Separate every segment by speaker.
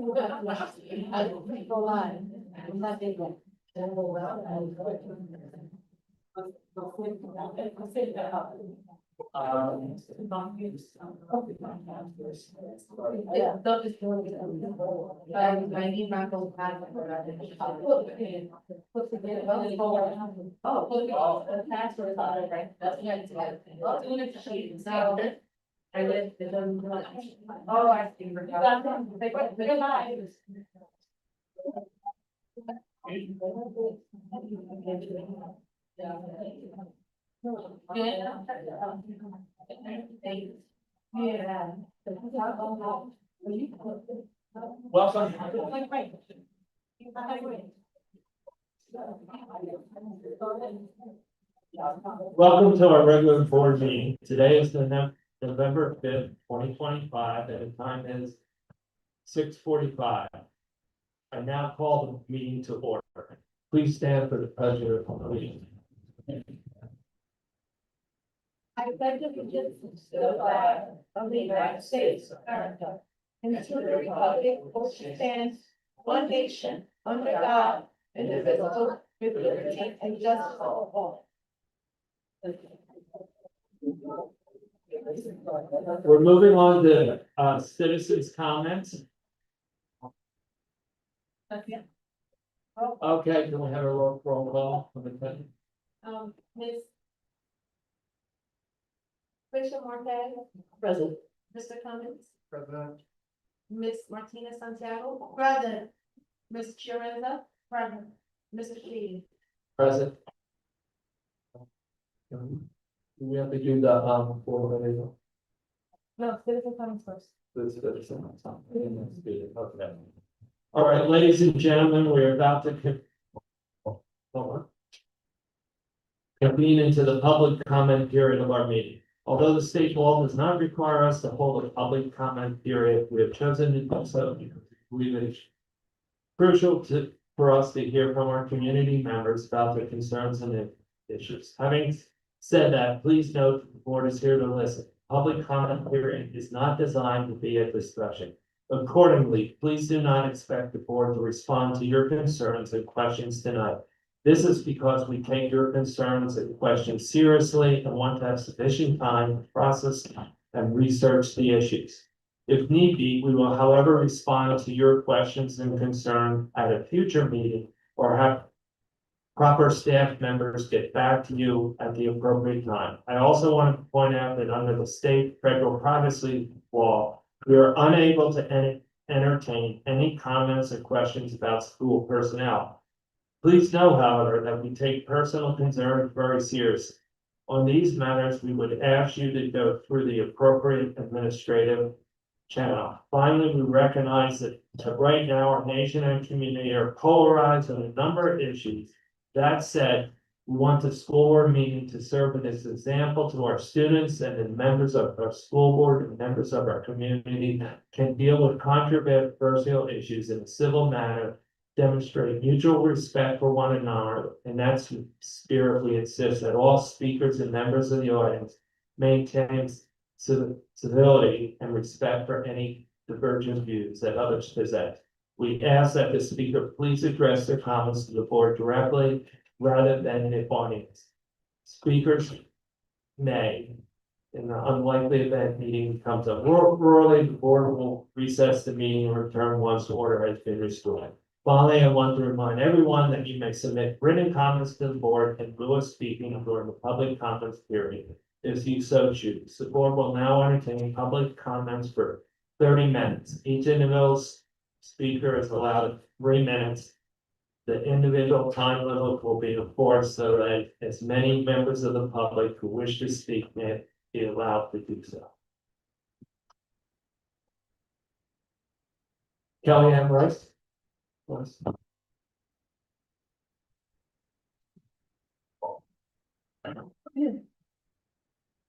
Speaker 1: I need my whole time. The password is on it, right? That's what doing it to cheat. So I live it doesn't. Oh, I see. You got them. They're live. Yeah.
Speaker 2: Welcome. Welcome to our regular board meeting. Today is the November 5th, 2025, and the time is 6:45. I now call the meeting to order. Please stand for the pledge of allegiance.
Speaker 1: I pledge allegiance to the flag of the United States of America and to the republic which stands one nation under God, indivisible, with liberty and justice for all.
Speaker 2: We're moving on to citizens' comments. Okay, can we have a roll call?
Speaker 1: Ms. Fisher Marquez.
Speaker 2: Present.
Speaker 1: Mr. Cummins.
Speaker 2: Present.
Speaker 1: Ms. Martinez Santiago. Present. Ms. Chiareza. Present. Mr. Sheedy.
Speaker 2: Present. We have to do the
Speaker 1: No, citizen comments first.
Speaker 2: Okay. All right, ladies and gentlemen, we're about to convene into the public comment period of our meeting. Although the state law does not require us to hold a public comment period, we have chosen to do so because we believe it is crucial for us to hear from our community members about their concerns and issues. Having said that, please note that the board is here to listen. Public comment period is not designed to be a discussion. Accordingly, please do not expect the board to respond to your concerns and questions tonight. This is because we take your concerns and questions seriously and want to have sufficient time to process and research the issues. If need be, we will, however, respond to your questions and concerns at a future meeting or have proper staff members get back to you at the appropriate time. I also want to point out that under the state federal privacy law, we are unable to entertain any comments or questions about school personnel. Please know, however, that we take personal concerns very seriously. On these matters, we would ask you to go through the appropriate administrative channel. Finally, we recognize that right now our nation and community are polarized on a number of issues. That said, we want the school board meeting to serve as an example to our students and the members of our school board and members of our community can deal with controversial issues in a civil manner, demonstrate mutual respect for one another, and that's the spirit we insist that all speakers and members of the audience maintain civility and respect for any divergent views that others possess. We ask that the speaker please address their comments to the board directly rather than in the audience. Speakers may, in the unlikely event meeting comes up early, the board will recess the meeting and return once order has been restored. Finally, I want to remind everyone that you may submit written comments to the board in lieu of speaking during the public comments period, if you so choose. The board will now entertain public comments for 30 minutes. Each individual speaker is allowed 3 minutes. The individual time limit will be enforced so that as many members of the public who wish to speak may be allowed to do so. Kellyanne Rice. Yes.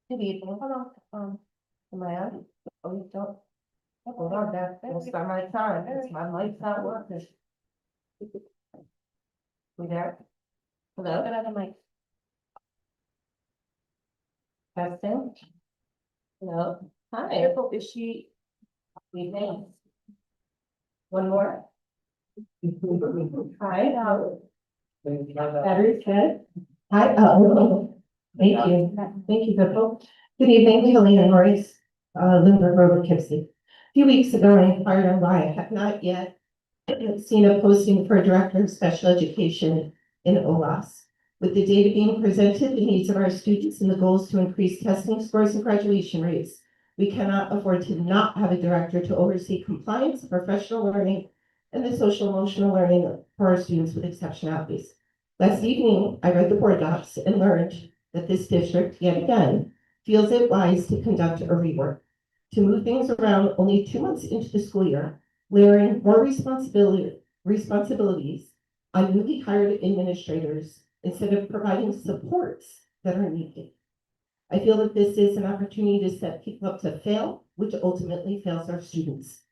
Speaker 1: Good evening. Hold on. Am I on? Oh, you don't. Hold on, that's not my time. It's my mic's not working. We there? Hello? Another mic. Testing. Hello? Hi. Is she? Evening. One more. Hi, battery's good. Hi, thank you. Thank you, Bill. Good evening, Helena Norris, Lindbergh Road, Poughkeepsie. A few weeks ago, I inquired on why I have not yet seen a posting for a director of special education in OLAS. With the data being presented, the needs of our students and the goals to increase testing scores and graduation rates, we cannot afford to not have a director to oversee compliance, professional learning, and the social emotional learning for our students with exceptionalities. Last evening, I read the board docs and learned that this district, yet again, feels it wise to conduct a rework, to move things around only 2 months into the school year, layering more responsibilities on newly hired administrators instead of providing supports that are needed. I feel that this is an opportunity to set people up to fail, which ultimately fails our students.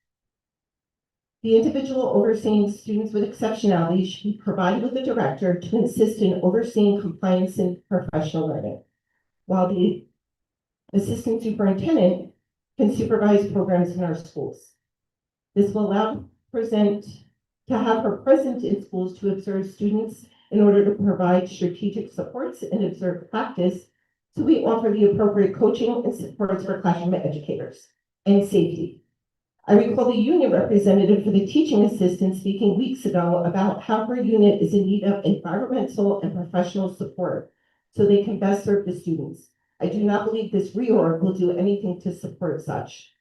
Speaker 1: The individual overseeing students with exceptionality should be provided with a director to assist in overseeing compliance and professional learning, while the assistant superintendent can supervise programs in our schools. This will allow to have her present in schools to observe students in order to provide strategic supports and observe practice, so we offer the appropriate coaching and supports for classroom educators and safety. I recall the union representative for the teaching assistant speaking weeks ago about how her unit is in need of environmental and professional support so they can best serve the students. I do not believe this reorg will do anything to support such.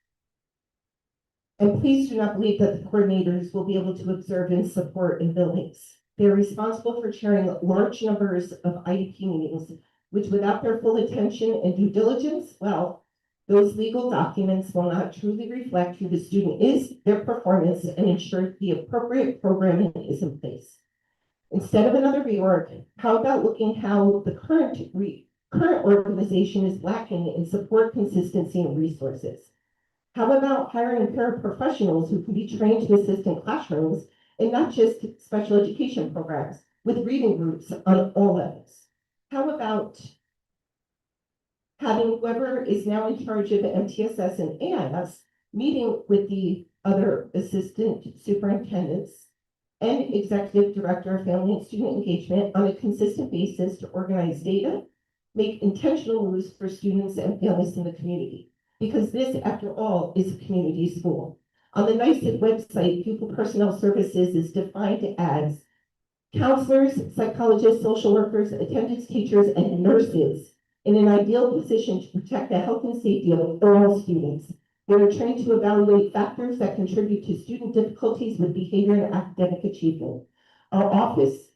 Speaker 1: And please do not believe that the coordinators will be able to observe and support in buildings. They're responsible for chairing large numbers of IEP meetings, which without their full attention and due diligence, well, those legal documents will not truly reflect who the student is, their performance, and ensure the appropriate programming is in place. Instead of another reorg, how about looking how the current organization is lacking in support, consistency, and resources? How about hiring paraprofessionals who can be trained to assist in classrooms and not just special education programs with reading groups on all levels? How about having whoever is now in charge of MTSS and AIS meeting with the other assistant superintendents and executive director of family and student engagement on a consistent basis to organize data, make intentional moves for students and families in the community? Because this, after all, is a community school. On the NICED website, pupil personnel services is defined as counselors, psychologists, social workers, attendance teachers, and nurses in an ideal position to protect the health and safety of all students. They are trained to evaluate factors that contribute to student difficulties with behavior and academic achievement. Our office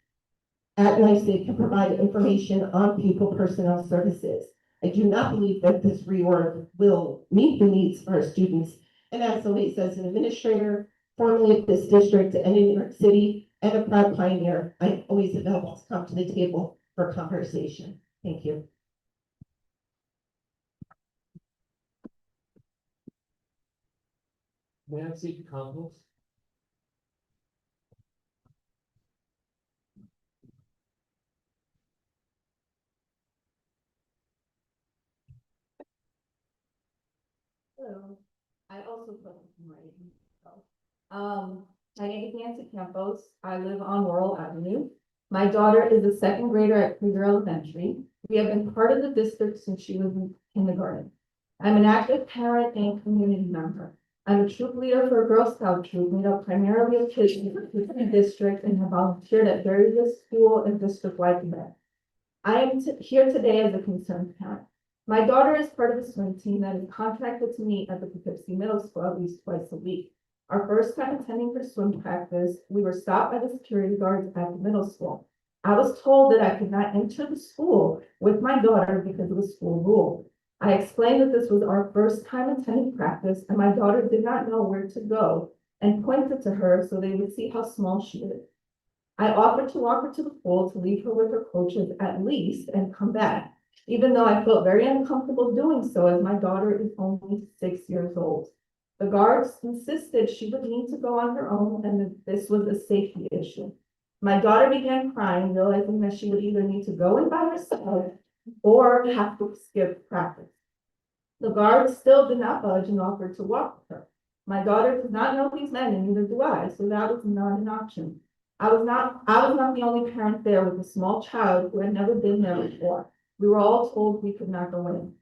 Speaker 1: at NICED can provide information on pupil personnel services. I do not believe that this reorg will meet the needs of our students. And as always, as an administrator, formerly of this district and in New York City, and a proud pioneer, I'm always available to come to the table for conversation. Thank you.
Speaker 2: Nancy Campbell.
Speaker 3: Hello, I also put in writing. My name is Nancy Campos. I live on Laurel Avenue. My daughter is a second grader at Krieger Elementary. We have been part of the district since she was in kindergarten. I'm an active parent and community member. I'm a troop leader for a Girl Scout troop made up primarily of kids in the district and have volunteered at various school and district-wide events. I am here today as a concerned parent. My daughter is part of the swim team that is contracted to meet at the Poughkeepsie Middle School at least twice a week. Our first time attending for swim practice, we were stopped by the security guards at the middle school. I was told that I could not enter the school with my daughter because of the school rule. I explained that this was our first time attending practice and my daughter did not know where to go and pointed to her so they would see how small she is. I offered to walk her to the pool to leave her with her coaches at least and come back, even though I felt very uncomfortable doing so as my daughter is only 6 years old. The guards insisted she would need to go on her own and that this was a safety issue. My daughter began crying, realizing that she would either need to go in by herself or have to skip practice. The guards still did not budge and offered to walk with her. My daughter does not know these men, and neither do I, so that was not an option. I was not the only parent there with a small child who had never been there before. We were all told we could not go in.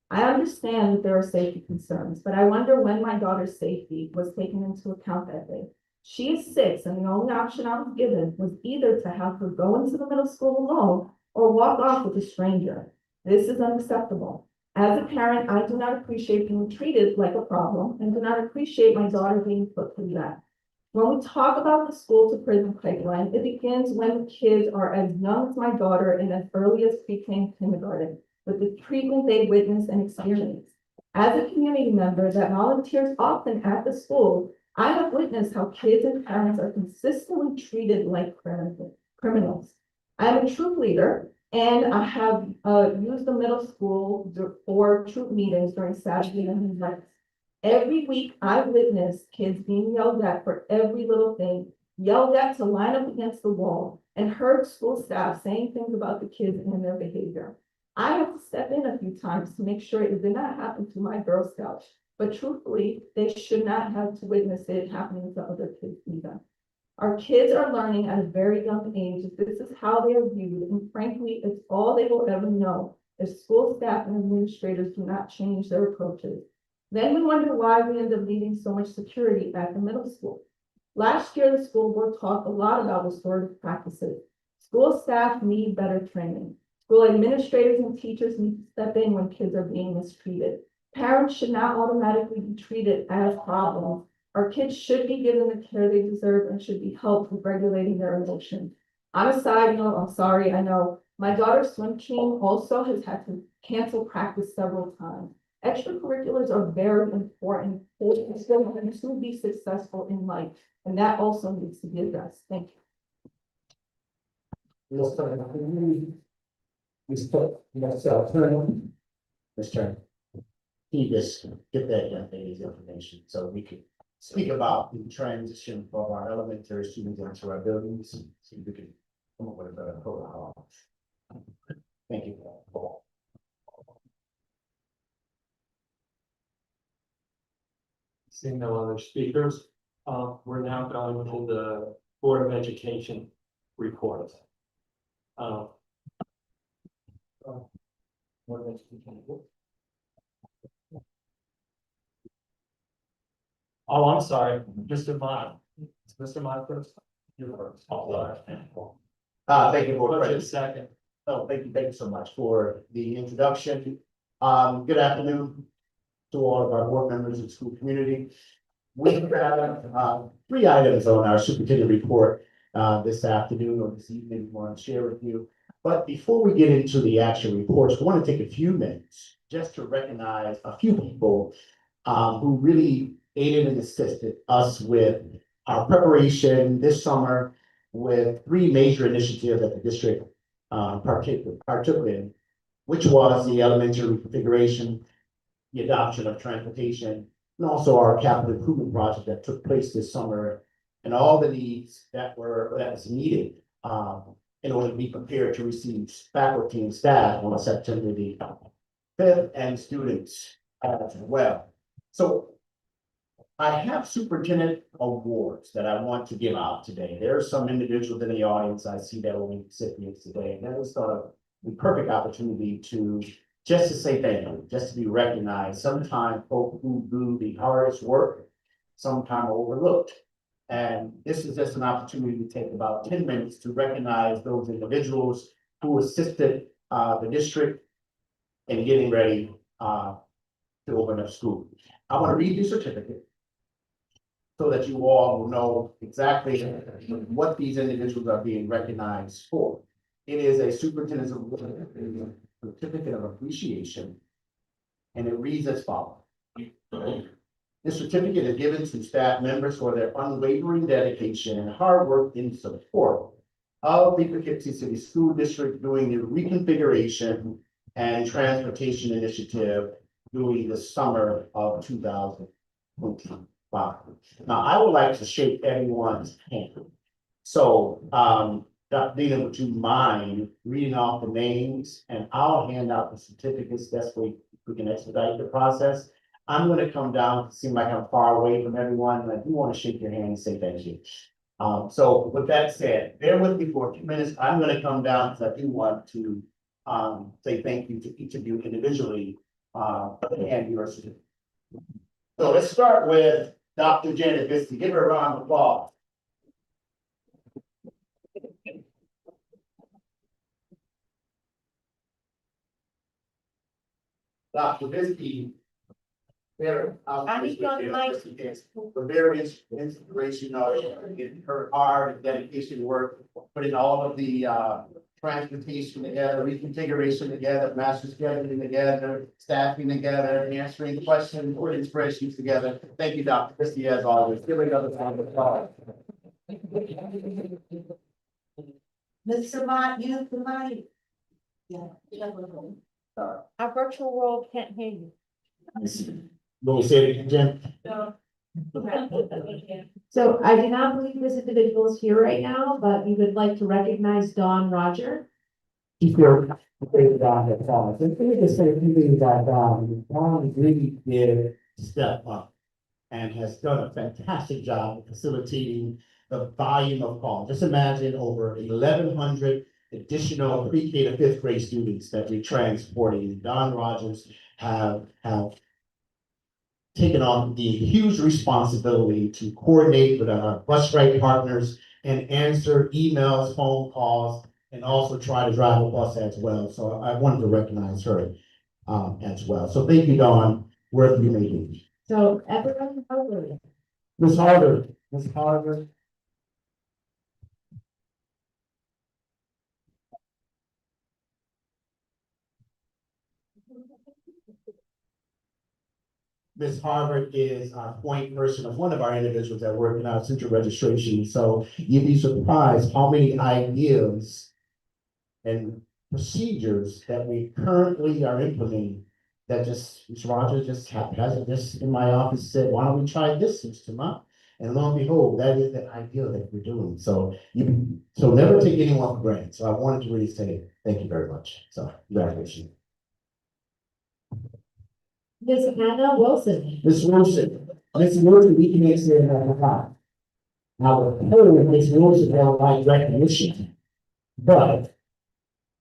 Speaker 3: I understand that there are safety concerns, but I wonder when my daughter's safety was taken into account that day. She is 6, and the only option I was given was either to have her go into the middle school alone or walk off with a stranger. This is unacceptable. As a parent, I do not appreciate being treated like a problem and do not appreciate my daughter being put through that. When we talk about the school to prison pipeline, it begins when the kids are as young as my daughter and as early as pre-K kindergarten, with the treatment they witness and experience. As a community member that volunteers often at the school, I have witnessed how kids and parents are consistently treated like criminals. I am a troop leader and I have used the middle school for troop meetings during Saturday and nights. Every week I witness kids being yelled at for every little thing, yelled at to line up against the wall, and heard school staff saying things about the kids and their behavior. I have to step in a few times to make sure it did not happen to my Girl Scouts, but truthfully, they should not have to witness it happening to other kids either. Our kids are learning at a very young age that this is how they are viewed, and frankly, it's all they will ever know if school staff and administrators do not change their approaches. Then we wonder why we end up needing so much security at the middle school. Last year, the school board talked a lot about restorative practices. School staff need better training. School administrators and teachers need to step in when kids are being mistreated. Parents should not automatically be treated as problems. Our kids should be given the care they deserve and should be helped with regulating their emotions. On a side note, I'm sorry, I know my daughter's swim team also has had to cancel practice several times. Extracurriculars are very important for them to be successful in life, and that also needs to be addressed. Thank you.
Speaker 4: Mr. Chairman, he just get that young lady's information so we could speak about the transition of our elementary students into our buildings. So we can come up with a better protocol. Thank you.
Speaker 2: Seeing no other speakers, we're now going to the Board of Education report. Board of Education. Oh, I'm sorry, Mr. Mott. Mr. Mott first. You first. Oh, sorry.
Speaker 4: Thank you, Board
Speaker 2: Budget
Speaker 4: President.
Speaker 2: second.
Speaker 4: Oh, thank you so much for the introduction. Good afternoon to all of our board members and school community. We have 3 items on our superintendent report this afternoon or this evening we want to share with you. But before we get into the actual reports, I want to take a few minutes just to recognize a few people who really aided and assisted us with our preparation this summer with 3 major initiatives that the district partook in, which was the elementary reconfiguration, the adoption of transportation, and also our capital improvement project that took place this summer, and all the needs that was needed in order to be prepared to receive faculty and staff on September the 5th and students as well. So I have superintendent awards that I want to give out today. There are some individuals in the audience I see that will be recipients today, and that was the perfect opportunity to just to say thank you, just to be recognized. Sometimes folks who do the hardest work, sometimes are overlooked. And this is just an opportunity to take about 10 minutes to recognize those individuals who assisted the district in getting ready to open up school. I want to read your certificate so that you all will know exactly what these individuals are being recognized for. It is a superintendent's certificate of appreciation, and it reads as follows. This certificate is given to staff members for their unwavering dedication and hard work in support of the Poughkeepsie City School District during the reconfiguration and transportation initiative during the summer of 2025. Now, I would like to shake everyone's hand. So, Dr. Dina, would you mind reading off the names, and I'll hand out the certificates. That's way we can expedite the process. I'm gonna come down, seem like I'm far away from everyone, I do want to shake your hand and say thank you. So with that said, bear with me for a few minutes, I'm gonna come down, because I do want to, say thank you to each of you individually, and yours. So let's start with Dr. Janet Bisty, give her a round of applause. Dr. Bisty. Very,
Speaker 1: need you on the mic.
Speaker 4: for very inspirational in her hard dedication work, putting all of the transportation together, reconfiguration together, master scheduling together, staffing together, answering questions, putting spreadsheets together. Thank you, Dr. Christie, as always. Give her another round of applause.
Speaker 1: Mr. Mott, you tonight. Yeah. Our virtual world can't hear you.
Speaker 4: Will we say it again, Jen?
Speaker 1: No.
Speaker 3: So I do not believe this individual is here right now, but we would like to recognize Dawn Roger.
Speaker 4: Keep your favorite on that song. So let me just say a few things that, Ron really did step up and has done a fantastic job of facilitating the volume of calls. Just imagine over 1,100 additional pre-K to fifth grade students that we're transporting. Don Rogers have taken on the huge responsibility to coordinate with our bus ride partners and answer emails, phone calls, and also try to drive a bus as well. So I wanted to recognize her as well. So thank you, Dawn, wherever you may be.
Speaker 3: So everyone, over.
Speaker 4: Ms. Harder, Ms. Harder. Ms. Harvard is our point person of one of our individuals that work in our central registration. So you'd be surprised how many ideas and procedures that we currently are implementing that just, Ms. Rogers just has it just in my office said, why don't we try this system up? And lo and behold, that is the idea that we're doing. So never take anyone for granted. So I wanted to really say thank you very much. So congratulations.
Speaker 3: Ms. Hannah Wilson.
Speaker 4: Ms. Wilson, we can answer in that time. Now, the whole Ms. Wilson don't like recognition, but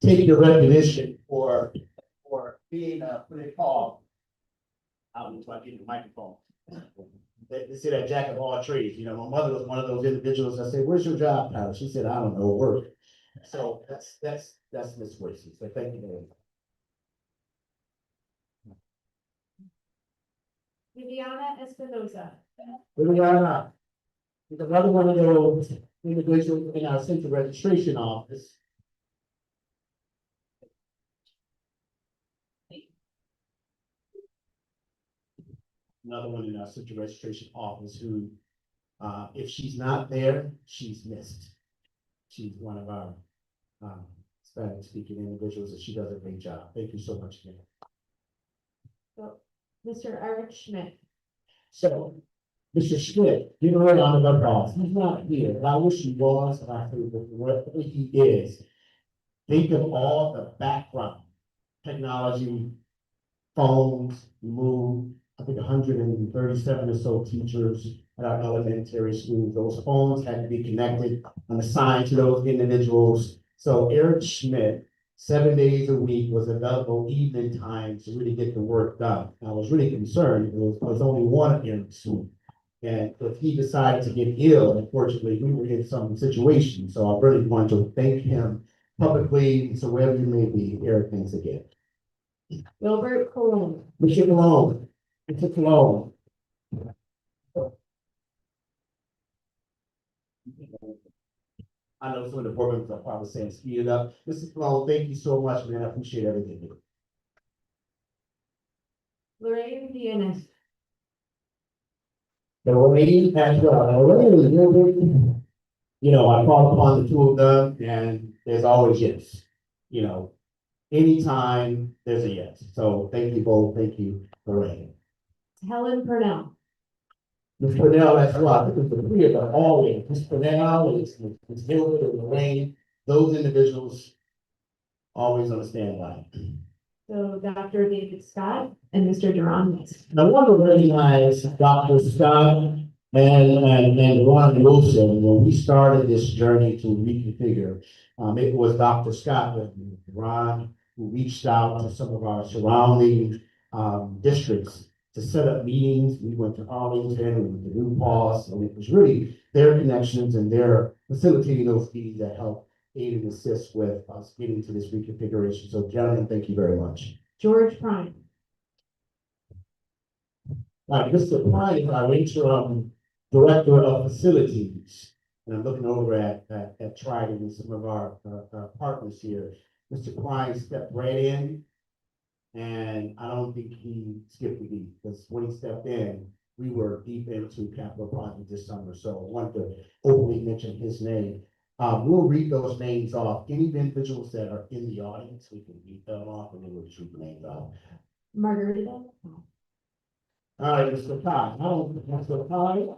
Speaker 4: take your recognition for being what they call, I don't know if I get the microphone. They say that jack of all trades. You know, my mother was one of those individuals. I said, "Where's your job title?" She said, "I don't know, work." So that's Ms. Wilson. So thank you very much.
Speaker 3: Viviana Espinoza.
Speaker 4: Viviana is another one of those individuals in our central registration office. Another one in our central registration office who, if she's not there, she's missed. She's one of our Spanish speaking individuals and she does a great job. Thank you so much, again.
Speaker 3: So, Mr. Eric Schmidt.
Speaker 4: So, Mr. Schmidt, give her a round of applause. He's not here, but I wish he was, and I think wherever he is, think of all the background technology, phones, move, I think 137 or so teachers at our elementary schools. Those phones had to be connected and assigned to those individuals. So Eric Schmidt, 7 days a week, was available evening time to really get the work done. I was really concerned. There was only one Eric Schmidt. And if he decided to get ill, unfortunately, we were in some situation. So I really want to thank him publicly. So wherever you may be, Eric, thanks again.
Speaker 3: Gilbert Cologne.
Speaker 4: Mr. Cologne. Mr. Cologne. I know some of the board members are probably saying speed it up. Mr. Cologne, thank you so much, man. I appreciate everything.
Speaker 3: Lorraine Vienna.
Speaker 4: The Lorraine as well. Now, Lorraine is really, you know, I call upon the two of them and there's always yes. You know, anytime there's a yes. So thank you both. Thank you, Lorraine.
Speaker 3: Helen Purnell.
Speaker 4: Ms. Purnell as well. This is the three of them always. Ms. Purnell, Ms. Gilbert, and Lorraine, those individuals always on the standby.
Speaker 3: So Dr. David Scott and Mr. Duran next.
Speaker 4: And I want to recognize Dr. Scott and Ron Wilson, when we started this journey to reconfigure. It was Dr. Scott and Ron who reached out to some of our surrounding districts to set up meetings. We went to Arlington, we went to New Paltz, and it was really their connections and their facilitating those meetings that helped aid and assist with us getting to this reconfiguration. So gentlemen, thank you very much.
Speaker 3: George Prime.
Speaker 4: Mr. Prime is our interim director of facilities. And I'm looking over at Trident and some of our partners here. Mr. Prime stepped right in. And I don't think he skipped a beat, because when he stepped in, we were deep into capital project this summer. So I wanted to openly mention his name. We'll read those names off. Any individuals that are in the audience, we can read them off and then we'll shoot the names off.
Speaker 3: Margarita.
Speaker 4: All right, Mr. Kai. Now, Mr. Kai.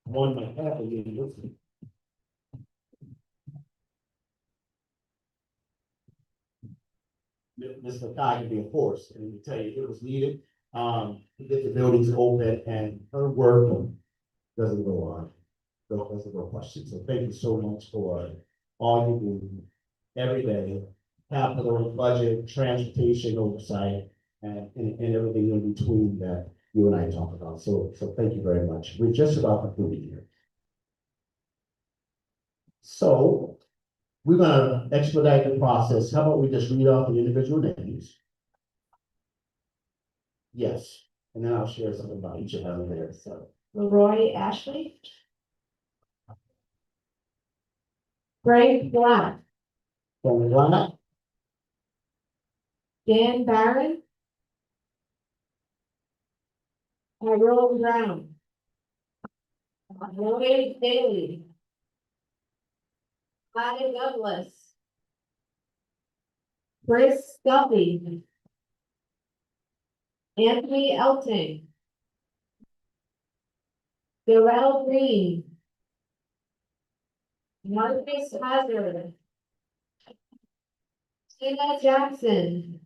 Speaker 4: One might have to be listening. Mr. Kai can be a force, and we tell you, it was needed. To get the buildings open, and her work doesn't go on. Doesn't go question. So thank you so much for all you do every day. Capital, budget, transportation oversight, and everything in between that you and I talk about. So thank you very much. We're just about concluding here. So we're gonna expedite the process. How about we just read off the individual names? Yes, and then I'll share something about each of them there. So
Speaker 3: Leroy Ashley. Greg Black.
Speaker 4: from Black,
Speaker 3: Dan Barron. Tyrone Brown. Lloyd Daly. Clyde Douglas. Chris Duffy. Anthony Elting. Darrell Green. Marcus Hazard. Tina Jackson.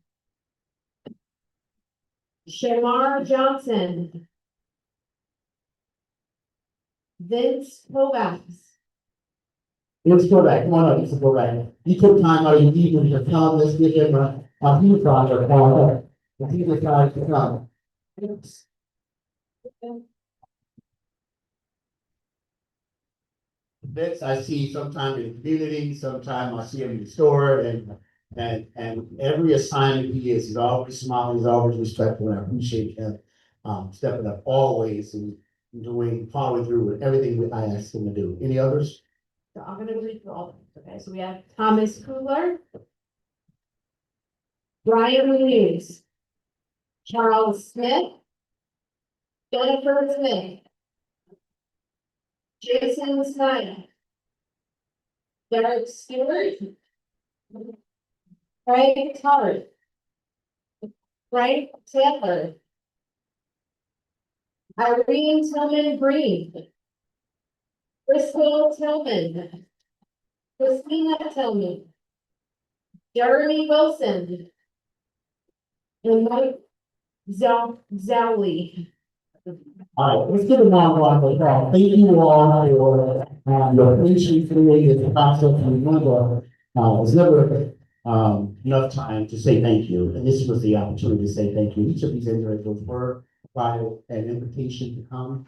Speaker 3: Shamar Johnson. Vince Kovacs.
Speaker 4: let's go back. Come on up, let's go back. You took time out of your evening to come. Let's give him a huge round of applause. If he decides to come. Vince, I see sometime in the community, sometime I see him in the store, and every assignment he is, he's always smiling, he's always respectful, and I appreciate him stepping up always and following through with everything I asked him to do. Any others?
Speaker 3: So I'm gonna read through all of them, okay? So we have Thomas Kugler. Brian Hughes. Charles Smith. Jennifer Smith. Jason Snyder. Derek Stewart. Craig Tart. Frank Taylor. Irene Tillman Green. Crystal Tillman. Christina Tillman. Jeremy Wilson. And Mike Zowley.
Speaker 4: All right, let's give him a round of applause. Thank you all for your patience in the process. And remember, it's never enough time to say thank you. And this was the opportunity to say thank you. Each of these individuals were provided an invitation to come.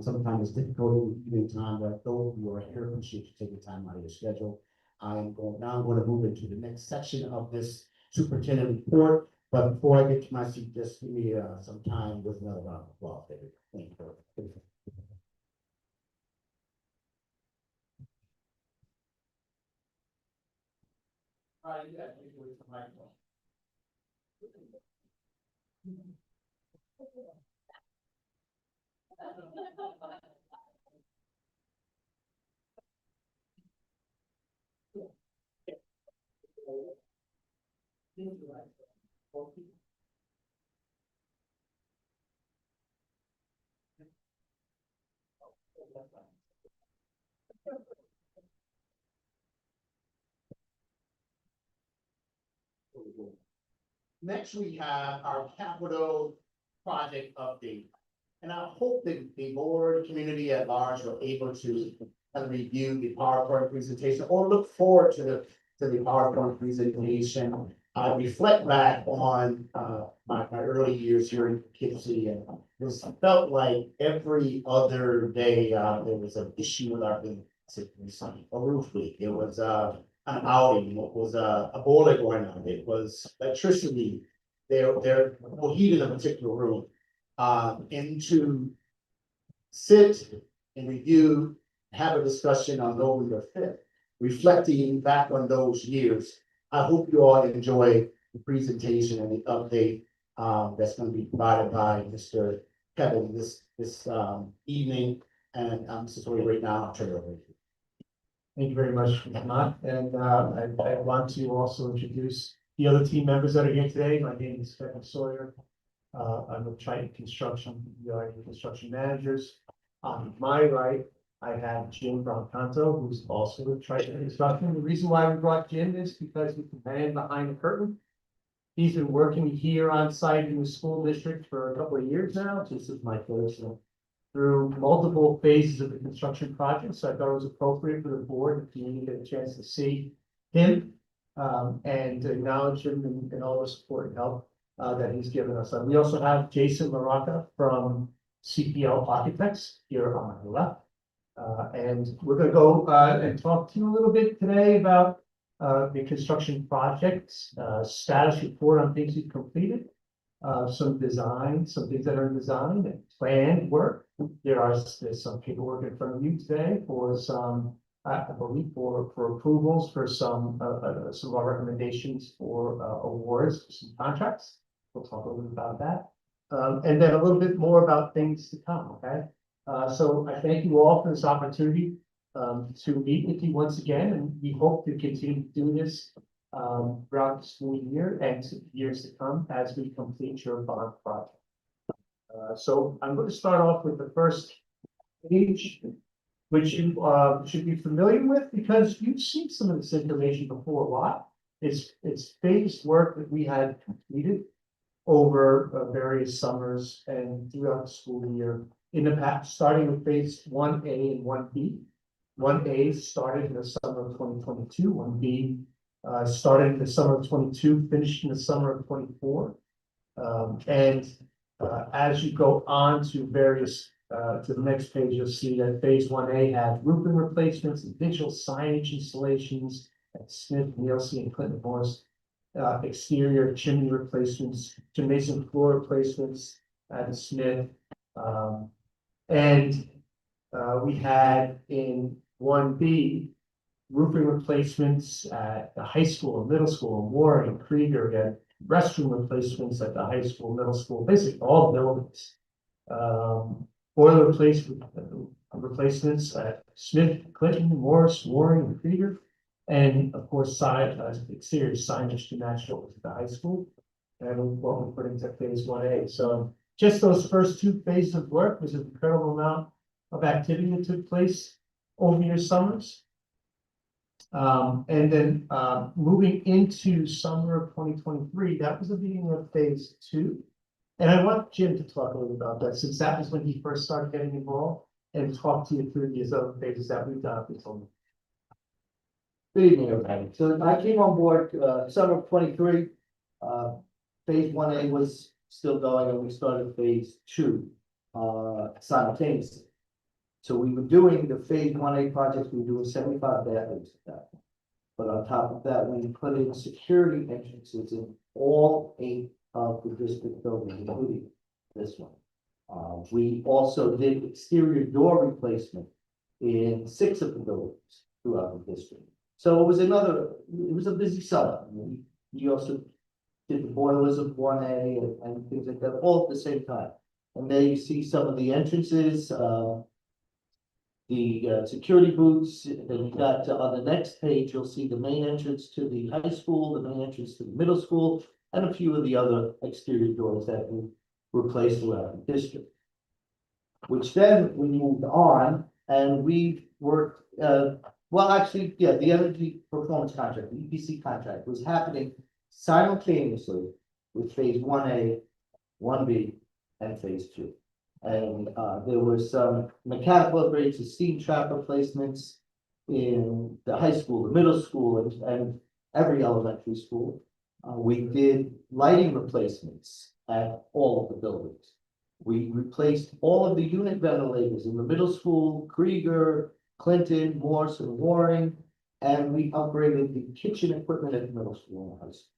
Speaker 4: Sometimes it's difficult in the evening time, but those who are here, appreciate you taking time out of your schedule. I'm going to move into the next section of this superintendent report. But before I get to my seat, just give me some time with another round of applause, baby. Thank you. All right, you got to wait for the microphone. next we have our capital project update. And I hope that the board community at large are able to kind of review the PowerPoint presentation or look forward to the PowerPoint presentation. I reflect back on my early years here in Poughkeepsie, and this felt like every other day there was an issue with our business. It was a roof leak, it was an outing, it was a boiler going on, it was electricity. They're no heat in a particular room. And to sit and review, have a discussion on November 5th, reflecting back on those years. I hope you all enjoy the presentation and the update that's going to be provided by Mr. Kevin this evening. And Mrs. Tori, right now, I'll turn it over to you.
Speaker 5: Thank you very much, Matt. And I want to also introduce the other team members that are here today. My name is Kevin Sawyer. I'm with Triton Construction, we are the construction managers. On my right, I have Jim Brancanto, who's also with Triton Construction. The reason why we brought Jim is because he's the man behind the curtain. He's been working here on site in the school district for a couple of years now. This is my first through multiple phases of the construction project. So I thought it was appropriate for the board and community to get a chance to see him and acknowledge him and all the support and help that he's given us. We also have Jason Maraca from CPL Architects here on the left. And we're going to go and talk to you a little bit today about the construction projects, status report on things we've completed, some design, some things that are in design and planned work. There's some paperwork in front of you today for some, I believe, for approvals for some of our recommendations for awards, for some contracts. We'll talk a little bit about that. And then a little bit more about things to come, okay? So I thank you all for this opportunity to meet with you once again, and we hope to continue to do this throughout the school year and years to come as we complete your bond project. So I'm going to start off with the first page, which you should be familiar with because you've seen some of this information before a lot. It's phased work that we had completed over various summers and throughout the school year in the past, starting with phase 1A and 1B. 1A started in the summer of 2022, 1B started in the summer of 22, finished in the summer of 24. As you go on to various, to the next page, you'll see that phase 1A had roofing replacements and digital signage installations at Smith, Nielsen, and Clinton Morris. Exterior chimney replacements, gymnasium floor replacements at Smith. We had in 1B roofing replacements at the high school, middle school, Warren, Krieger. We had restroom replacements at the high school, middle school, basically all buildings. Boiler replacements at Smith, Clinton, Morris, Warren, and Krieger. And of course, exterior signage to match what was at the high school and what we put into phase 1A. So just those first two phases of work was an incredible amount of activity that took place over your summers. And then moving into summer of 2023, that was the beginning of phase 2. And I want Jim to talk a little about that since that was when he first started getting involved and talk to you through these other phases that we've done.
Speaker 6: Good evening, everybody. So I came on board summer of 23. Phase 1A was still going and we started phase 2 simultaneously. So we were doing the phase 1A projects, we were doing 75 bathrooms at that. But on top of that, we put in security entrances in all 8 of the district buildings, including this one. We also did exterior door replacement in 6 of the buildings throughout the district. So it was a busy summer. We also did the boilers of 1A and things like that, all at the same time. And there you see some of the entrances, the security booths. Then you got on the next page, you'll see the main entrance to the high school, the main entrance to the middle school, and a few of the other exterior doors that we replaced throughout the district. Which then we moved on and we worked, well, actually, yeah, the energy performance contract, the EPC contract was happening simultaneously with phase 1A, 1B, and phase 2. And there were some mechanical upgrades to steam trap replacements in the high school, the middle school, and every elementary school. We did lighting replacements at all of the buildings. We replaced all of the unit ventilators in the middle school, Krieger, Clinton, Morse, and Waring, and we upgraded the kitchen equipment at the middle school and high school.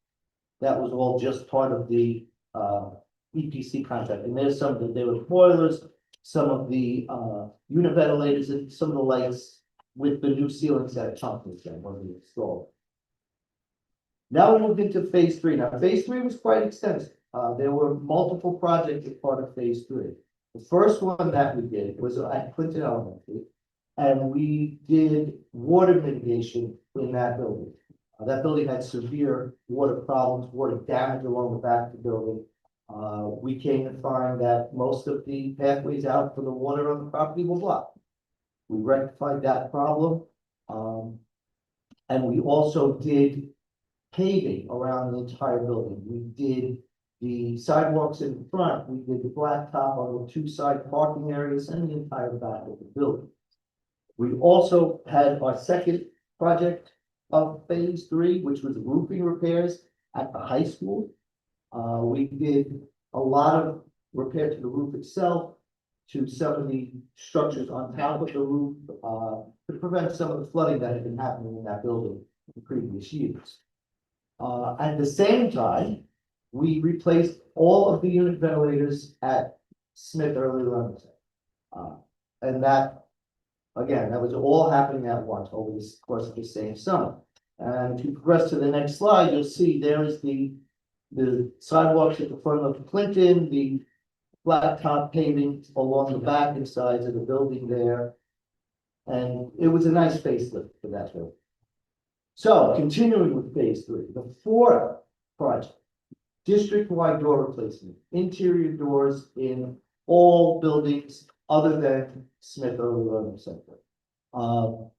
Speaker 6: That was all just part of the EPC contract, and there's some of there were boilers, some of the unit ventilators, and some of the lights with the new ceilings that Thompson's done when we installed. Now we moved into phase 3. Now, phase 3 was quite extensive. There were multiple projects as part of phase 3. The first one that we did was at Clinton Elementary, and we did water mitigation in that building. That building had severe water problems, water damage along the back of the building. We came to find that most of the pathways out for the water on the property were blocked. We rectified that problem. And we also did paving around the entire building. We did the sidewalks in the front, we did the blacktop on the 2 side parking areas and the entire back of the building. We also had our second project of phase 3, which was roofing repairs at the high school. We did a lot of repair to the roof itself, to some of the structures on top of the roof, to prevent some of the flooding that had been happening in that building in previous years. At the same time, we replaced all of the unit ventilators at Smith Early Learning Center. And that, again, that was all happening at once over the course of the same summer. And if you progress to the next slide, you'll see there is the sidewalks at the front of Clinton, the blacktop paving along the back and sides of the building there. And it was a nice facelift for that building. So continuing with phase 3, the fourth project, district-wide door replacement, interior doors in all buildings other than Smith Early Learning Center.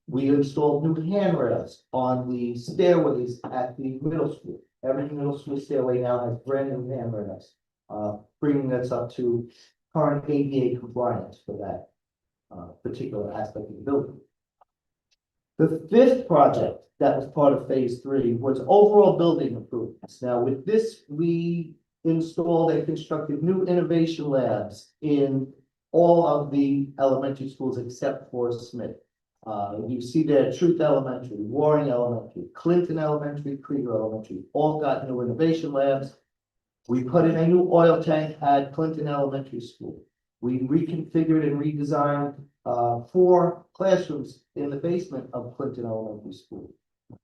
Speaker 6: We installed new handrails on the stairways at the middle school. Every middle school stairway now has brand new handrails, bringing us up to current ADA compliance for that particular aspect of the building. The fifth project that was part of phase 3 was overall building improvements. Now, with this, we installed and constructed new innovation labs in all of the elementary schools except for Smith. You see there, Truth Elementary, Waring Elementary, Clinton Elementary, Krieger Elementary, all got new innovation labs. We put in a new oil tank at Clinton Elementary School. We reconfigured and redesigned 4 classrooms in the basement of Clinton Elementary School.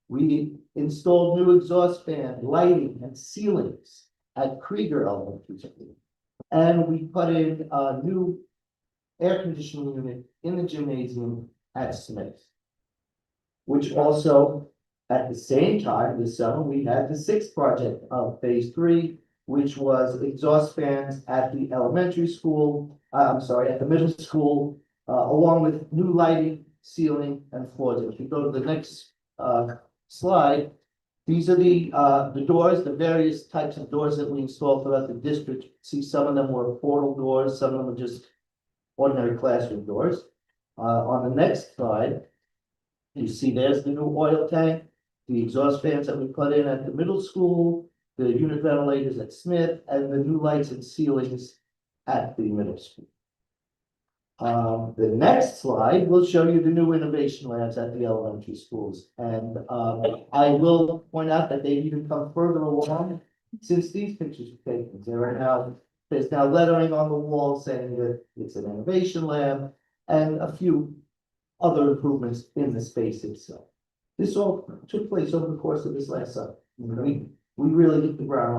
Speaker 6: We installed new exhaust fan, lighting, and ceilings at Krieger Elementary School. And we put in a new air conditioning unit in the gymnasium at Smith. Which also, at the same time this summer, we had the 6th project of phase 3, which was exhaust fans at the elementary school, at the middle school, along with new lighting, ceiling, and floors. If you go to the next slide, these are the doors, the various types of doors that we installed throughout the district. See, some of them were portal doors, some of them were just ordinary classroom doors. On the next slide, you see there's the new oil tank, the exhaust fans that we put in at the middle school, the unit ventilators at Smith, and the new lights and ceilings at the middle school. The next slide will show you the new innovation labs at the elementary schools. And I will point out that they've even come further along since these pictures were taken. There's now lettering on the wall saying that it's an innovation lab and a few other improvements in the space itself. This all took place over the course of this last summer. We really hit the ground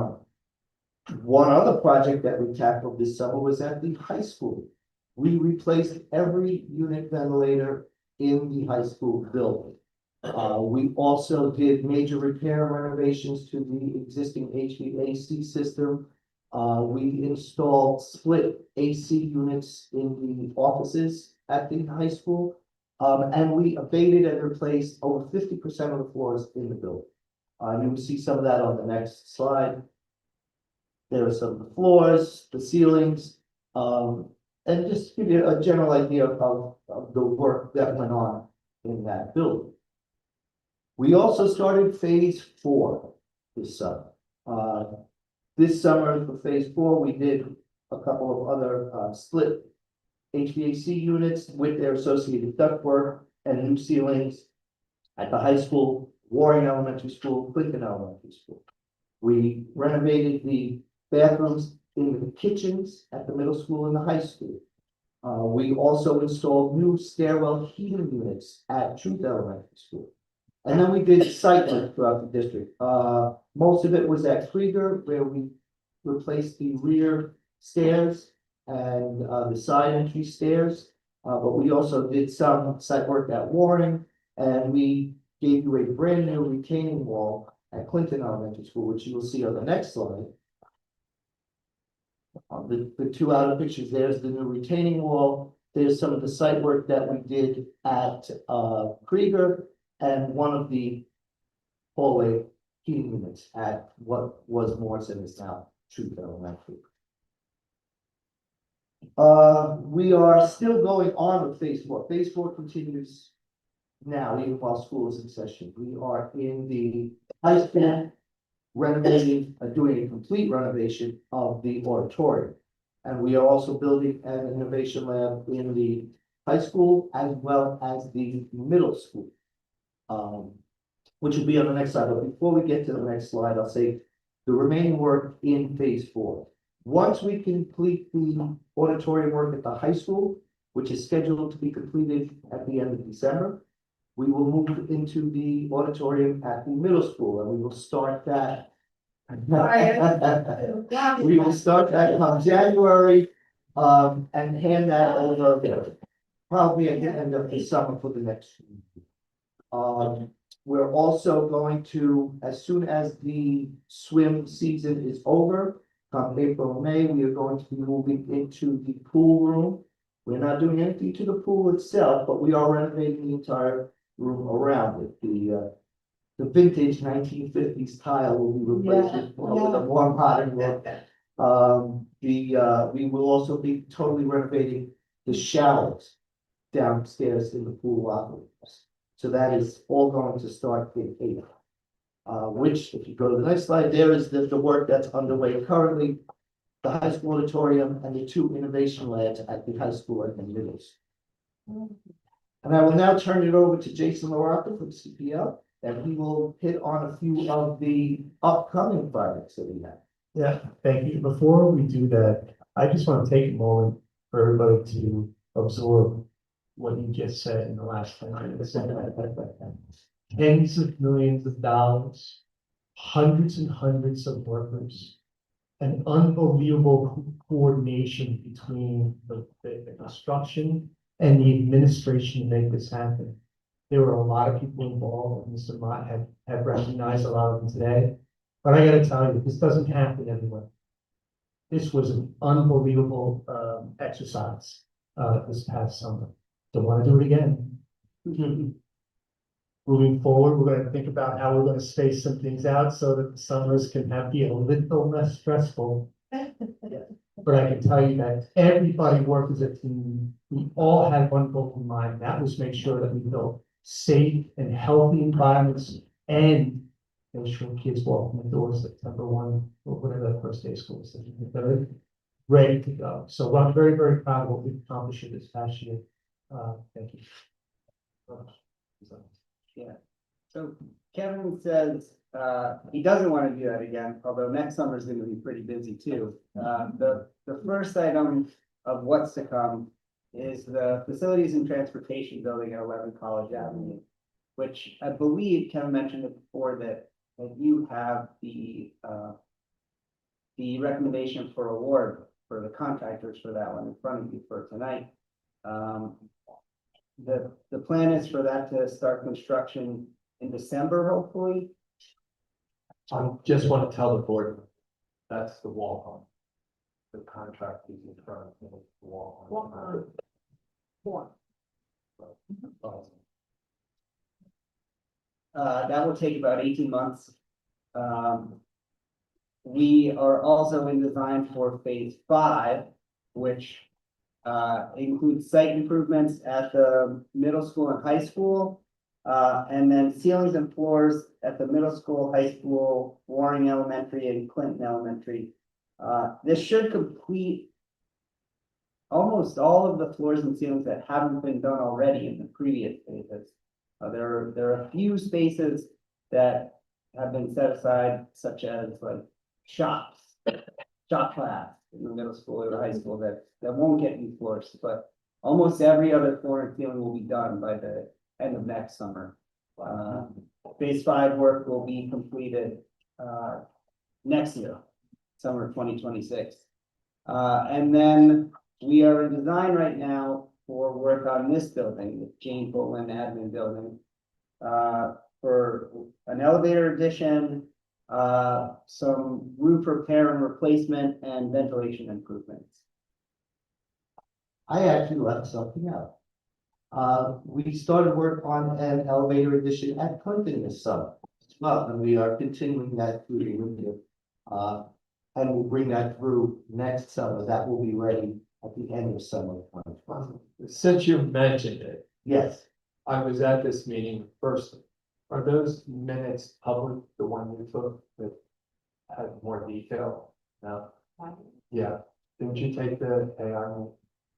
Speaker 6: running. One other project that we tackled this summer was at the high school. We replaced every unit ventilator in the high school building. We also did major repair and renovations to the existing HVAC system. We installed split AC units in the offices at the high school. And we abated and replaced over 50% of the floors in the building. You will see some of that on the next slide. There are some of the floors, the ceilings, and just give you a general idea of the work that went on in that building. We also started phase 4 this summer. This summer for phase 4, we did a couple of other split HVAC units with their associated ductwork and new ceilings at the high school, Warren Elementary School, Clinton Elementary School. We renovated the bathrooms in the kitchens at the middle school and the high school. We also installed new stairwell heating units at Truth Elementary School. And then we did site work throughout the district. Most of it was at Krieger, where we replaced the rear stairs and the side entry stairs. But we also did some site work at Warren, and we gave you a brand new retaining wall at Clinton Elementary School, which you will see on the next slide. The two outer pictures, there's the new retaining wall. There's some of the site work that we did at Krieger, and one of the hallway heating units at what was Morrison is now Truth Elementary. We are still going on with phase 4. Phase 4 continues now, even while school is in session. We are in the high school renovating, doing a complete renovation of the auditorium. And we are also building an innovation lab in the high school as well as the middle school. Which will be on the next slide. But before we get to the next slide, I'll say the remaining work in phase 4. Once we complete the auditorium work at the high school, which is scheduled to be completed at the end of December, we will move into the auditorium at the middle school, and we will start that. We will start that in January, and hand that over probably at the end of the summer for the next. We're also going to, as soon as the swim season is over, come April, May, we are going to be moving into the pool room. We're not doing anything to the pool itself, but we are renovating the entire room around it. The vintage 1950s tile will be replaced with a more modern look. We will also be totally renovating the showers downstairs in the pool locker rooms. So that is all going to start in April. Which, if you go to the next slide, there is the work that's underway currently. The high school auditorium and the 2 innovation labs at the high school and the middle school. And I will now turn it over to Jason Larato from CPL, and he will hit on a few of the upcoming projects that we have.
Speaker 5: Yeah, thank you. Before we do that, I just want to take a moment for everybody to absorb what you just said in the last 10 minutes. Tens of millions of dollars, hundreds and hundreds of workers, an unbelievable coordination between the construction and the administration to make this happen. There were a lot of people involved, and Mr. Mott have recognized a lot of them today. But I gotta tell you, this doesn't happen everywhere. This was an unbelievable exercise this past summer. Don't want to do it again. Moving forward, we're going to think about how we're going to space some things out so that the summers can be a little less stressful. But I can tell you that everybody worked as a team. We all had one goal in mind. That was make sure that we built safe and healthy environments and make sure kids walk in the doors September 1 or whatever that first day of school is. They're ready to go. So I'm very, very proud of what we've accomplished this past year. Thank you.
Speaker 7: Yeah, so Kevin says, he doesn't want to do that again, although next summer is going to be pretty busy too. The first item of what's to come is the Facilities and Transportation Building at 11 College Avenue, which I believe Kevin mentioned it before that you have the recommendation for award for the contractors for that one in front of you for tonight. The plan is for that to start construction in December, hopefully.
Speaker 2: I just want to tell the board, that's the wall. The contract is in front of the wall.
Speaker 7: That will take about 18 months. we are also in design for phase 5, which includes site improvements at the middle school and high school. And then ceilings and floors at the middle school, high school, Warring Elementary and Clinton Elementary. This should complete almost all of the floors and ceilings that haven't been done already in the previous phases. There are a few spaces that have been set aside, such as like shop class in the middle school or high school that won't get new floors, but almost every other floor and ceiling will be done by the end of next summer. Phase 5 work will be completed next year, summer 2026. And then we are in design right now for work on this building, the Jane Bolin Admin Building, for an elevator addition, some roof repair and replacement, and ventilation improvements.
Speaker 6: I actually left something out. We started work on an elevator addition at Clinton this summer as well, and we are continuing that through the winter. And we'll bring that through next summer. That will be ready at the end of summer of 2020.
Speaker 2: Since you mentioned it,
Speaker 6: Yes,
Speaker 2: I was at this meeting first. Are those minutes public, the one you took that had more detail? No? Yeah, didn't you take the AI,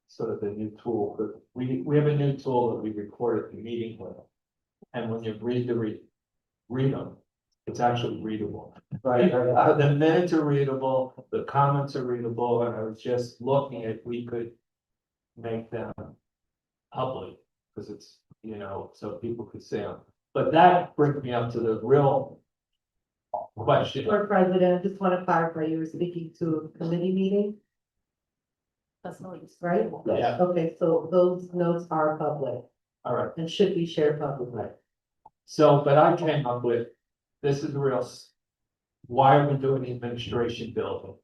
Speaker 2: sort of the new tool, but we have a new tool that we recorded the meeting with. And when you read them, it's actually readable.
Speaker 6: right.
Speaker 2: The minutes are readable, the comments are readable, and I was just looking if we could make them public, because it's, so people could see them. But that brings me up to the real question.
Speaker 1: Mr. President, I just want to clarify, you were speaking to a committee meeting? That's notes, right?
Speaker 2: Yeah.
Speaker 1: Okay, so those notes are public
Speaker 2: All right,
Speaker 1: and should be shared publicly.
Speaker 2: so, but I came up with, this is the real, why are we doing the administration building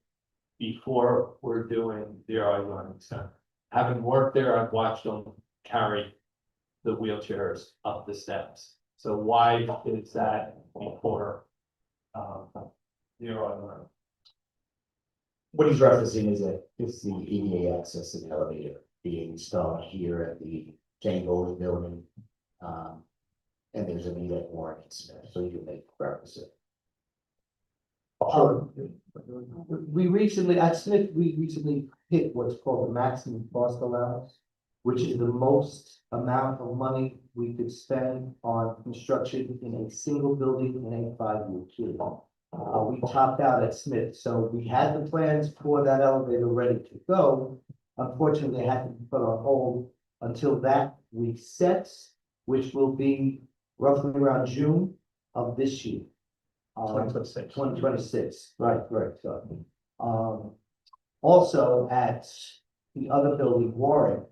Speaker 2: before we're doing the RI Learning Center? Having worked there, I've watched them carry the wheelchairs up the steps. So why is that before the RI Learning?
Speaker 4: What he's referencing is the ADA access and elevator being installed here at the Jane Bolin building. And there's a need at Warren and Smith, so you can make reference it.
Speaker 6: We recently, at Smith, we recently hit what's called the maximum cost allowance, which is the most amount of money we could spend on construction in a single building in a 5-year period. We topped out at Smith, so we had the plans for that elevator ready to go. Unfortunately, they had to be put on hold until that resets, which will be roughly around June of this year.
Speaker 2: 2026.
Speaker 6: 2026, right, sorry. Also at the other building, Warren,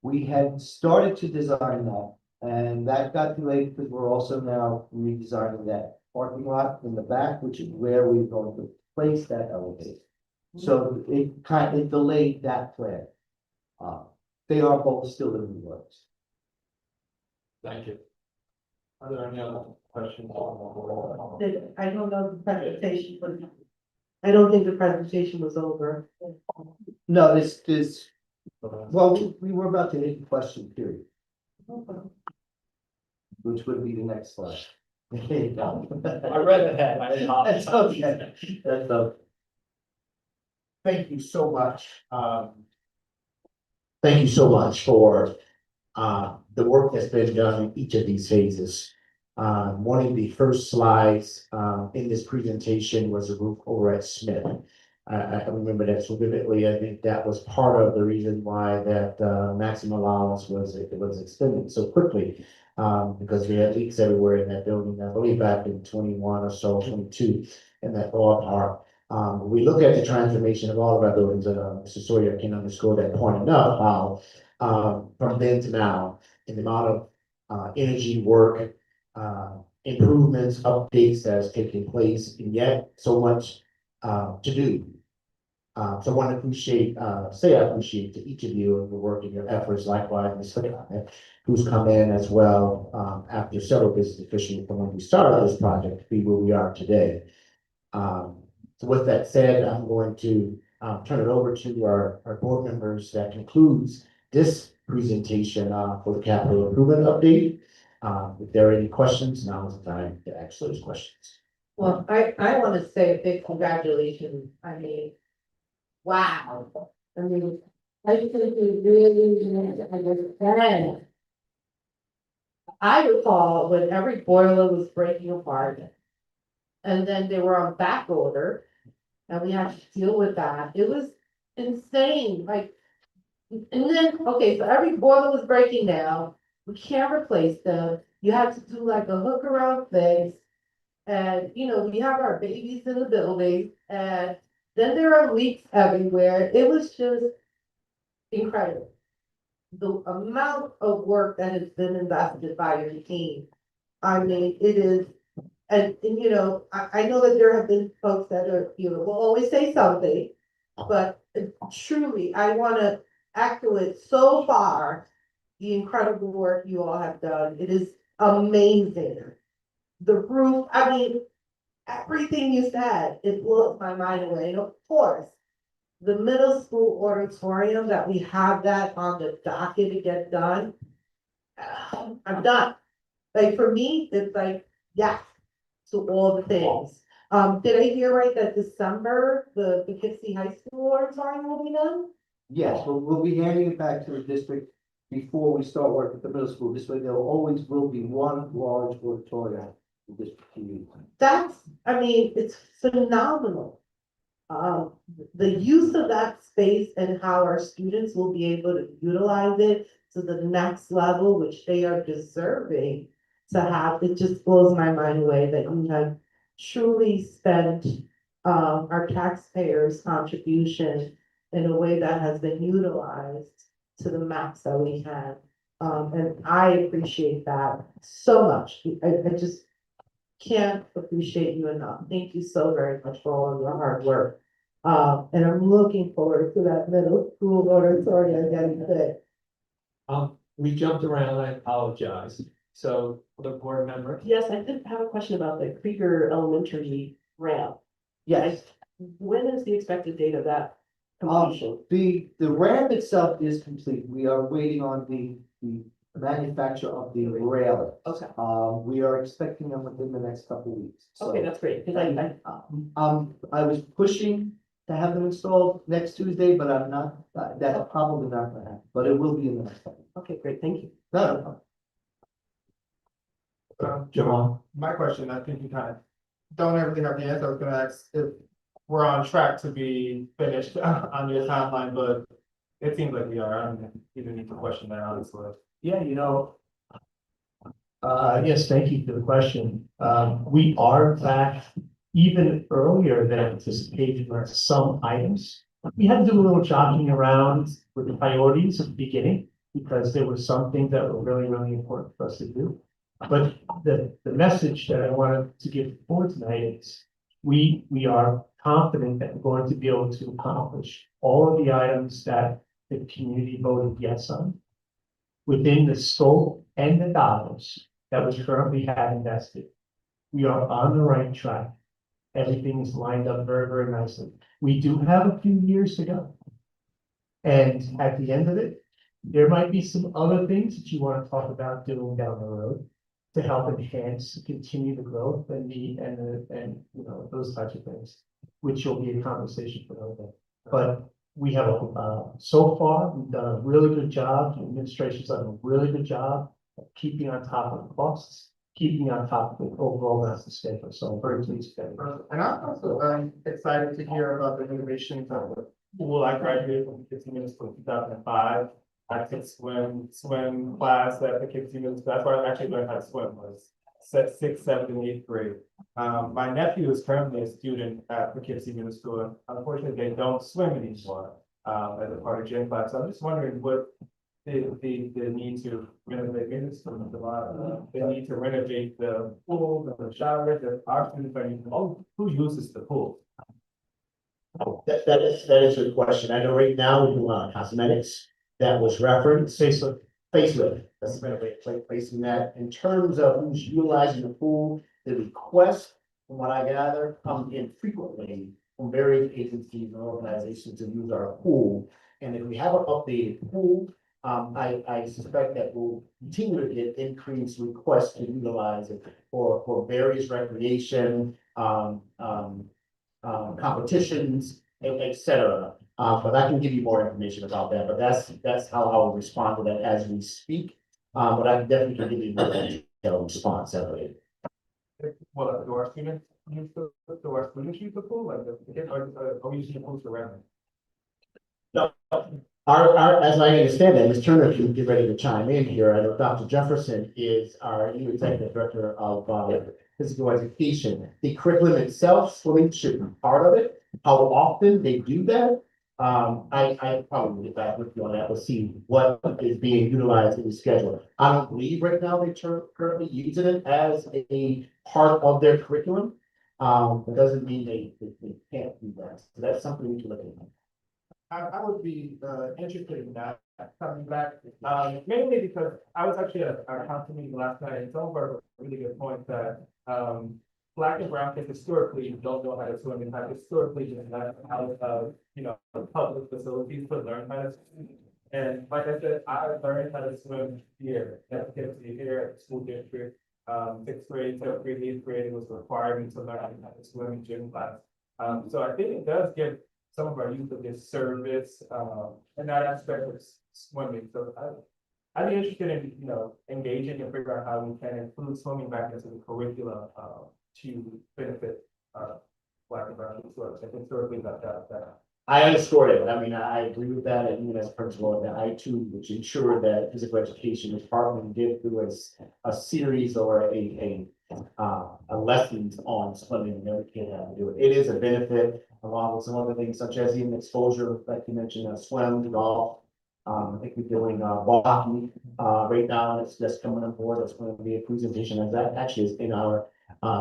Speaker 6: we had started to design that, and that got delayed because we're also now redesigning that parking lot in the back, which is where we're going to place that elevator. So it delayed that plan. They are both still in the works.
Speaker 2: Thank you. Are there any other questions on the board?
Speaker 1: I don't know the presentation, but I don't think the presentation was over.
Speaker 6: No, well, we were about to hit the question period, which would be the next slide. There you go.
Speaker 2: I read ahead. I
Speaker 6: That's okay. That's okay.
Speaker 4: Thank you so much. Thank you so much for the work that's been done in each of these phases. One of the first slides in this presentation was a roof over at Smith. I remember that so vividly. I think that was part of the reason why that maximum allowance was extended so quickly, because we had leaks everywhere in that building. I believe back in 21 or so, 22, in that ballpark. We look at the transformation of all of our buildings, and Mr. Sawyer can underscore that point enough, how from then to now, in the amount of energy, work, improvements, updates that has taken place, and yet so much to do. So I want to appreciate, I appreciate to each of you and your work and your efforts. Likewise, Ms. Hood, who's come in as well after several business officials from when we started this project to be where we are today. So with that said, I'm going to turn it over to our board members. That concludes this presentation for the capital improvement update. If there are any questions, now is the time to ask those questions.
Speaker 1: Well, I want to say a big congratulations. I mean, wow. I mean, I think we really understand. I recall when every boiler was breaking apart. And then they were on back order. And we had to deal with that. It was insane, like. And then, okay, so every boiler was breaking down. We can't replace them. You had to do like a hook around fix. And, you know, we have our babies in the building and then there are leaks everywhere. It was just incredible. The amount of work that has been invested by your team. I mean, it is, and you know, I know that there have been folks that are, you know, will always say something. But truly, I wanna echo it so far, the incredible work you all have done. It is amazing. The roof, I mean, everything you said, it blew my mind away. And of course, the middle school auditorium that we have that on the docket to get done. I'm done. Like for me, it's like, yes, to all the things. Did I hear right that December, the Poughkeepsie High School auditorium will be done?
Speaker 6: Yes, we'll be handing it back to the district before we start work at the middle school. This way there always will be one large auditorium in the district to use.
Speaker 1: That's, I mean, it's phenomenal. The use of that space and how our students will be able to utilize it to the next level, which they are deserving to have, it just blows my mind away that you have truly spent our taxpayers' contribution in a way that has been utilized to the max that we had. And I appreciate that so much. I just can't appreciate you enough. Thank you so very much for all of your hard work. And I'm looking forward to that middle school auditorium getting fit.
Speaker 2: We jumped around, I apologize. So the board member,
Speaker 8: Yes, I did have a question about the Krieger Elementary ramp.
Speaker 6: Yes,
Speaker 8: When is the expected date of that completion?
Speaker 6: the ramp itself is complete. We are waiting on the manufacture of the rail.
Speaker 8: Okay,
Speaker 6: We are expecting them within the next couple of weeks. So,
Speaker 8: okay, that's great, because I,
Speaker 6: I was pushing to have them installed next Tuesday, but I'm not, that's probably not gonna happen, but it will be in the next couple.
Speaker 8: okay, great, thank you.
Speaker 6: No,
Speaker 2: Jamal.
Speaker 5: My question, I think you kind of don't really have the answer. I was gonna ask if we're on track to be finished on your timeline, but it seems like we are. I don't even need to question that, honestly. Yeah, you know.
Speaker 9: Yes, thank you for the question. We are back even earlier than anticipated on some items. We had to do a little jockeying around with the priorities at the beginning because there were some things that were really, really important for us to do. But the message that I wanted to give forward tonight is we are confident that we're going to be able to accomplish all of the items that the community voted yes on within the scope and the dollars that we currently have invested. We are on the right track. Everything is lined up very, very nicely. We do have a few years to go. And at the end of it, there might be some other things that you want to talk about doing down the road to help enhance, continue the growth and you know, those types of things, which will be a conversation for another day. But we have, so far, we've done a really good job. The administration's done a really good job of keeping on top of the costs, keeping on top of the overall master schedule. So I'm very pleased with that.
Speaker 5: And I'm also excited to hear about the innovations of the pool. I graduated from Poughkeepsie Middle School in 2005. I took swim class at Poughkeepsie Middle School. That's where I actually learned how to swim, was sixth, seventh, and eighth grade. My nephew is currently a student at Poughkeepsie Middle School. Unfortunately, they don't swim anymore as a part of gym class. So I'm just wondering what the need to renovate middle school, the need to renovate the pool, the shower, the our students are using, who uses the pool?
Speaker 4: That is a good question. I know right now we do cosmetics that was referenced. Facelift. That's a better way of placing that. In terms of who's utilizing the pool, the requests, from what I gather, come in frequently from various agencies and organizations to use our pool. And if we have an updated pool, I suspect that we'll continue to get increased requests to utilize it for various recreation, competitions, et cetera. But I can give you more information about that, but that's how I will respond to that as we speak. But I definitely can give you more detailed response separately.
Speaker 5: Well, do our students use the pool, like, are we using the pools for revenue?
Speaker 4: As I understand it, Ms. Turner, if you get ready to chime in here, I know Dr. Jefferson is our new executive director of physical education. The curriculum itself, swimming should be part of it. How often they do that? I probably will get back with you on that. We'll see what is being utilized in the schedule. I don't believe right now they currently using it as a part of their curriculum. It doesn't mean they can't do that. So that's something we can look at.
Speaker 5: I would be interested in that coming back, mainly because I was actually at our council meeting last night, and some of our really good points that Black and brown kids historically don't know how to swim and have historically been left out of, public facilities to learn how to swim. And like I said, I learned how to swim here, at here at the school district. 6th grade, 7th grade, 8th grade, it was requiring to learn how to swim in gym class. So I think it does give some of our youth a disservice, in that aspect of swimming. So I'd be interested in, engaging and figure out how we can include swimming back into the curriculum, to benefit, Black and brown students. I think historically that.
Speaker 4: I underscore it. I mean, I agree with that, and even as principal, and I too, which ensure that physical education is partly give through a series or a lessons on swimming, and every kid have to do it. It is a benefit, along with some other things such as even exposure, like you mentioned, swim, golf. I think we're doing ball hockey right now. It's just coming on board. That's going to be a presentation, and that actually is in our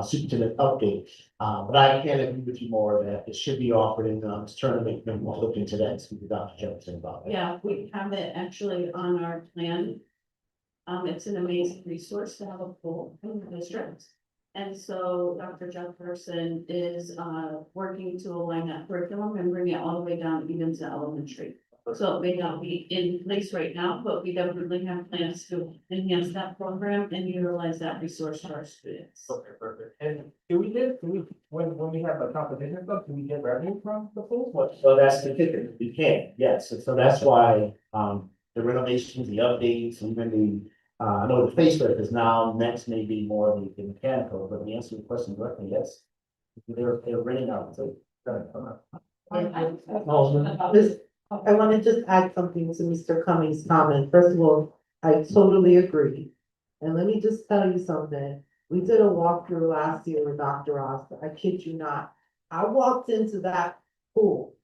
Speaker 4: superintendent update. But I can agree with you more that it should be offered in this tournament, and we'll look into that and speak to Dr. Jefferson about that.
Speaker 8: Yeah, we have it actually on our plan. It's an amazing resource to have a pool in the district. And so Dr. Jefferson is working to align that curriculum and bring it all the way down even to elementary. So it may not be in place right now, but we definitely have plans to enhance that program and utilize that resource for our students.
Speaker 5: Okay, perfect. And when we have a competition stuff, do we get revenue from the pool?
Speaker 4: So that's the kicker. We can, yes. So that's why the renovations, the updates, even the I know the facelift is now next may be more of the mechanical, but the answer to your question directly, yes. They're renting out. So
Speaker 10: I want to just add something to Mr. Cummings' comment. First of all, I totally agree. And let me just tell you something. We did a walkthrough last year with Dr. Ross. I kid you not. I walked into that pool.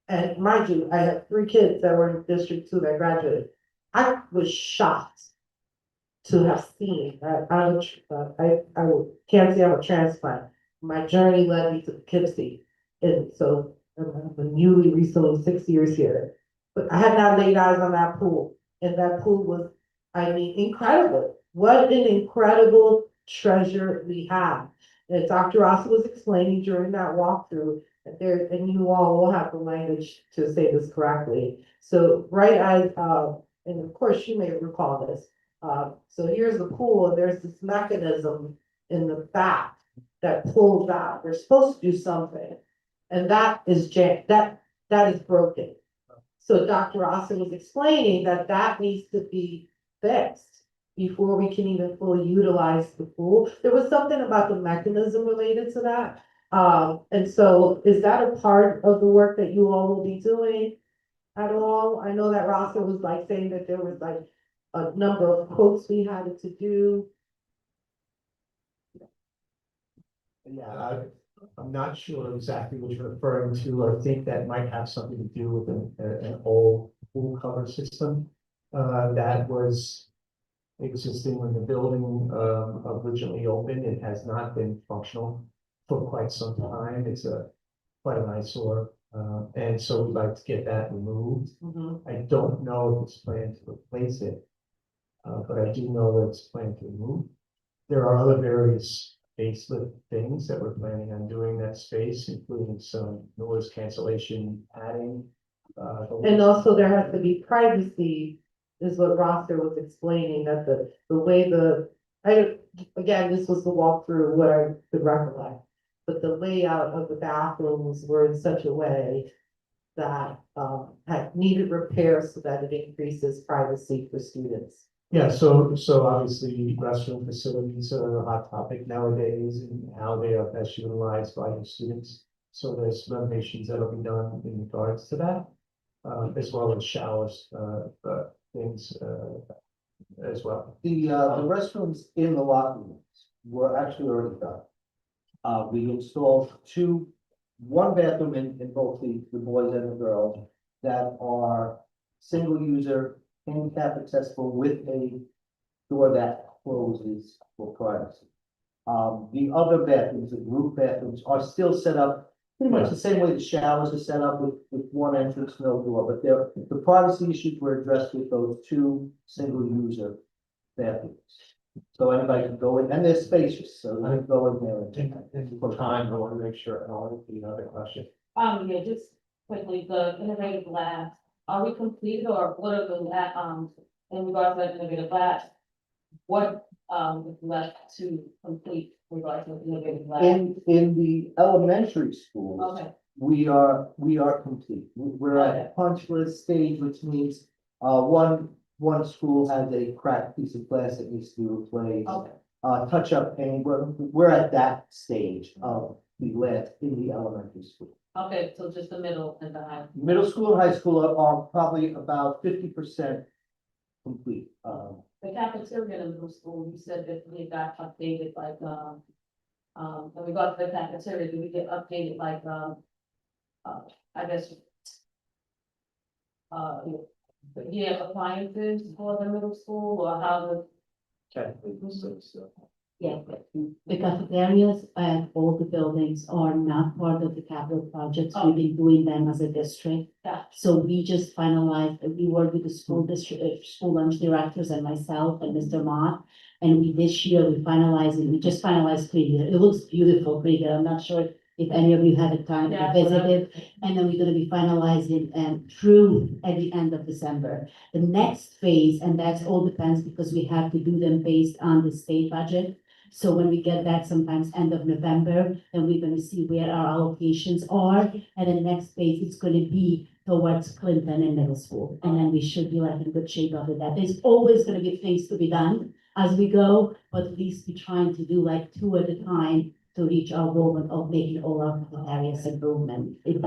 Speaker 10: And mind you, I had 3 kids that were in District 2 that graduated. I was shocked to have seen. I can't say I'm a transplant. My journey led me to Poughkeepsie. And so I'm newly recently 6 years here, but I had not laid eyes on that pool, and that pool was, I mean, incredible. What an incredible treasure we have. And Dr. Ross was explaining during that walkthrough that there, and you all will have the language to say this correctly. So right as, and of course you may recall this. So here's the pool, and there's this mechanism in the back that pulls out. They're supposed to do something. And that is that is broken. So Dr. Austin was explaining that needs to be fixed before we can even fully utilize the pool. There was something about the mechanism related to that. And so is that a part of the work that you all will be doing at all? I know that Rosser was like saying that there was like a number of quotes we had to do.
Speaker 9: Yeah, I'm not sure exactly what you're referring to. I think that might have something to do with an old pool cover system that was existing when the building originally opened. It has not been functional for quite some time. It's quite an eyesore. And so we'd like to get that removed. I don't know if it's planned to replace it, but I do know that it's planned to remove. There are other various facelift things that we're planning on doing in that space, including some noise cancellation padding.
Speaker 10: And also there has to be privacy, is what Roster was explaining, that the way again, this was the walkthrough, what I could recollect. But the layout of the bathrooms were in such a way that, had needed repair so that it increases privacy for students.
Speaker 9: Yeah, so obviously restroom facilities are a hot topic nowadays and how they are best utilized by the students. So there's renovations that'll be done in regards to that, as well as showers, things, as well.
Speaker 6: The restrooms in the locker rooms were actually already done. We installed one bathroom in both the boys and the girls that are single user, handicap accessible with a door that closes for privacy. The other bathrooms, the group bathrooms, are still set up pretty much the same way the showers are set up with one entrance, no door, but the privacy issues were addressed with those two single user bathrooms. So anybody can go in, and they're spacious, so they can go in there and.
Speaker 2: For time, I want to make sure, another question.
Speaker 8: Yeah, just quickly, the innovative labs, are we completed or what are the in regards to that innovative labs? What, is left to complete in regards to the innovative labs?
Speaker 6: In the elementary schools,
Speaker 8: Okay,
Speaker 6: we are complete. We're at a punch list stage, which means, one school has a cracked piece of glass that needs to be replaced.
Speaker 8: okay,
Speaker 6: Touch up paint, we're at that stage of the last in the elementary school.
Speaker 8: okay, so just the middle and the high.
Speaker 6: Middle school and high school are probably about 50% complete.
Speaker 8: The cafeteria in the middle school, you said that we got updated like, when we got to the cafeteria, did we get updated like, I guess. Yeah, appliances for the middle school or how
Speaker 11: Yeah, the cafeterias and all the buildings are not part of the capital projects. We've been doing them as a district.
Speaker 8: Yeah.
Speaker 11: So we just finalized, we worked with the school district, school lunch directors and myself and Mr. Mott. And this year we just finalized pretty good. It looks beautiful, pretty good. I'm not sure if any of you had the time to
Speaker 8: Yeah,
Speaker 11: visit it. And then we're gonna be finalizing through at the end of December. The next phase, and that's all depends because we have to do them based on the state budget. So when we get that sometimes end of November, then we're gonna see where our allocations are. And the next phase, it's gonna be towards Clinton and middle school. And then we should be like in good shape after that. There's always gonna be things to be done as we go, but at least we're trying to do like 2 at a time to reach our goal of making all our areas improvement.
Speaker 8: And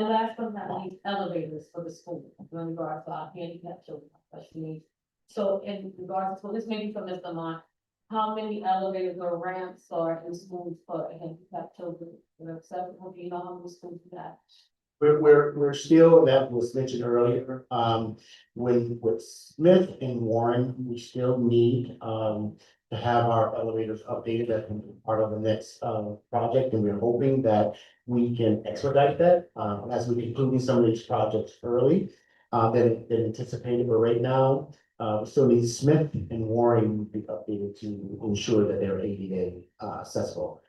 Speaker 8: last but not least, elevators for the school, in regards to our handicap children, especially needs. So in regards to, this may be for Mr. Mott, how many elevators or ramps are in schools for handicapped children? Do you know how many schools we have?
Speaker 4: We're still, that was mentioned earlier, with Smith and Warren, we still need, to have our elevators updated. That's part of the next, project, and we're hoping that we can expedite that, as we're concluding some of these projects early, than anticipated, but right now, we still need Smith and Warren to be updated to ensure that they're ADA, accessible.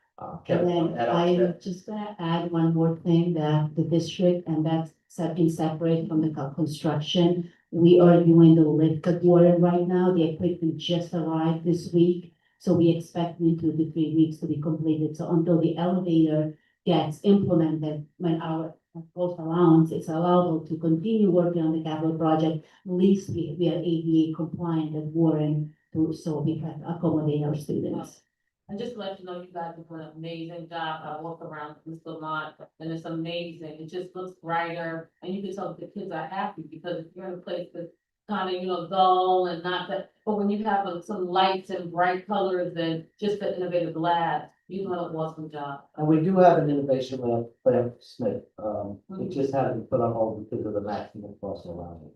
Speaker 11: And then
Speaker 4: add on to
Speaker 11: I'm
Speaker 4: that.
Speaker 11: just gonna add one more thing, that the district, and that's being separate from the construction. We are doing the lift at Warren right now. The equipment just arrived this week. So we expect in 2 to 3 weeks to be completed. So until the elevator gets implemented, when our post allowance, it's allowable to continue working on the capital project. At least we are ADA compliant at Warren so we can accommodate our students.
Speaker 8: And just to let you know, you guys are doing an amazing job. I walk around Mr. Lamont and it's amazing. It just looks brighter. And you can tell the kids are happy because if you're in a place that's kind of, dull and not that, but when you have some lights and bright colors and just the innovative lab, you're doing an awesome job.
Speaker 6: And we do have an innovation lab for Smith. It just hasn't been put on hold because of the maximum cost around it.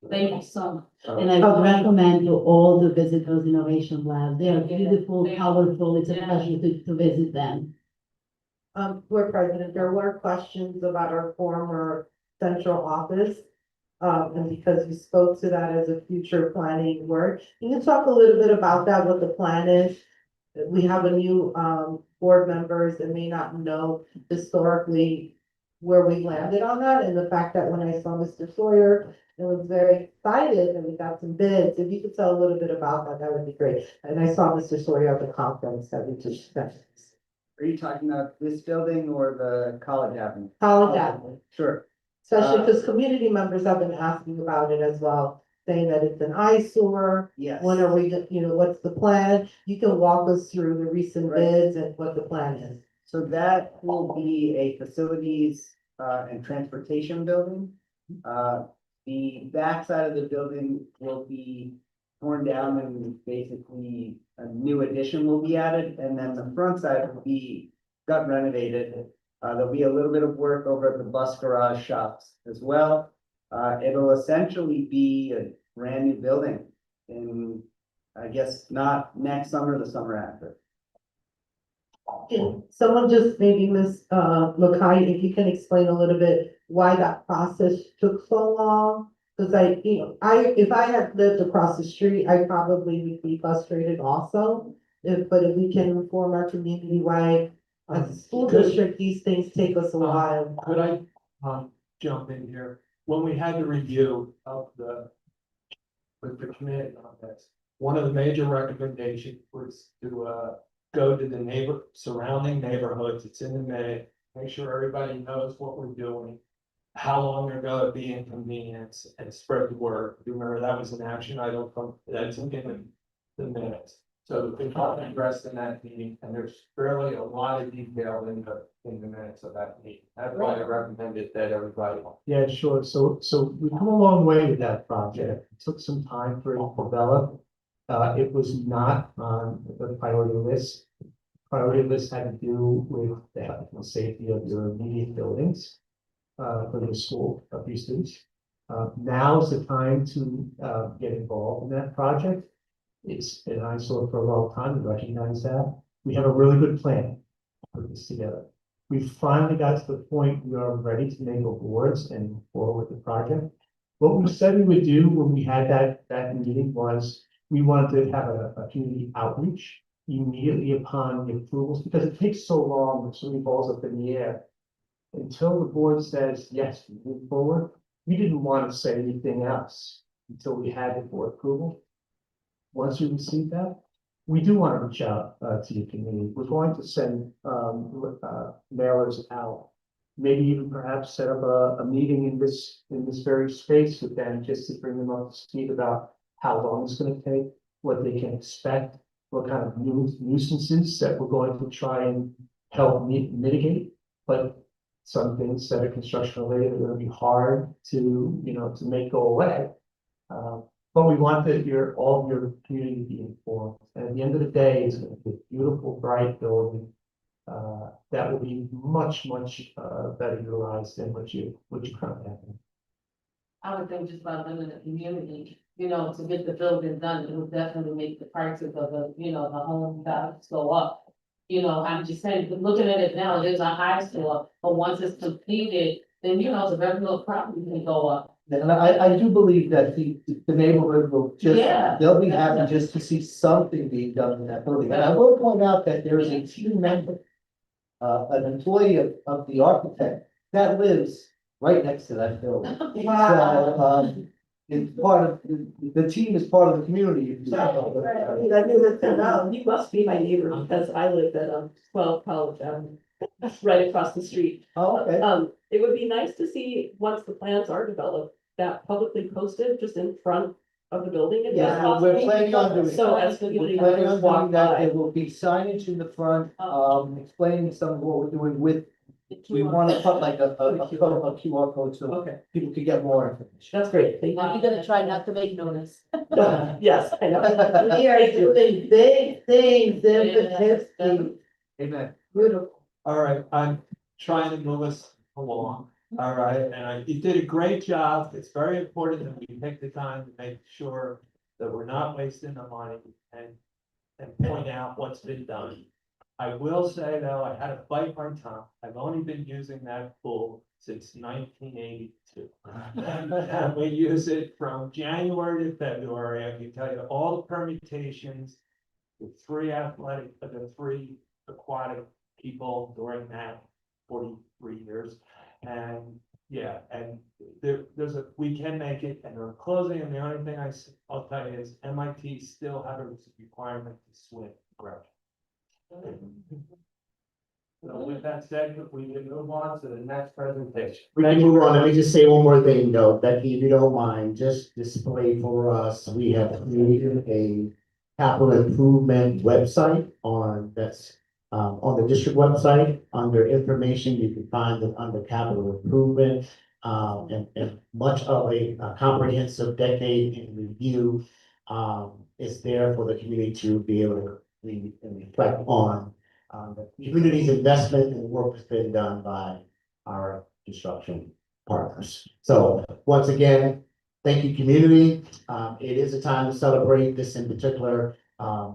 Speaker 8: Thank you so much.
Speaker 11: And I would recommend you all to visit those innovation labs. They are beautiful,
Speaker 8: they are.
Speaker 11: colorful. It's a
Speaker 8: Yeah.
Speaker 11: pleasure to visit them.
Speaker 10: Board President, there were questions about our former central office. And because you spoke to that as a future planning work, can you talk a little bit about that, what the plan is? we have a new, board members that may not know historically where we landed on that, and the fact that when I saw Mr. Sawyer, I was very excited and we got some bids. If you could tell a little bit about that, that would be great. And I saw Mr. Sawyer at the conference that we just spent.
Speaker 7: Are you talking about this building or the College Avenue?
Speaker 10: College Avenue,
Speaker 7: Sure.
Speaker 10: especially because community members have been asking about it as well, saying that it's an eyesore.
Speaker 7: Yes.
Speaker 10: When are we, what's the plan? You can walk us through the recent
Speaker 7: Right.
Speaker 10: bids and what the plan is.
Speaker 7: So that will be a facilities and transportation building. The backside of the building will be torn down and basically a new addition will be added, and then the front side will be got renovated. There'll be a little bit of work over at the bus garage shops as well. It'll essentially be a brand new building in, I guess, not next summer, the summer after.
Speaker 10: Can someone just maybe Miss Lakai, if you can explain a little bit why that process took so long? Because if I had lived across the street, I probably would be frustrated also. But if we can inform our community why, as a school district, these things take us a while.
Speaker 2: Could I, jump in here? When we had the review of with the committee on this, one of the major recommendations was to, go to the surrounding neighborhoods. It's in the May, make sure everybody knows what we're doing, how long they're gonna be inconvenienced, and spread the word. You remember that was an action item that's in the minutes. So the talk addressed in that meeting, and there's fairly a lot of detail in the minutes of that meeting. That's why I recommended that everybody.
Speaker 9: Yeah, sure. So we've come a long way with that project. It took some time for it to develop. It was not on the priority list. Priority list had to do with the health and safety of your immediate buildings, for the school, of your students. Now is the time to, get involved in that project. It's been an eyesore for a long time, we recognize that. We have a really good plan to put this together. We finally got to the point we are ready to make awards and move forward with the project. What we said we would do when we had that meeting was, we wanted to have a community outreach immediately upon the approvals, because it takes so long, with so many balls up in the air. Until the board says, yes, we move forward, we didn't want to say anything else until we had the board approval. Once we receive that, we do want to reach out to your community. We're going to send mailers out. Maybe even perhaps set up a meeting in this very space with them, just to bring them up to speed about how long it's going to take, what they can expect, what kind of nuisances that we're going to try and help mitigate. But some things that are construction related are going to be hard to make go away. But we want that all of your community to be informed. And at the end of the day, it's going to be a beautiful, bright building that will be much better utilized than what you currently have.
Speaker 8: I would think just about them in the community, to get the building done, it would definitely make the prices of the home values go up. I'm just saying, looking at it now, there's a high score, but once it's completed, then the regular property can go up.
Speaker 6: And I do believe that the neighborhood will
Speaker 8: Yeah.
Speaker 6: they'll be happy just to see something being done in that building. And I will point out that there is a team member, an employee of the architect that lives right next to that building. So, it's part of, the team is part of the community.
Speaker 1: You must be my neighbor because I live at 12 College Avenue, right across the street.
Speaker 6: Oh, okay.
Speaker 1: It would be nice to see, once the plans are developed, that publicly posted just in front of the building. if
Speaker 6: Yeah,
Speaker 1: possible.
Speaker 6: we're planning on doing.
Speaker 1: So as
Speaker 6: We're
Speaker 1: community
Speaker 6: planning
Speaker 1: members
Speaker 6: on
Speaker 1: walk
Speaker 6: doing that.
Speaker 1: by.
Speaker 6: There will be signage in the front, explaining some of what we're doing with, we want to put like a QR code so
Speaker 1: Okay,
Speaker 6: people can get more information.
Speaker 1: that's great. Thank
Speaker 11: You're
Speaker 1: you.
Speaker 11: gonna try not to make notice.
Speaker 1: Yes, I know.
Speaker 10: We are doing big things in the history.
Speaker 6: Amen.
Speaker 10: Beautiful.
Speaker 2: All right, I'm trying to move us along. All right, and you did a great job. It's very important that we take the time to make sure that we're not wasting the money and point out what's been done. I will say though, I had to bite my tongue. I've only been using that pool since 1982. And we use it from January to February. I can tell you all the permutations the three aquatic people during that 43 years. And yeah, and we can make it, and they're closing, and the only thing I'll tell you is MIT still have a requirement to swim, correct? So with that said, we can move on to the next presentation.
Speaker 4: We can move on. Let me just say one more thing, though, Becky, if you don't mind, just display for us, we have created a capital improvement website on the district website, under information, you can find it under capital improvement. And much of a comprehensive decade in review, is there for the community to be able to read and reflect on. The community's investment and work has been done by our construction partners. So once again, thank you, community. It is a time to celebrate this in particular.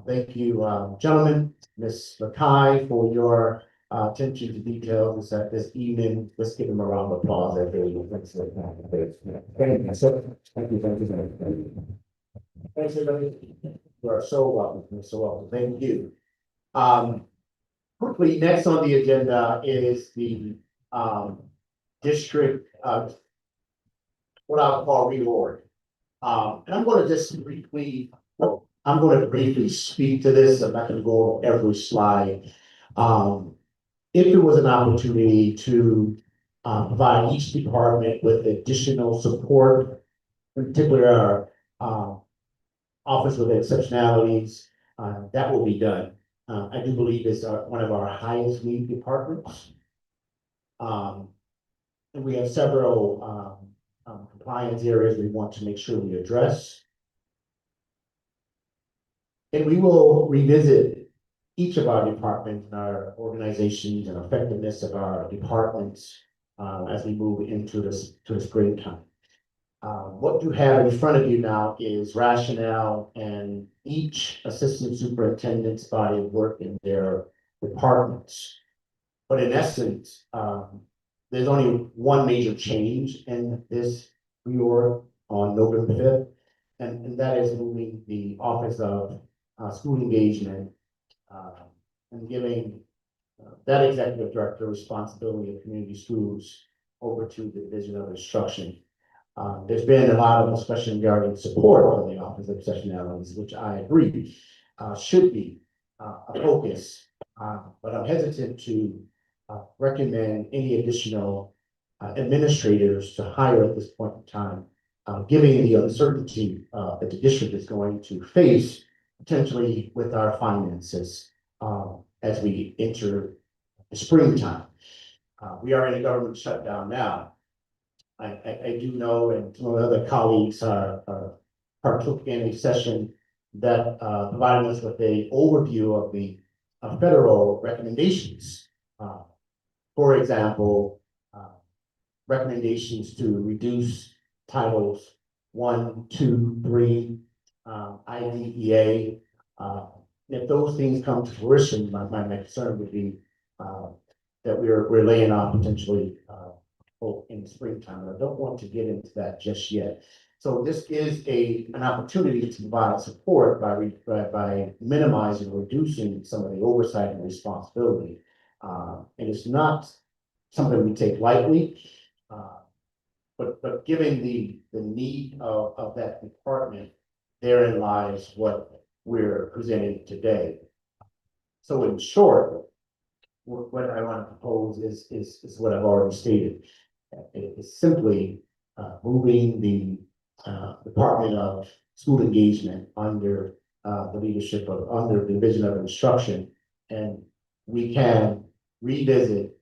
Speaker 4: Thank you, gentlemen, Ms. Mackay, for your attention to details this evening. Let's give them a round of applause. Thanks, thank you. Thank you. Thanks, everybody. You are so welcome. You're so welcome. Thank you. Quickly, next on the agenda is the district, what I'll call reorg. And I'm going to just briefly, speak to this. I'm not going to go over every slide. If there was an opportunity to provide each department with additional support, in particular our office with exceptionalities, that will be done. I do believe it's one of our highest need departments. And we have several compliance areas we want to make sure we address. And we will revisit each of our departments and our organizations and effectiveness of our departments as we move into the springtime. What you have in front of you now is rationale and each assistant superintendent's body of work in their departments. But in essence, there's only one major change in this reorg on November 5th, and that is moving the Office of School Engagement and giving that executive director responsibility of community schools over to the Division of Instruction. There's been a lot of discussion regarding support for the Office of Exceptionalities, which I agree should be a focus, but I'm hesitant to recommend any additional administrators to hire at this point in time, given the uncertainty that the district is going to face potentially with our finances as we enter the springtime. We are in a government shutdown now. I do know, and some of the other colleagues partook in a session that provided us with an overview of the federal recommendations. For example, recommendations to reduce titles 1, 2, 3, IDEA. If those things come to fruition, my concern would be that we're laying off potentially in the springtime. I don't want to get into that just yet. So this is an opportunity to provide support by minimizing or reducing some of the oversight and responsibility. And it's not something we take lightly, but given the need of that department, therein lies what we're presenting today. So in short, what I want to propose is what I've already stated. It's simply moving the Department of School Engagement under the leadership of under the Division of Instruction, and we can revisit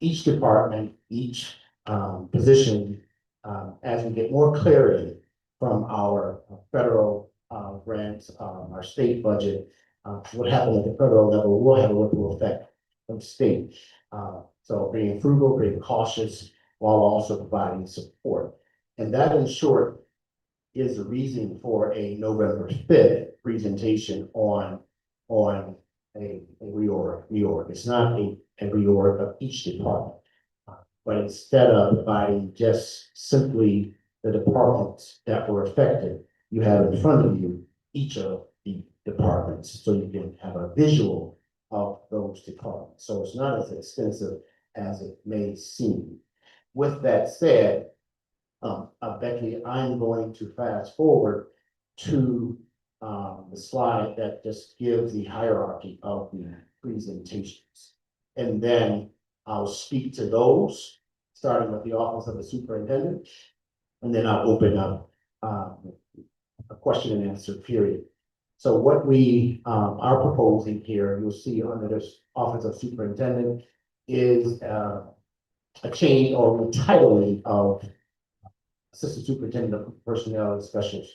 Speaker 4: each department, each position as we get more clarity from our federal grants, our state budget. What happened at the federal level will have a ripple effect from state. So being frugal, being cautious, while also providing support. And that, in short, is the reason for a November 5th presentation on a reorg. It's not a reorg of each department, but instead of providing just simply the departments that were affected, you have in front of you each of the departments, so you can have a visual of those departments. So it's not as expensive as it may seem. With that said, Becky, I'm going to fast forward to the slide that just gives the hierarchy of the presentations. And then I'll speak to those, starting with the office of the superintendent. And then I'll open up a question and answer period. So what we are proposing here, you'll see under this office of superintendent, is a change or retitling of assistant superintendent of personnel and special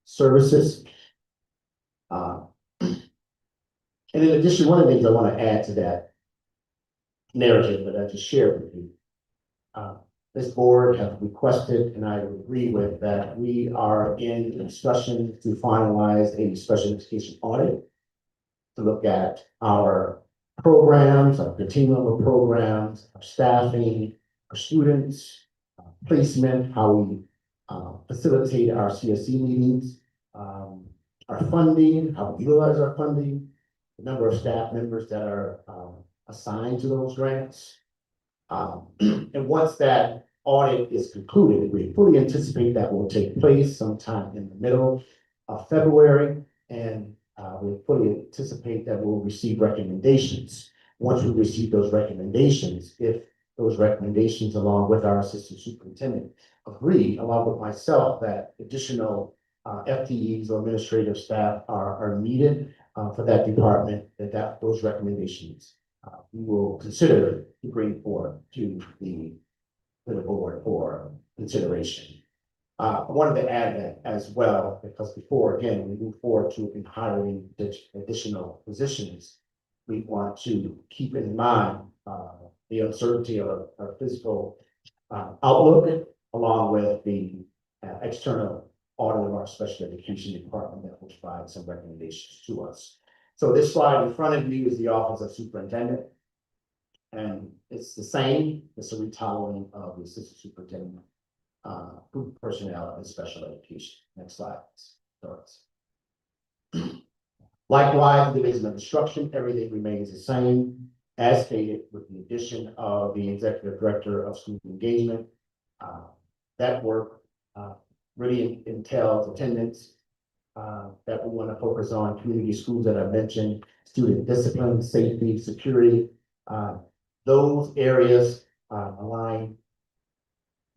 Speaker 4: services. And in addition, one of the things I want to add to that narrative that I just shared with you, this board have requested, and I agree with, that we are in discussion to finalize a special education audit to look at our programs, our continuum of programs, our staffing, our students, placement, how we facilitate our CSE meetings, our funding, how we utilize our funding, the number of staff members that are assigned to those grants. And once that audit is concluded, we fully anticipate that will take place sometime in the middle of February. And we fully anticipate that we'll receive recommendations. Once we receive those recommendations, if those recommendations, along with our assistant superintendent, agree, along with myself, that additional FTEs or administrative staff are needed for that department, those recommendations we will consider to bring forward to the board for consideration. I wanted to add that as well, because before, again, we move forward to hiring additional positions, we want to keep in mind the uncertainty of our physical outlook, along with the external audit of our special education department that will provide some recommendations to us. So this slide in front of you is the office of superintendent. And it's the same, it's a retiling of the assistant superintendent, group personnel and special education. Next slide. Starts. Likewise, the division of instruction, everything remains the same as stated, with the addition of the executive director of student engagement. That work really entails attendance, that we want to focus on community schools that I mentioned, student discipline, safety, security. Those areas align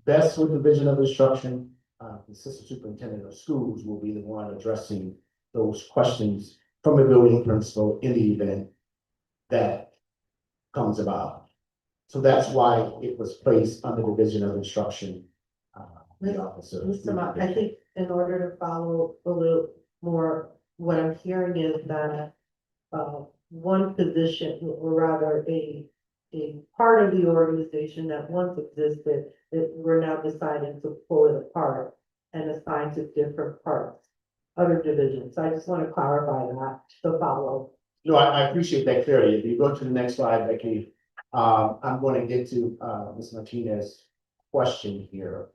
Speaker 4: best with the vision of instruction. The assistant superintendent of schools will be the one addressing those questions from a building principal in the event that comes about. So that's why it was placed under the vision of instruction. The office of
Speaker 10: Mr. Mott, I think in order to follow a little more, what I'm hearing is that one position, or rather a part of the organization that once existed, that we're now deciding to pull it apart and assign to different parts, other divisions. So I just want to clarify that to follow.
Speaker 4: No, I appreciate that clarity. If you go to the next slide, Becky, I'm going to get to Ms. Martinez's question here.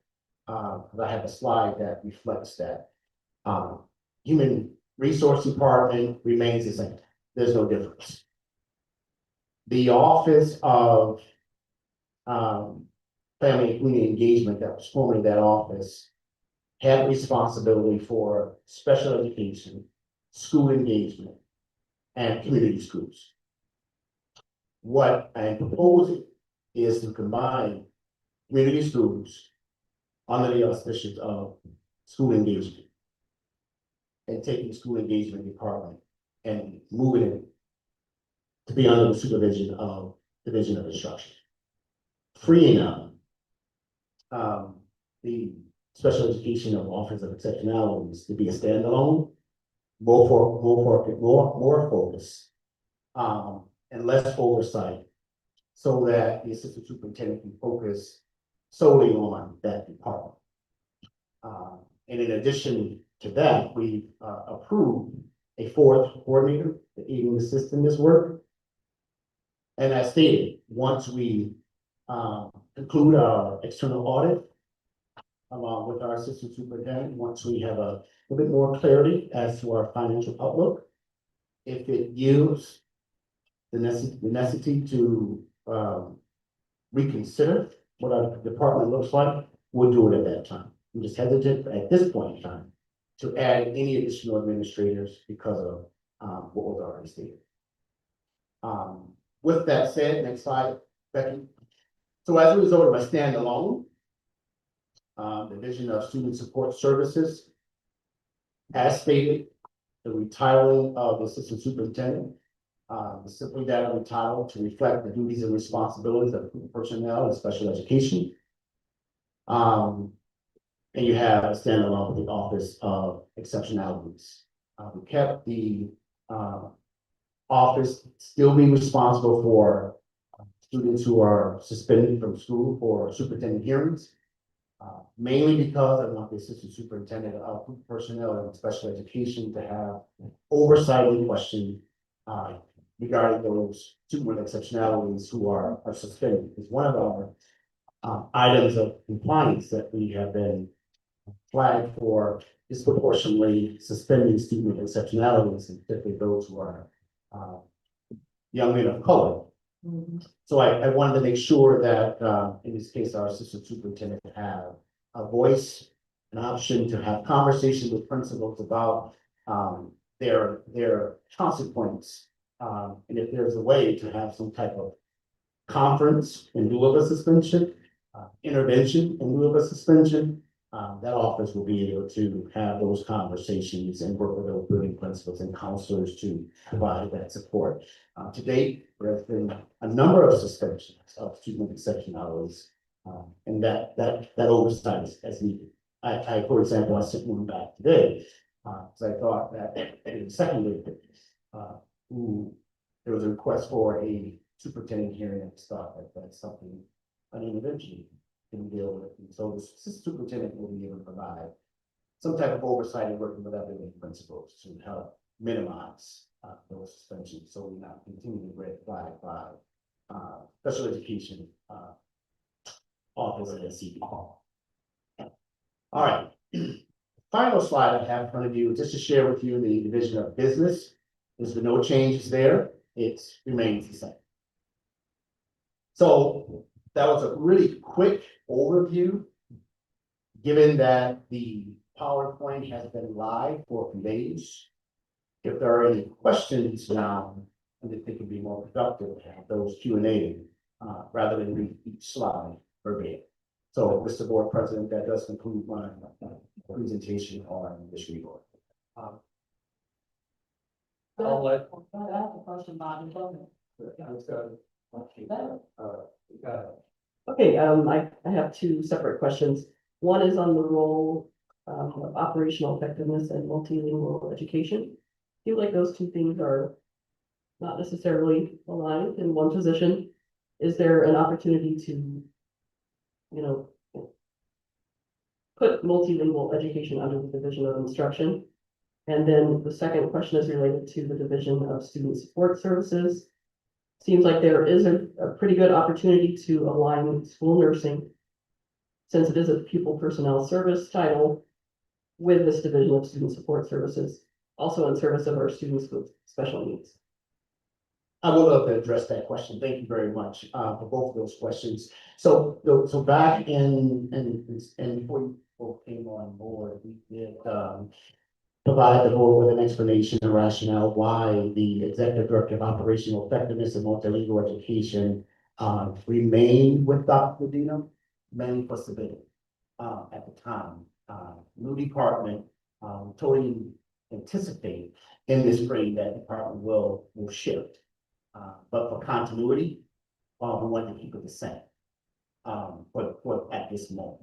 Speaker 4: I have a slide that reflects that. Human Resource Department remains the same. There's no difference. The Office of Family and Community Engagement, that was formerly that office, had responsibility for special education, school engagement, and community schools. What I'm proposing is to combine community schools under the auspices of school engagement, and taking school engagement department and moving it to be under the supervision of division of instruction, freeing up the special education of office of exceptionalities to be a standalone, more focus, and less oversight, so that the assistant superintendent can focus solely on that department. And in addition to that, we approved a fourth coordinator to aid and assist in this work. And as stated, once we conclude our external audit, along with our assistant superintendent, once we have a bit more clarity as to our financial outlook, If it yields the necessity to, reconsider what our department looks like, we'll do it at that time. I'm just hesitant at this point in time to add any additional administrators because of, what was already stated. With that said, next slide, Becky. So as a result of a standalone, Division of Student Support Services, as stated, the retiring of the assistant superintendent, simply that retitled to reflect the duties and responsibilities of personnel in special education. And you have a standalone with the Office of Exceptionalities. We kept the office still being responsible for students who are suspended from school for superintendent hearings. Mainly because I want the assistant superintendent of personnel and special education to have oversight and question regarding those superintendent exceptionalities who are suspended. It's one of our items of compliance that we have been flagged for disproportionately suspending student exceptionalities, and particularly those who are young men of color. So I wanted to make sure that in this case, our assistant superintendent have a voice, an option to have conversations with principals about their consequence. And if there's a way to have some type of conference in lieu of a suspension, intervention in lieu of a suspension, that office will be able to have those conversations and work with those building principals and counselors to provide that support. To date, there has been a number of suspensions of student exceptionalities, and that oversight is needed. For example, I sent one back today, because I thought that in the second grade, there was a request for a superintendent hearing and stuff, that's something, an intervention can deal with. And so the assistant superintendent will be able to provide some type of oversight and working with other principals to help minimize those suspensions, so we're not continuing to red flag by special education office at CB. All right. Final slide I have in front of you, just to share with you the division of business. There's been no changes there. It remains the same. So that was a really quick overview. Given that the PowerPoint has been live for a few days, if there are any questions now, I think it would be more productive to have those Q&A rather than read each slide verbatim. So, Mr. Board President, that does conclude my presentation on this report.
Speaker 2: I'll let.
Speaker 12: Okay, I have two separate questions. One is on the role of operational effectiveness and multilingual education. I feel like those two things are not necessarily aligned in one position. Is there an opportunity to, put multilingual education under the division of instruction? And then the second question is related to the division of student support services. Seems like there is a pretty good opportunity to align school nursing, since it is a pupil personnel service title, with this division of student support services, also in service of our students with special needs.
Speaker 4: I would love to address that question. Thank you very much for both of those questions. So back and before you both came on board, we did provide the board with an explanation and rationale why the Executive Director of Operational Effectiveness and Multilingual Education remained with Dr. Medina, mainly for stability at the time. New department, totally anticipate in this spring that department will shift. But for continuity, we want to keep it the same for at this moment.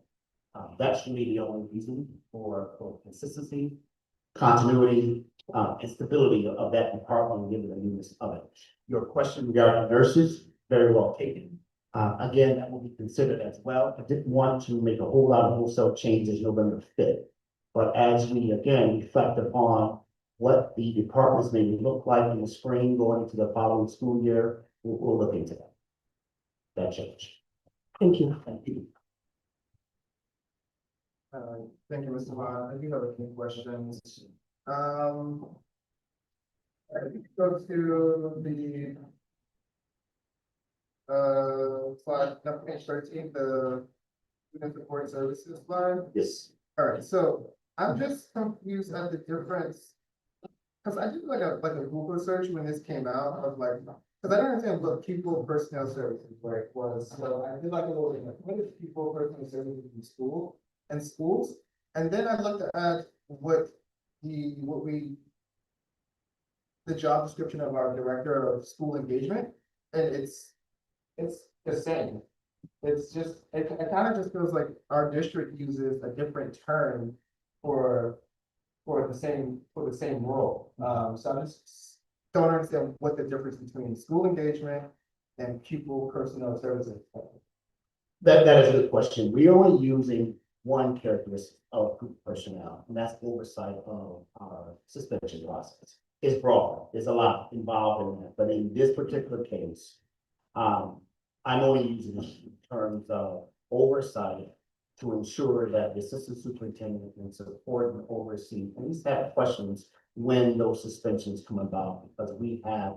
Speaker 4: That's really the only reason for consistency, continuity, and stability of that department, given the newness of it. Your question regarding nurses, very well taken. Again, that will be considered as well. I didn't want to make a whole lot of wholesale changes November 5th. But as we again reflect upon what the departments may look like in the spring going into the following school year, we'll look into that change.
Speaker 12: Thank you.
Speaker 4: Thank you.
Speaker 13: Thank you, Mr. Vaughn. I do have a few questions. Go to the. Slide, number page 13, the student support services line.
Speaker 4: Yes.
Speaker 13: Alright, so I'm just confused at the difference. Cause I did like a Google search when this came out of like, cause I don't understand what pupil personnel services was, so I did like a little, like, what is pupil personnel services in school and schools? And then I looked at what the job description of our director of school engagement, and it's the same. It's just, it kind of just feels like our district uses a different term for the same role. So I just don't understand what the difference between school engagement and pupil personnel services.
Speaker 4: That is a good question. We're only using one characteristic of group personnel, and that's oversight of our suspension process. It's broad, there's a lot involved in that, but in this particular case, I'm only using it in terms of oversight to ensure that the assistant superintendent can support and oversee, and he's had questions when those suspensions come about, because we have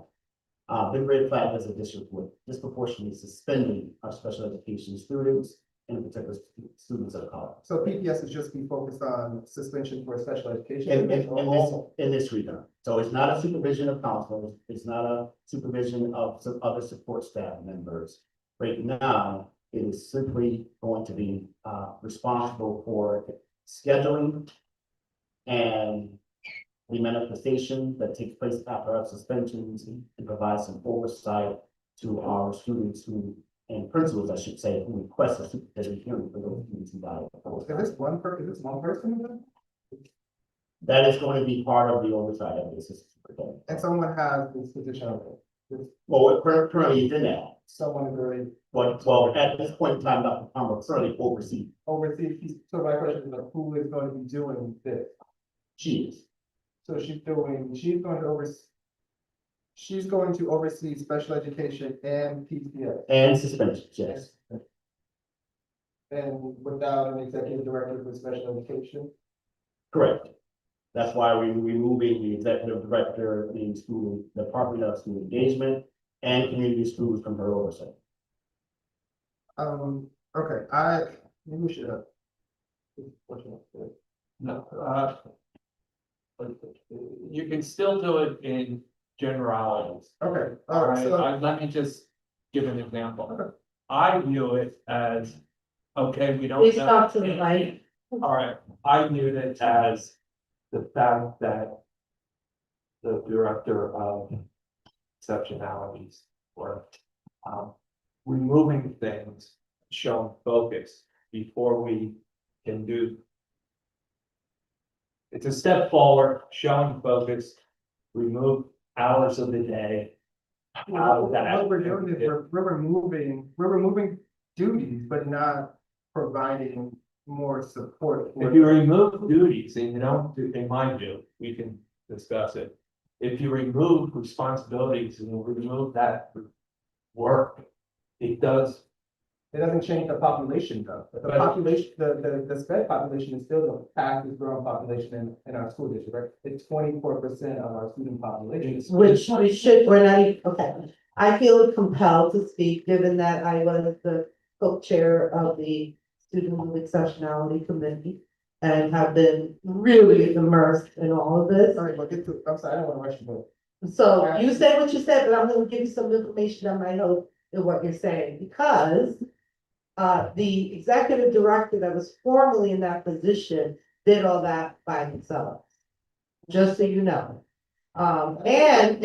Speaker 4: been red flagged as a district with disproportionately suspending our special education students, and in particular students of color.
Speaker 13: So PPS is just be focused on suspension for special education.
Speaker 4: In this regard, so it's not a supervision of counselors, it's not a supervision of some other support staff members. Right now, it is simply going to be responsible for scheduling and the manifestation that takes place after our suspensions, and provide some oversight to our students who, and principals, I should say, who request a supervision hearing for those students who violate.
Speaker 13: Is this one person?
Speaker 4: That is going to be part of the oversight of the assistant superintendent.
Speaker 13: And someone has this position of it.
Speaker 4: Well, we're currently in that.
Speaker 13: Someone is already
Speaker 4: Well, at this point in time, Dr. Palmer currently oversees.
Speaker 13: overseas. So my question is, like, who is going to be doing this?
Speaker 4: She is.
Speaker 13: So she's going to oversee special education and PCS.
Speaker 4: And suspensions, yes.
Speaker 13: And without an executive director for special education.
Speaker 4: Correct. That's why we're removing the executive director in school, the Department of School Engagement and Community Schools from her oversight.
Speaker 13: Okay, maybe we should have.
Speaker 2: No, you can still do it in generalities.
Speaker 13: Okay,
Speaker 2: All right,
Speaker 13: so,
Speaker 2: let me just give an example.
Speaker 13: Okay.
Speaker 2: I view it as, okay, we don't.
Speaker 10: Please
Speaker 2: know-
Speaker 10: talk to the mic.
Speaker 2: All right, I viewed it as the fact that the director of exceptionalities were removing things, showing focus before we can do. It's a step forward, showing focus, remove hours of the day. Out of that.
Speaker 13: what we're doing is we're removing duties, but not providing more support. for-
Speaker 2: If you remove duties and you don't do, in my view, we can discuss it. If you remove responsibilities and you remove that work, it does.
Speaker 13: It doesn't change the population though. The
Speaker 2: But-
Speaker 13: population, the SPED population is still the fastest growing population in our school district, right? It's 24% of our student population.
Speaker 10: Which we should, we're not, okay. I feel compelled to speak, given that I was the co-chair of the Student with Exceptionality Committee. And have been really immersed in all of this.
Speaker 13: Sorry, but I'm sorry, I don't want to rush you, but
Speaker 10: So you said what you said, but I'm gonna give you some information that might help in what you're saying, because. The executive director that was formerly in that position did all that by themselves. Just so you know. Wait,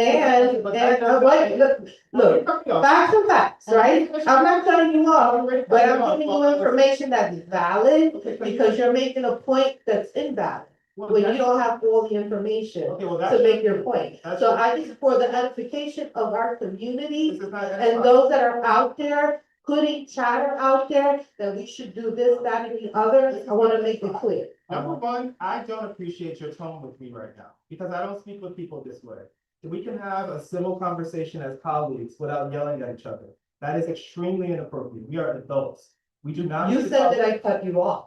Speaker 10: look, facts and facts, right? I'm not cutting you off, but I'm giving you information that is valid, because you're making a point that's invalid. When you don't have all the information
Speaker 4: Okay, well,
Speaker 10: to make your point. So I think for the edification of our community
Speaker 13: this is not.
Speaker 10: and those that are out there, putting chatter out there, that we should do this, that, and the other, I wanna make it clear.
Speaker 4: Number one, I don't appreciate your tone with me right now, because I don't speak with people this way.
Speaker 13: We can have a civil conversation as colleagues without yelling at each other. That is extremely inappropriate. We are adults. We do not.
Speaker 10: You said that I cut you off.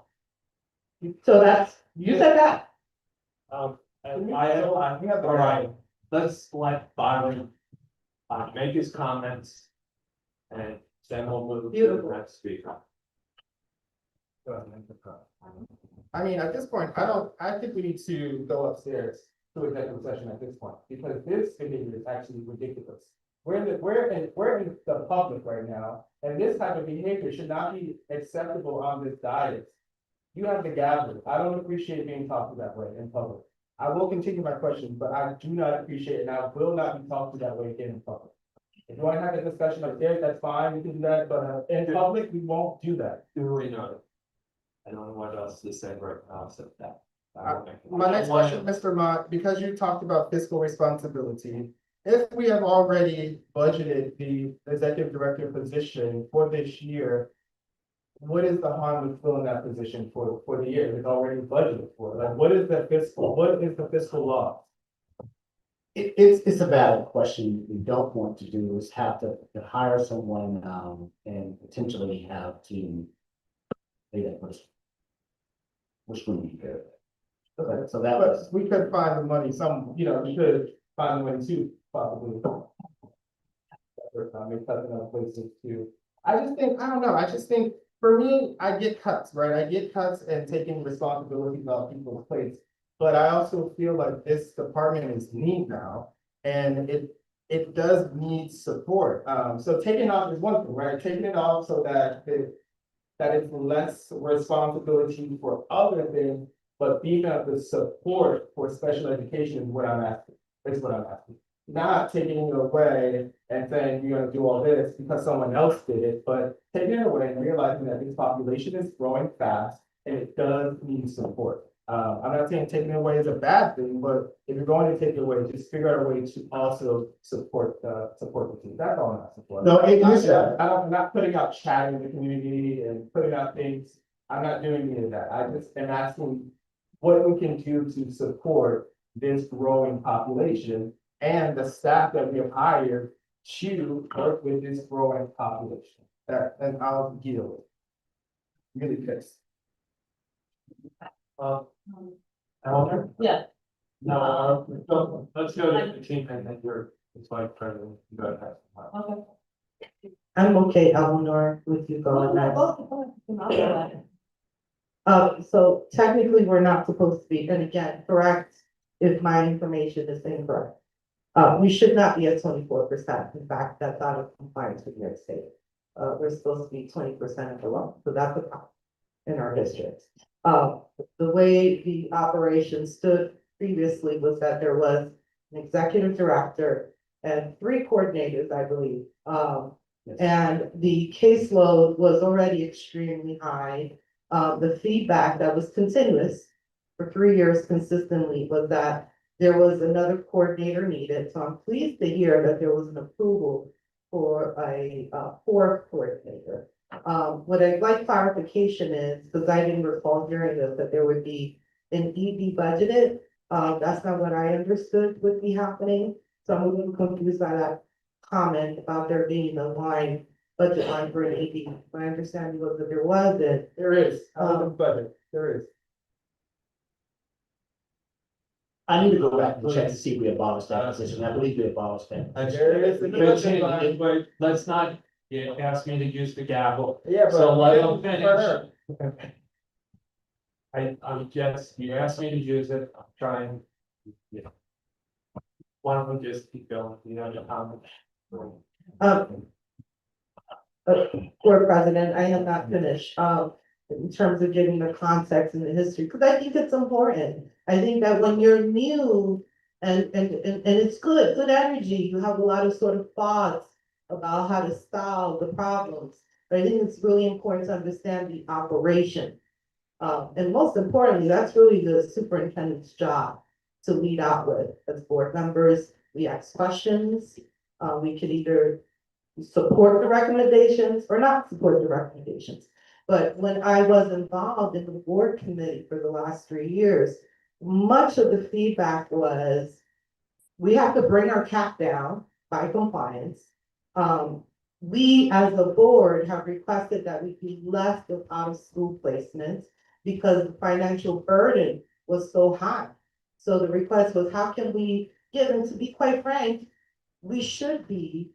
Speaker 10: So that's, you said that.
Speaker 2: All
Speaker 13: We
Speaker 2: right, let's let Byron make his comments. And then we'll move to the next speaker.
Speaker 13: I mean, at this point, I think we need to go upstairs to executive session at this point, because this behavior is actually ridiculous. We're in the public right now, and this type of behavior should not be acceptable on this dais. You have the gavel. I don't appreciate being talked to that way in public. I will continue my questions, but I do not appreciate it, and I will not be talked to that way again in public. If you want to have a discussion upstairs, that's fine, we can do that, but in public, we won't do that.
Speaker 2: Duly noted. I don't know what else to say right now, except that.
Speaker 13: My next question, Mr. Mott, because you talked about fiscal responsibility, if we have already budgeted the executive director position for this year, what is the harm with filling that position for the year? It's already budgeted for. Like, what is the fiscal law?
Speaker 4: It's a valid question. What we don't want to do is have to hire someone, and potentially have to pay that person. Which wouldn't be fair. Okay, so that was,
Speaker 13: But we could find the money, we could find the money too, probably. Maybe cut in other places too. I just think, for me, I get cuts, right? I get cuts and taking responsibility about people's plates. But I also feel like this department is neat now, and it does need support. So taking off is one thing, right? Taking it off so that it's less responsibility for other things, but being up the support for special education is what I'm asking. Is what I'm asking. Not taking it away and saying you're gonna do all this because someone else did it, but taking it away and realizing that this population is growing fast and it does need support. I'm not saying taking it away is a bad thing, but if you're going to take it away, just figure out a way to also support the team. That's all I'm asking for.
Speaker 4: No, it is,
Speaker 13: I'm not putting out chat in the community and putting out things. I'm not doing any of that. I just am asking what we can do to support this growing population and the staff that we have hired to work with this growing population. And I'll deal with. Really pissed.
Speaker 2: Eleanor?
Speaker 8: Yeah.
Speaker 2: No, let's go to the team and then it's vice president. Go ahead.
Speaker 8: Okay.
Speaker 10: I'm okay, Eleanor, with you going next. So technically, we're not supposed to be, and again, correct if my information is incorrect. We should not be at 24%. In fact, that's out of compliance with New York State. We're supposed to be 20% of the loan, so that's a problem in our district. The way the operation stood previously was that there was an executive director and 3 coordinators, I believe. And the caseload was already extremely high. The feedback that was continuous for 3 years consistently was that there was another coordinator needed. So I'm pleased to hear that there was an approval for a 4th coordinator. What I'd like clarification is, because I didn't recall hearing this, that there would be an ED budgeted. That's not what I understood would be happening. So I'm a little confused by that comment about there being a budget line for an ED. My understanding was that there wasn't.
Speaker 13: There is, budget, there is.
Speaker 4: I need to go back and check to see if we abolished that position. I believe we abolished that.
Speaker 13: There is the budget line.
Speaker 2: But let's not ask me to use the gavel.
Speaker 13: Yeah, but.
Speaker 2: So let them finish. I'm just, you asked me to use it, I'm trying, Why don't we just keep going,
Speaker 10: Board President, I am not finished, in terms of giving the context and the history, because I think it's important. I think that when you're new and it's good energy, you have a lot of sort of thoughts about how to solve the problems. But I think it's really important to understand the operation. And most importantly, that's really the superintendent's job to lead out with as board members. We ask questions, we could either support the recommendations or not support the recommendations. But when I was involved in the board committee for the last 3 years, much of the feedback was, we have to bring our cap down by compliance. We as a board have requested that we be left of out of school placements because the financial burden was so high. So the request was, how can we given, to be quite frank, we should be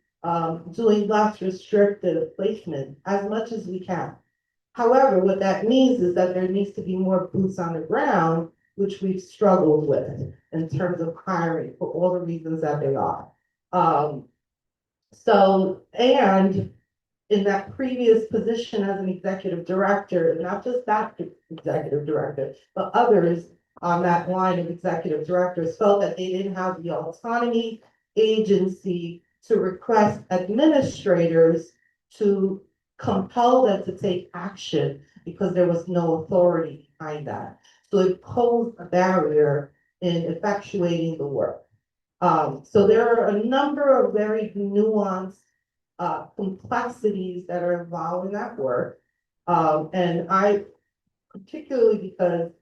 Speaker 10: doing less restrictive placement as much as we can. However, what that means is that there needs to be more boots on the ground, which we've struggled with in terms of hiring for all the reasons that they are. And in that previous position as an executive director, not just that executive director, but others on that line of executive directors felt that they didn't have the autonomy, agency to request administrators to compel them to take action because there was no authority behind that. So it posed a barrier in effectuating the work. So there are a number of very nuanced complexities that are involved in that work. And I, particularly because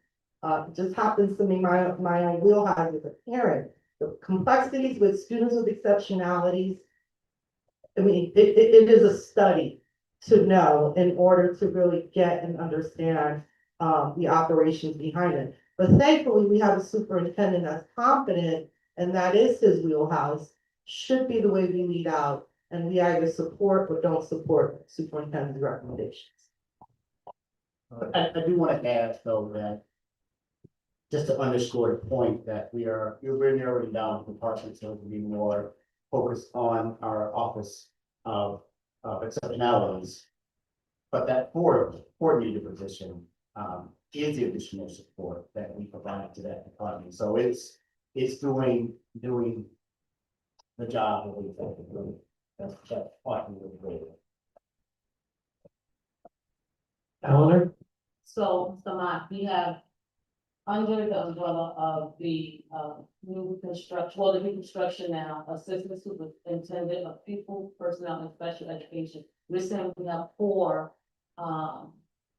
Speaker 10: it just happens to be my own wheelhouse as a parent, the complexities with students with exceptionalities. I mean, it is a study to know in order to really get and understand the operations behind it. But thankfully, we have a superintendent that's competent, and that is his wheelhouse, should be the way we lead out, and we either support or don't support superintendent's recommendations.
Speaker 4: I do want to add, though, that just to underscore the point that we're narrowing down departments to be more focused on our office of exceptionalities. But that coordinator position is the additional support that we provide to that department. So it's doing the job that we think it really, that's part of the.
Speaker 2: Eleanor?
Speaker 8: So, Samant, we have under the umbrella of the new construction, well, the new construction now, assistant superintendent of people, personnel, and special education. We're saying we have 4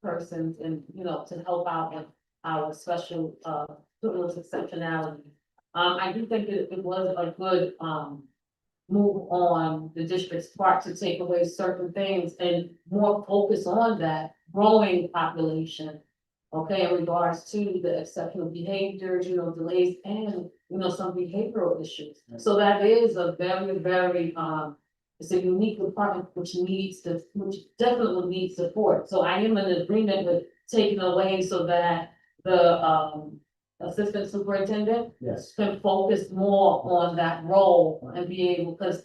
Speaker 8: persons and, to help out with our special students exceptionality. I do think it was a good move on the district's part to take away certain things and more focus on that growing population. Okay, in regards to the exceptional behaviors, delays and, some behavioral issues. So that is a very, very, it's a unique department which definitely needs support. So I am in agreement with taking away so that the, assistant superintendent
Speaker 4: Yes.
Speaker 8: can focus more on that role and be able, because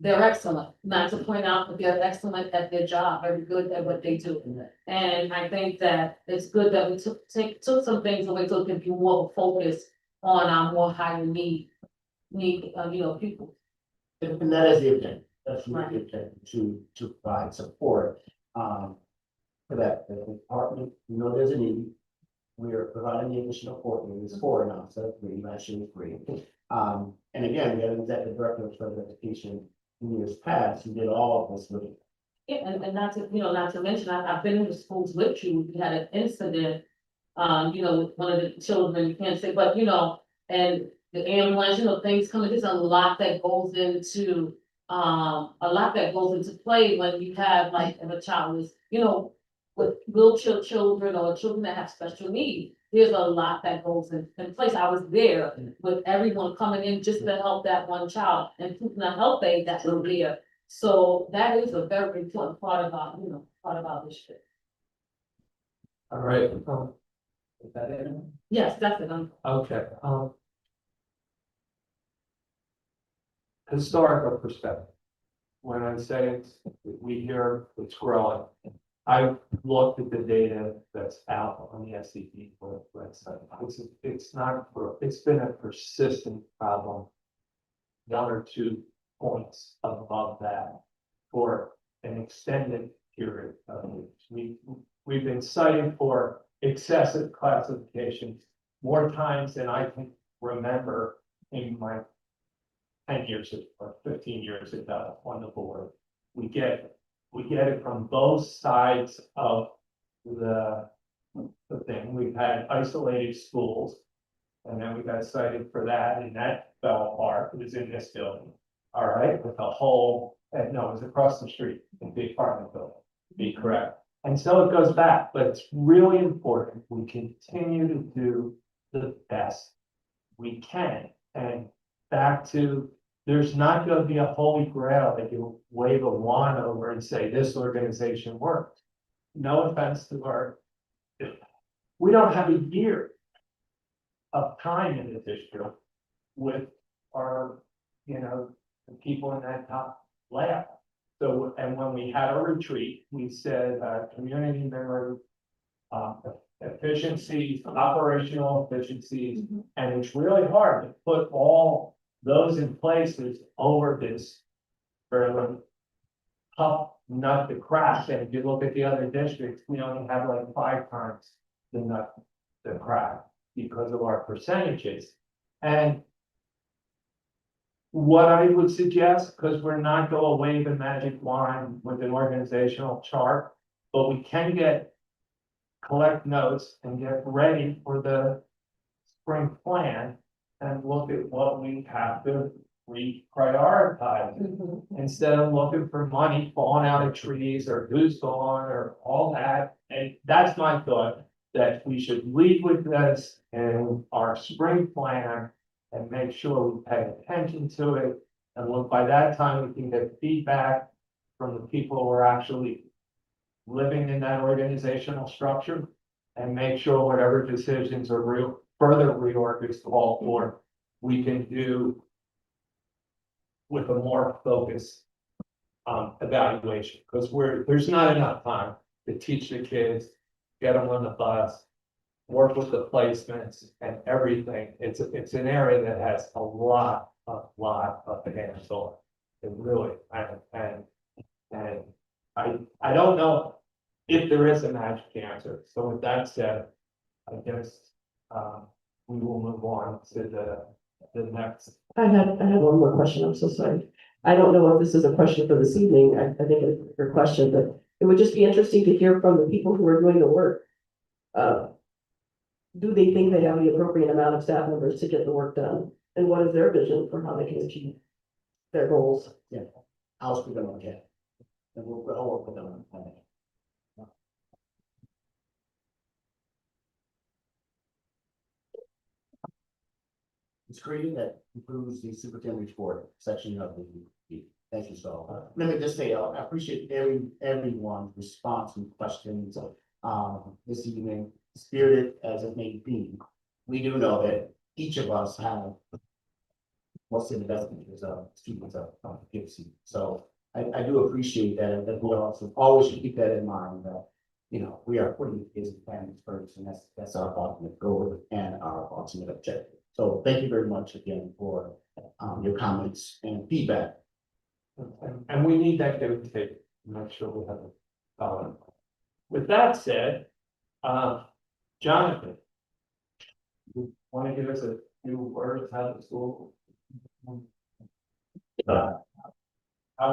Speaker 8: they're excellent, not to point out, but they're excellent at their job, very good at what they do. And I think that it's good that we took some things away so it can be more focused on our more higher need, people.
Speaker 4: And that is the intent, that's the intent to provide support for that the department, there's a need. We are providing the additional support, there's 4 now, instead of 3, last year was 3. And again, we had an executive director of special education in years past, who did all of this with it.
Speaker 8: Yeah, and not to mention, I've been in the schools with you, we had an incident, with one of the children, you can't say, but, and the ambulance, things coming, there's a lot that goes into, play when you have, like, if a child is, with wheelchair children or children that have special needs. There's a lot that goes in place. I was there with everyone coming in just to help that one child and keeping the health aid that was there. So that is a very important part of our district.
Speaker 2: All right,
Speaker 4: Is that it?
Speaker 8: Yes, that's it.
Speaker 2: okay, historical perspective. When I say we hear it's growing, I've looked at the data that's out on the SCP website. It's been a persistent problem. 1 or 2 points above that for an extended period of years. We've been citing for excessive classifications more times than I can remember in my 10 years or 15 years ago on the board. We get it from both sides of the thing. We've had isolated schools, and then we got cited for that, and that fell apart. It was in this building, all right, with a whole, no, it was across the street, in the apartment building, to be correct. And so it goes back, but it's really important we continue to do the best we can. And back to, there's not gonna be a holy grail that you wave a wand over and say, this organization works. No offense to our, we don't have a year of time in the district with our, the people in that top lab. So, and when we had our retreat, we said, community member efficiencies, operational efficiencies, and it's really hard to put all those in places over this fairly tough nut to crack. And if you look at the other districts, we only have like 5 times the nut to crack because of our percentages. And what I would suggest, because we're not going to wave a magic wand with an organizational chart, but we can collect notes and get ready for the spring plan and look at what we have to reprioritize. Instead of looking for money falling out of trees or who's gone or all that. And that's my thought, that we should lead with this in our spring plan and make sure we pay attention to it. And look, by that time, we can get feedback from the people who are actually living in that organizational structure and make sure whatever decisions or further reorg is called for, we can do with a more focused evaluation, because there's not enough time to teach the kids, get them on the bus, work with the placements and everything. It's an area that has a lot of hands-on. It really, and I don't know if there is a magic answer. So with that said, I guess we will move on to the next.
Speaker 12: I had one more question. I'm so sorry. I don't know if this is a question for this evening. I think it's your question, but it would just be interesting to hear from the people who are doing the work. Do they think they have the appropriate amount of staff members to get the work done? And what is their vision for how they can achieve their goals?
Speaker 4: Yeah, I'll speak on that. And I'll work with them on that. It's creating that improves the superintendent report section of the, thank you, so, let me just say, I appreciate everyone's response and questions, this evening, spirited as it may be. We do know that each of us have what's in the best interest of students of PCSD. So I do appreciate that we also always should keep that in mind, that, we are putting the kids and families first, and that's our ultimate goal and our ultimate objective. So thank you very much again for your comments and feedback.
Speaker 2: And we need that give and take to make sure we have it. With that said, Jonathan, you want to give us a few words how the school? How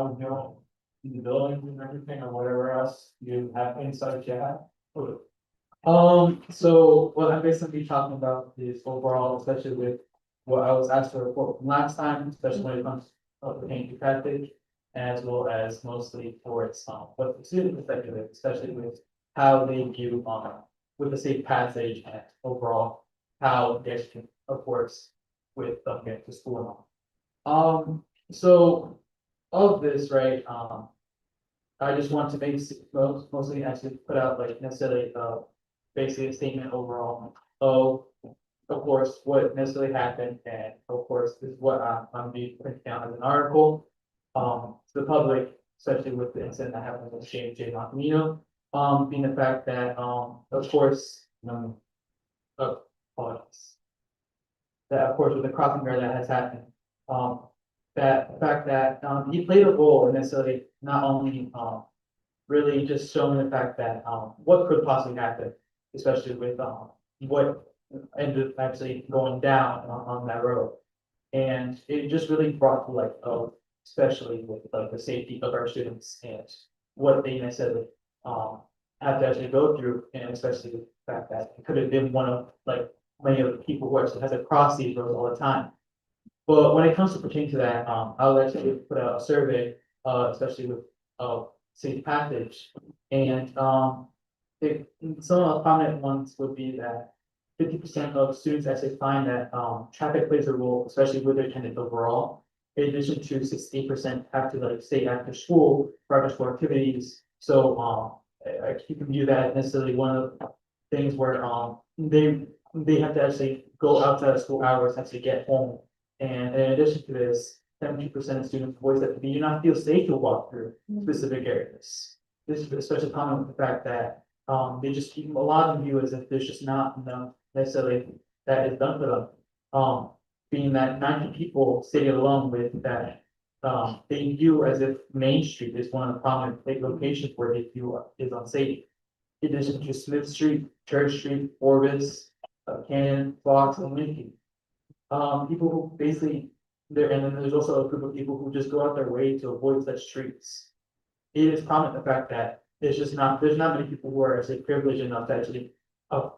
Speaker 2: we doing in the buildings and everything, or whatever else you have insight you have?
Speaker 14: So what I'm basically talking about is overall, especially with what I was asked to report from last time, especially when it comes to the paint package, as well as mostly towards what the student perspective is, especially with how they view with the safe passage and overall how the education works with them getting to school. So of this, right, I just want to make mostly actually put out like necessarily basically a statement overall of course what necessarily happened, and of course this is what I'm being putting down as an article to the public, especially with the incident that happened with J Montemino, being the fact that of course that of course with the crossing guard that has happened, that the fact that he played a role in necessarily not only really just showing the fact that what could possibly happen, especially with what ended up actually going down on that road. And it just really brought to light of, especially with like the safety of our students and what they necessarily have to actually go through, and especially the fact that it could have been one of like many of the people who actually has to cross these roads all the time. But when it comes to pertaining to that, I'll actually put out a survey, especially with safe passage. And some of the prominent ones would be that 50% of students actually find that, traffic plays a role, especially with their attendance overall. In addition to 68% have to like stay after school for after school activities. So, you can view that necessarily one of the things where, they have to actually go outside of school hours to actually get home. And in addition to this, 70% of students voice that they do not feel safe to walk through specific areas. This is especially common with the fact that, they just keep, a lot of them view as if there's just not enough necessarily that is done for them. Being that 90 people stayed alone with that, they view as if Main Street is one of the prominent locations where they feel is unsafe. In addition to Smith Street, Church Street, Orbis, Cannon, Fox, and Lincoln. People who basically, and then there's also a group of people who just go out their way to avoid such streets. It is common the fact that there's not many people who are actually privileged enough to actually,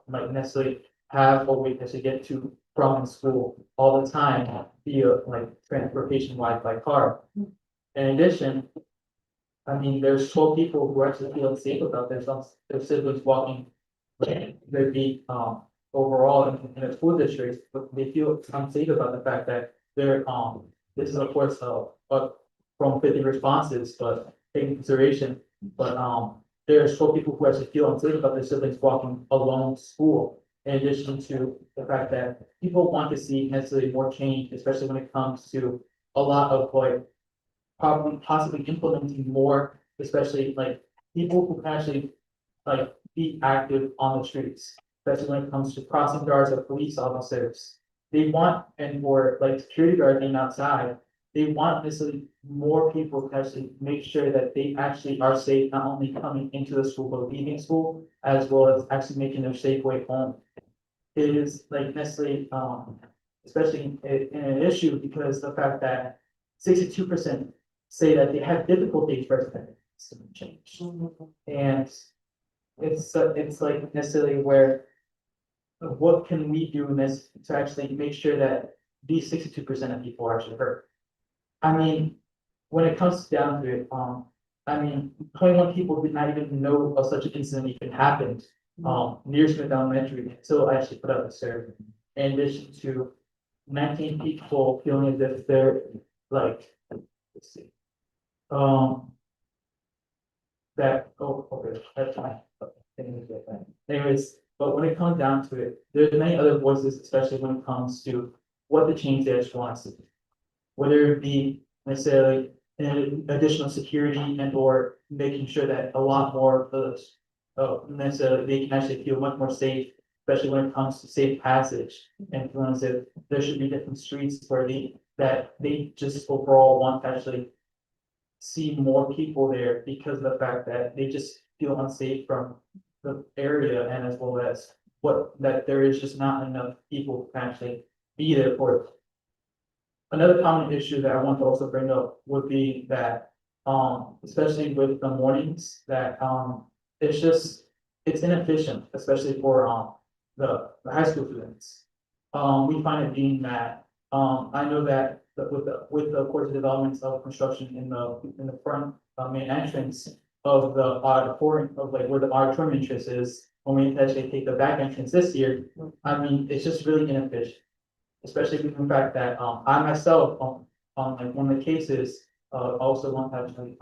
Speaker 14: like necessarily have a way to actually get to from school all the time via like transportation wise by car. In addition, I mean, there's 12 people who actually feel unsafe about their siblings walking. Their beat, overall in a school district, but they feel unsafe about the fact that they're, this is of course, from 50 responses, but taking consideration, but, there's 12 people who actually feel unsafe about their siblings walking alone to school. In addition to the fact that people want to see necessarily more change, especially when it comes to a lot of like possibly implementing more, especially like people who can actually like be active on the streets, especially when it comes to crossing guards or police officers. They want, and for like security guards being outside, they want necessarily more people to actually make sure that they actually are safe, not only coming into the school, but leaving school, as well as actually making their safe way home. It is like necessarily, especially in an issue because the fact that 62% say that they have difficulty expressing change. And it's like necessarily where, what can we do in this to actually make sure that these 62% of people are actually heard? I mean, when it comes down to it, I mean, 21 people did not even know of such an incident even happened, near Smith Elementary until I actually put out the survey. In addition to 19 people feeling as if they're like, let's see, okay, that's fine. Anyways, but when it comes down to it, there's many other voices, especially when it comes to what the change they actually want to see. Whether it be necessarily additional security and or making sure that a lot more of those, necessarily they can actually feel much more safe, especially when it comes to safe passage. And feeling as if there should be different streets where they just overall want to actually see more people there because of the fact that they just feel unsafe from the area and as well as that there is just not enough people who can actually be there for it. Another common issue that I want to also bring up would be that, especially with the mornings, that, it's inefficient, especially for, the high school students. We find it being that, I know that with the of course, developments of construction in the front, main entrance of the auditorium, of like where the auditorium entrance is, when we actually take the back entrance this year, I mean, it's just really inefficient. Especially given the fact that, I myself, on like one of the cases, also want to actually,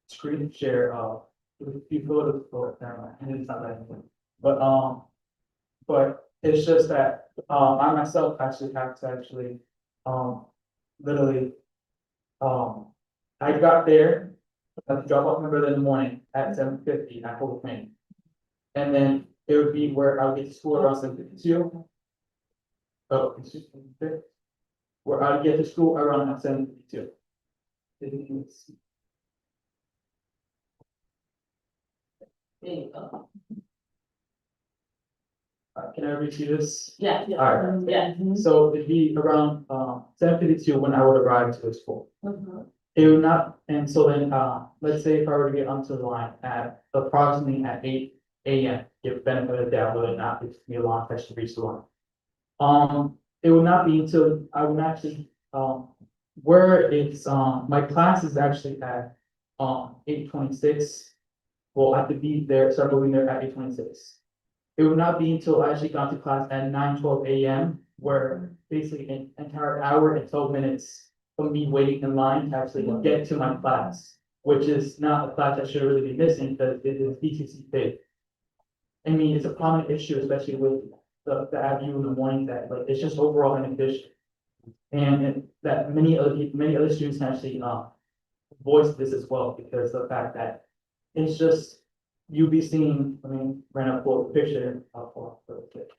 Speaker 14: screen share, a few photos for, and it's not that, but it's just that, I myself actually have to actually, literally, I got there, I had to drop off my brother in the morning at 7:50 at Holy Plain. And then it would be where I would get to school around 7:52. Oh, excuse me, where I get to school around 7:52. Can I read you this?
Speaker 8: Yeah,
Speaker 14: Alright.
Speaker 8: yeah.
Speaker 14: So it'd be around 7:52 when I would arrive to the school. It would not, and so then let's say if I were to get onto the line at approximately at 8 AM, give benefit of the doubt, whether or not it's be a long fetch to reach the line. It would not be until I would actually, where it's, my class is actually at, 8:26. Well, I have to be there, start moving there at 8:26. it would not be until I actually got to class at 9:12 a.m. where basically an entire hour and 12 minutes of me waiting in line to actually get to my class, which is not a class I should really be missing because it is BCC big. I mean, it's a common issue, especially with the avenue in the morning that like, it's just overall inefficient. And that many other students actually, voice this as well, because the fact that it's just, you'll be seeing, I mean, right now, pull up a picture, I'll pull up real quick.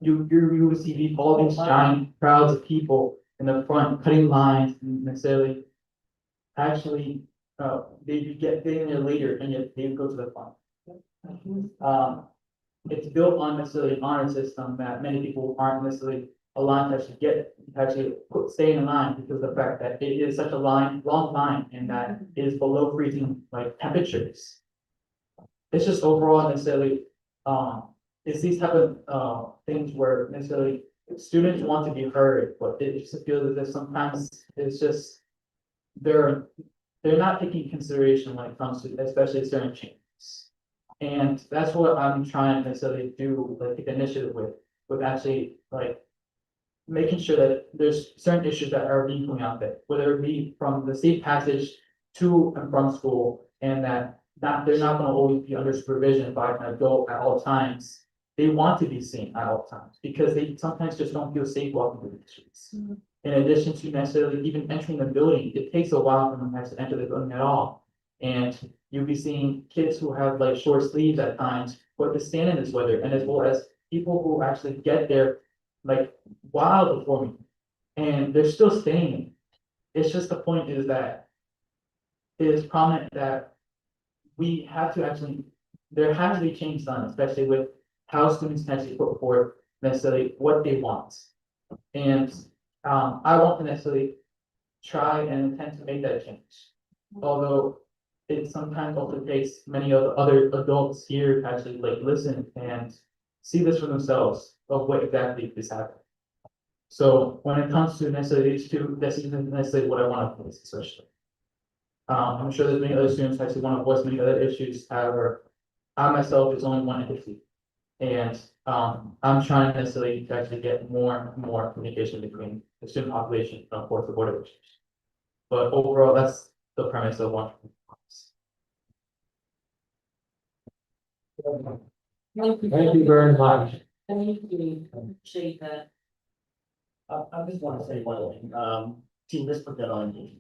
Speaker 14: You will see all these giant crowds of people in the front cutting lines and necessarily actually, they get in there later and yet they go to the front. It's built on necessarily an honor system that many people aren't necessarily aligned to actually stay in line because of the fact that it is such a long line and that it is below freezing like temperatures. It's just overall necessarily, it's these type of, things where necessarily students want to be heard, but it just feels that sometimes it's just, they're not taking consideration when it comes to, especially certain changes. And that's what I'm trying to necessarily do, like take initiative with actually like making sure that there's certain issues that are being coming out there, whether it be from the safe passage to and from school, and that they're not gonna always be under supervision by an adult at all times. They want to be seen at all times because they sometimes just don't feel safe walking through the streets. In addition to necessarily even entering the building, it takes a while for them to enter the building at all. And you'll be seeing kids who have like short sleeves at times, but to stand in this weather, and as well as people who actually get there like while before me, and they're still staying. It's just the point is that it is prominent that we have to actually, there has to be change done, especially with how students can actually put forth necessarily what they want. And I want to necessarily try and intend to make that change. Although it sometimes also takes many of the other adults here to actually like listen and see this for themselves of what exactly is happening. So when it comes to necessarily these two, this isn't necessarily what I want to voice, especially. I'm sure there's many other students who actually want to voice many other issues, however, I myself is only one entity. And I'm trying necessarily to actually get more and more communication between the student population and of course the board of issues. But overall, that's the premise of one.
Speaker 2: Thank you very much.
Speaker 8: Thank you, appreciate that.
Speaker 4: I just want to say one thing, team, let's put that on the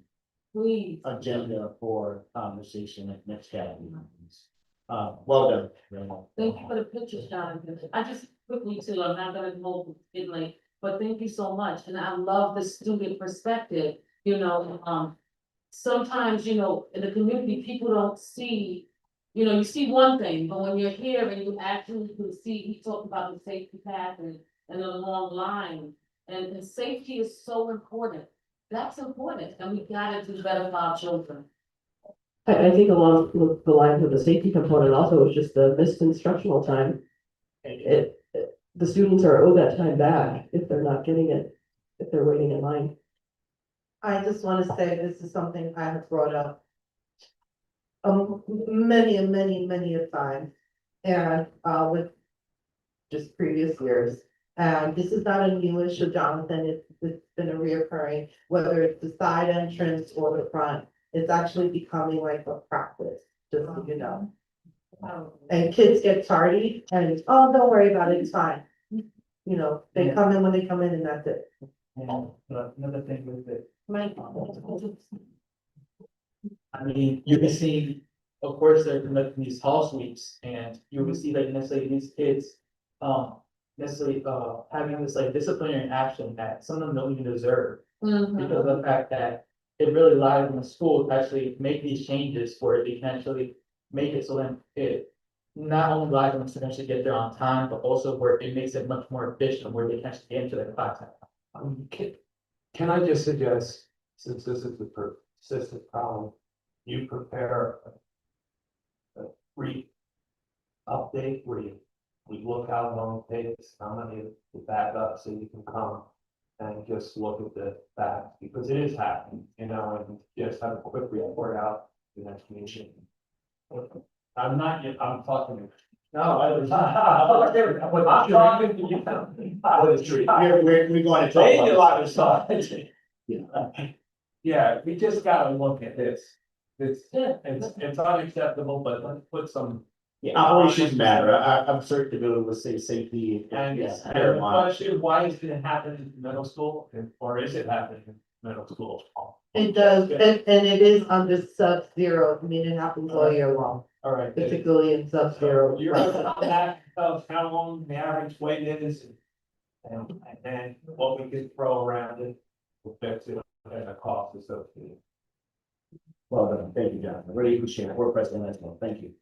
Speaker 8: Please.
Speaker 4: agenda for conversation at next gathering. Well done. Very well.
Speaker 8: Thank you for the pictures, Jonathan. I just quickly too, I'm not gonna hold it late, but thank you so much. And I love the student perspective, sometimes, in the community, people don't see, you see one thing, but when you're here and you actually can see, he talked about the safety path and the long line. And safety is so important. That's important, and we gotta do better for our children.
Speaker 12: I think along with the lines of the safety component also is just the missed instructional time. The students are owed that time back if they're not getting it, if they're waiting in line.
Speaker 10: I just want to say this is something I have brought up many a time, and with just previous years. And this is not a new issue, Jonathan, it's been a reoccurring, whether it's the side entrance or the front, it's actually becoming like a practice, just so you know. And kids get tardy and, oh, don't worry about it, it's fine. They come in when they come in and that's it.
Speaker 14: And another thing with it,
Speaker 8: Right.
Speaker 14: I mean, you can see, of course, they're conducting these hall sweeps and you will see like necessarily these kids, necessarily, having this like disciplinary action that some of them don't even deserve. Because of the fact that it really relies on the school to actually make these changes where they can actually make it so that it not only relies on them to actually get there on time, but also where it makes it much more efficient, where they can actually get into their class.
Speaker 2: Can I just suggest, since this is a persistent problem, you prepare a brief update where we look out long days, how many of the backup, so you can come and just look at the facts, because it is happening, and just have a quick report out the next meeting. I'm talking No, I was. I'm talking to you.
Speaker 4: We're going to talk
Speaker 2: They knew
Speaker 4: about.
Speaker 2: I was talking. Yeah, we just gotta look at this. It's unacceptable, but let's put some.
Speaker 4: Yeah, operations matter. I'm certain to go with say safety.
Speaker 2: And
Speaker 4: Yeah,
Speaker 2: the question, why is it happening in middle school, or is it happening in middle school?
Speaker 10: It does, and it is under sub-zero, I mean, it happens all year long,
Speaker 2: All right.
Speaker 10: particularly in sub-zero.
Speaker 2: You're on that of how long the average wait is. And what we can throw around it, will fix it, and the cost associated.
Speaker 4: Well done. Thank you, John. I really appreciate it. Board President Esmo, thank you.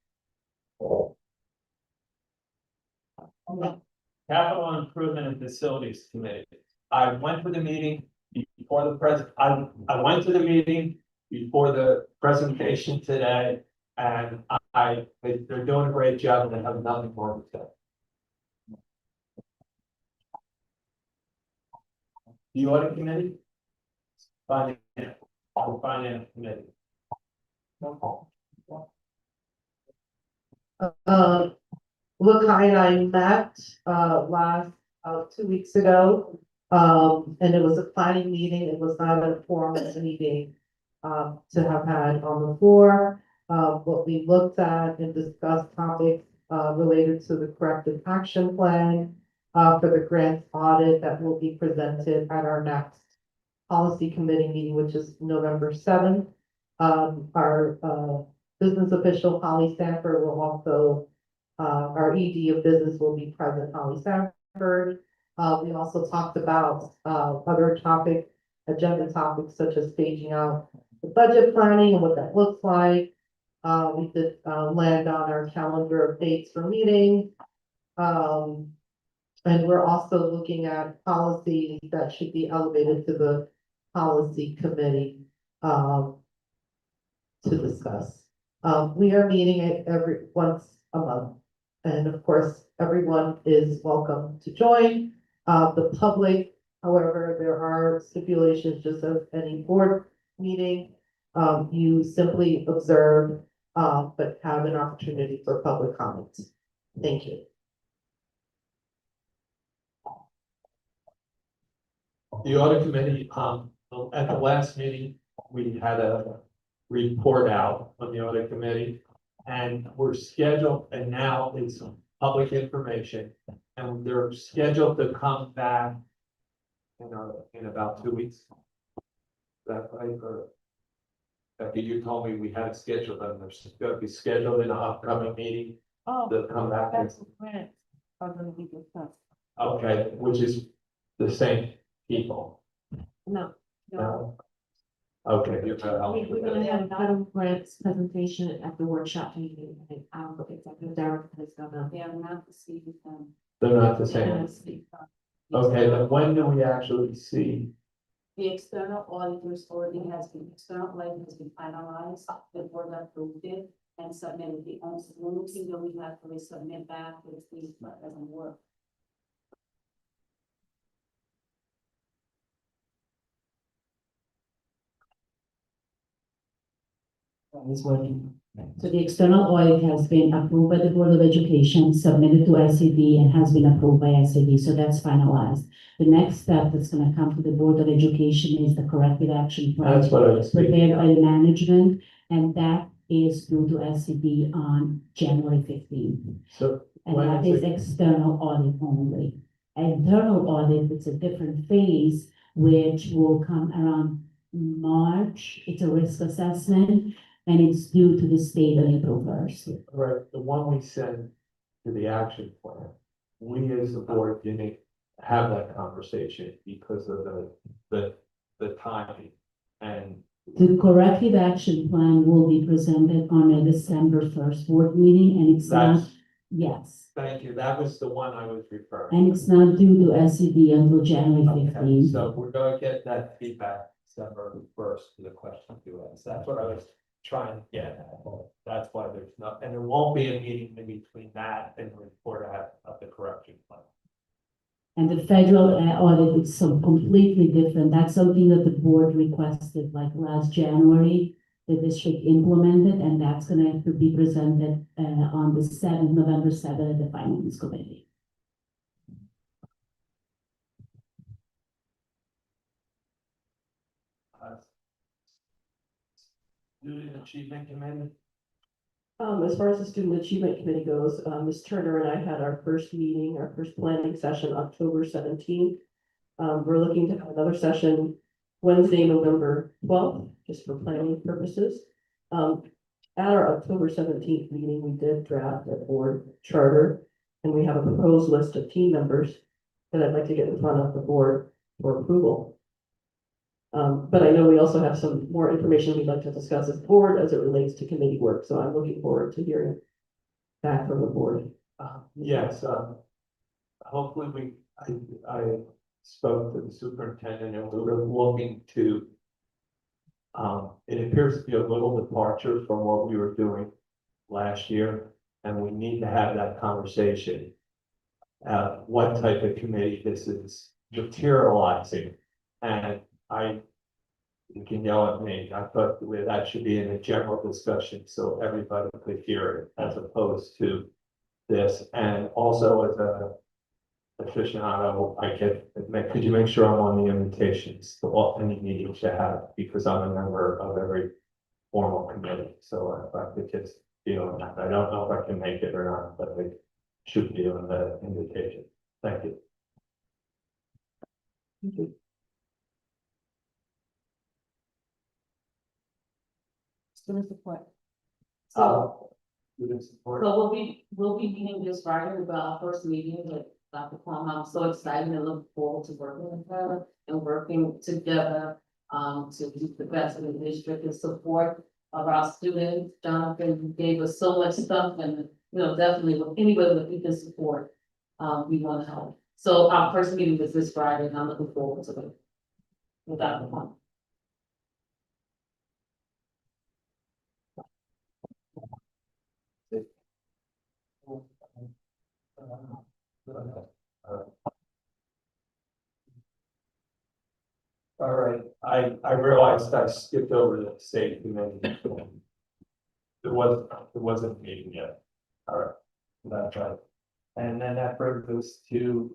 Speaker 2: Capital Improvement and Facilities Committee. I went to the meeting before the I went to the meeting before the presentation today. And they're doing a great job and I have nothing more to say. The audit committee? Finance committee.
Speaker 10: Look, and I met, last, 2 weeks ago. And it was a planning meeting. It was not a formal meeting, to have had on the floor. What we looked at and discussed topics, related to the corrective action plan, for the grant audit that will be presented at our next policy committee meeting, which is November 7th. Our business official, Holly Sanford, will also, our ED of business will be present, Holly Sanford. We also talked about, other agenda topics such as staging out the budget planning and what that looks like. We did, land on our calendar of dates for meetings. And we're also looking at policies that should be elevated to the policy committee, to discuss. We are meeting it once a month. And of course, everyone is welcome to join. The public, however, there are stipulations just as any board meeting. You simply observe, but have an opportunity for public comments. Thank you.
Speaker 2: The audit committee, at the last meeting, we had a report out on the audit committee. And we're scheduled, and now it's public information, and they're scheduled to come back in about 2 weeks. Is that right? Or Becky, you told me we had scheduled them, they're gonna be scheduled in an upcoming meeting to come back.
Speaker 3: grants are gonna be discussed.
Speaker 2: Okay, which is the same people.
Speaker 3: No.
Speaker 2: No. Okay.
Speaker 11: We're gonna have a federal grants presentation at the workshop meeting, and Executive Director is gonna.
Speaker 8: They are not the same with them.
Speaker 2: They're not the same. Okay, then when do we actually see?
Speaker 8: The external auditors already has been, external audit has been finalized, the board approved it and submitted. The only thing that we have to resubmit back is the, doesn't work.
Speaker 11: So the external audit has been approved by the Board of Education, submitted to SED, and has been approved by SED, so that's finalized. The next step that's gonna come to the Board of Education is the corrective action plan.
Speaker 2: That's what I was thinking.
Speaker 11: Prepared by the management, and that is due to SED on January 15th.
Speaker 2: So
Speaker 11: And
Speaker 2: when
Speaker 11: that
Speaker 2: is
Speaker 11: is external audit only. Internal audit, it's a different phase, which will come around March. It's a risk assessment, and it's due to the state on April 1st.
Speaker 2: Right, the one we send to the action plan, we as the board didn't have that conversation because of the timing. And
Speaker 11: The corrective action plan will be presented on a December 1st board meeting, and it's not,
Speaker 2: that's,
Speaker 11: yes.
Speaker 2: thank you, that was the one I was referring.
Speaker 11: And it's not due to SED until January
Speaker 2: Okay,
Speaker 11: 15th.
Speaker 2: so we're gonna get that feedback December 1st to the question you asked. That's what I was trying to get at. That's why there's not, and there won't be a meeting in between that and the report of the correction plan.
Speaker 11: And the federal audit is some completely different. That's something that the board requested like last January. the district implemented, and that's gonna be presented on the November 7th, at the Finance Committee.
Speaker 2: Student Achievement Committee.
Speaker 12: As far as the Student Achievement Committee goes, Ms. Turner and I had our first meeting, our first planning session, October 17th. We're looking to have another session Wednesday, November 12th, just for planning purposes. At our October 17th meeting, we did draft a board charter, and we have a proposed list of team members that I'd like to get in front of the board for approval. But I know we also have some more information we'd like to discuss as a board as it relates to committee work, so I'm looking forward to hearing back from the board.
Speaker 2: Yes, hopefully I spoke to the superintendent and we were looking to. It appears to be a little departure from what we were doing last year, and we need to have that conversation. What type of committee this is materializing, and you can yell at me, I thought that should be in a general discussion, so everybody could hear it, as opposed to this, and also as a aficionado, could you make sure I'm on the invitations to any meetings you have, because I'm a member of every formal committee, so if I could just be on that. I don't know if I can make it or not, but I should be on the invitation. Thank you.
Speaker 12: Thank you.
Speaker 8: Student support.
Speaker 2: Student support.
Speaker 8: So we'll be meeting this Friday about our first meeting with Dr. Plum. I'm so excited and look forward to working with her and working together to do the best in the district and support of our students. Jonathan gave us so much stuff, and definitely with anybody that we can support, we want to help. So our first meeting is this Friday, and I'm looking forward to it with Dr. Plum.
Speaker 2: All right, I realized I skipped over the state committee. It wasn't a meeting yet. All right, that's right. And then that brings us to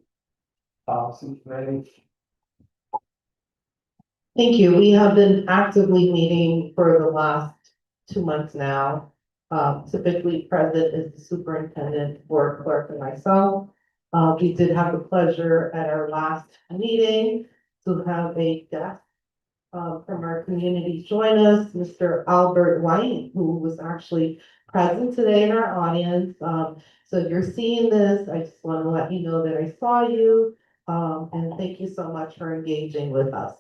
Speaker 2: policy committee.
Speaker 10: Thank you. We have been actively meeting for the last 2 months now. Typically present is the superintendent, board clerk, and myself. We did have the pleasure at our last meeting to have a guest from our community join us, Mr. Albert White, who was actually present today in our audience. So if you're seeing this, I just want to let you know that I saw you, and thank you so much for engaging with us.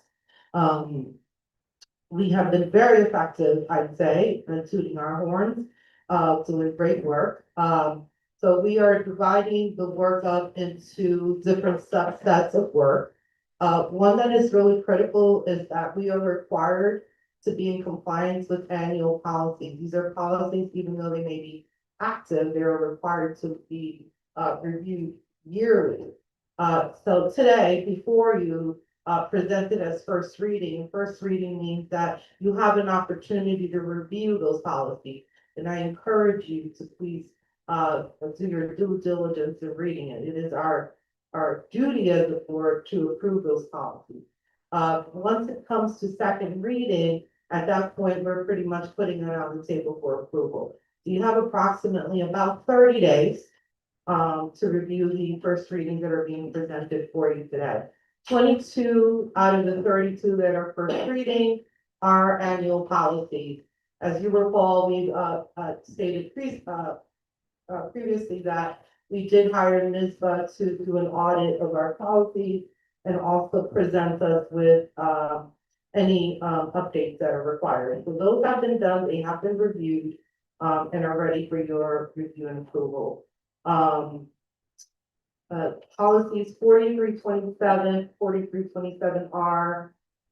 Speaker 10: We have been very effective, I'd say, in tooting our horns, doing great work. So we are dividing the work up into different subsets of work. One that is really critical is that we are required to be in compliance with annual policies. These are policies, even though they may be active, they are required to be reviewed yearly. So today, before you presented as first reading. First reading means that you have an opportunity to review those policies. And I encourage you to please do your due diligence in reading it. It is our duty as a board to approve those policies. Once it comes to second reading, at that point, we're pretty much putting it on the table for approval. You have approximately about 30 days to review the first readings that are being presented for you today. 22 out of the 32 that are first reading are annual policies. As you recall, we stated previously that we did hire NISBA to do an audit of our policies and also present us with any updates that are required. So those have been done, they have been reviewed and are ready for your review and approval. Policies 4327, 4327R,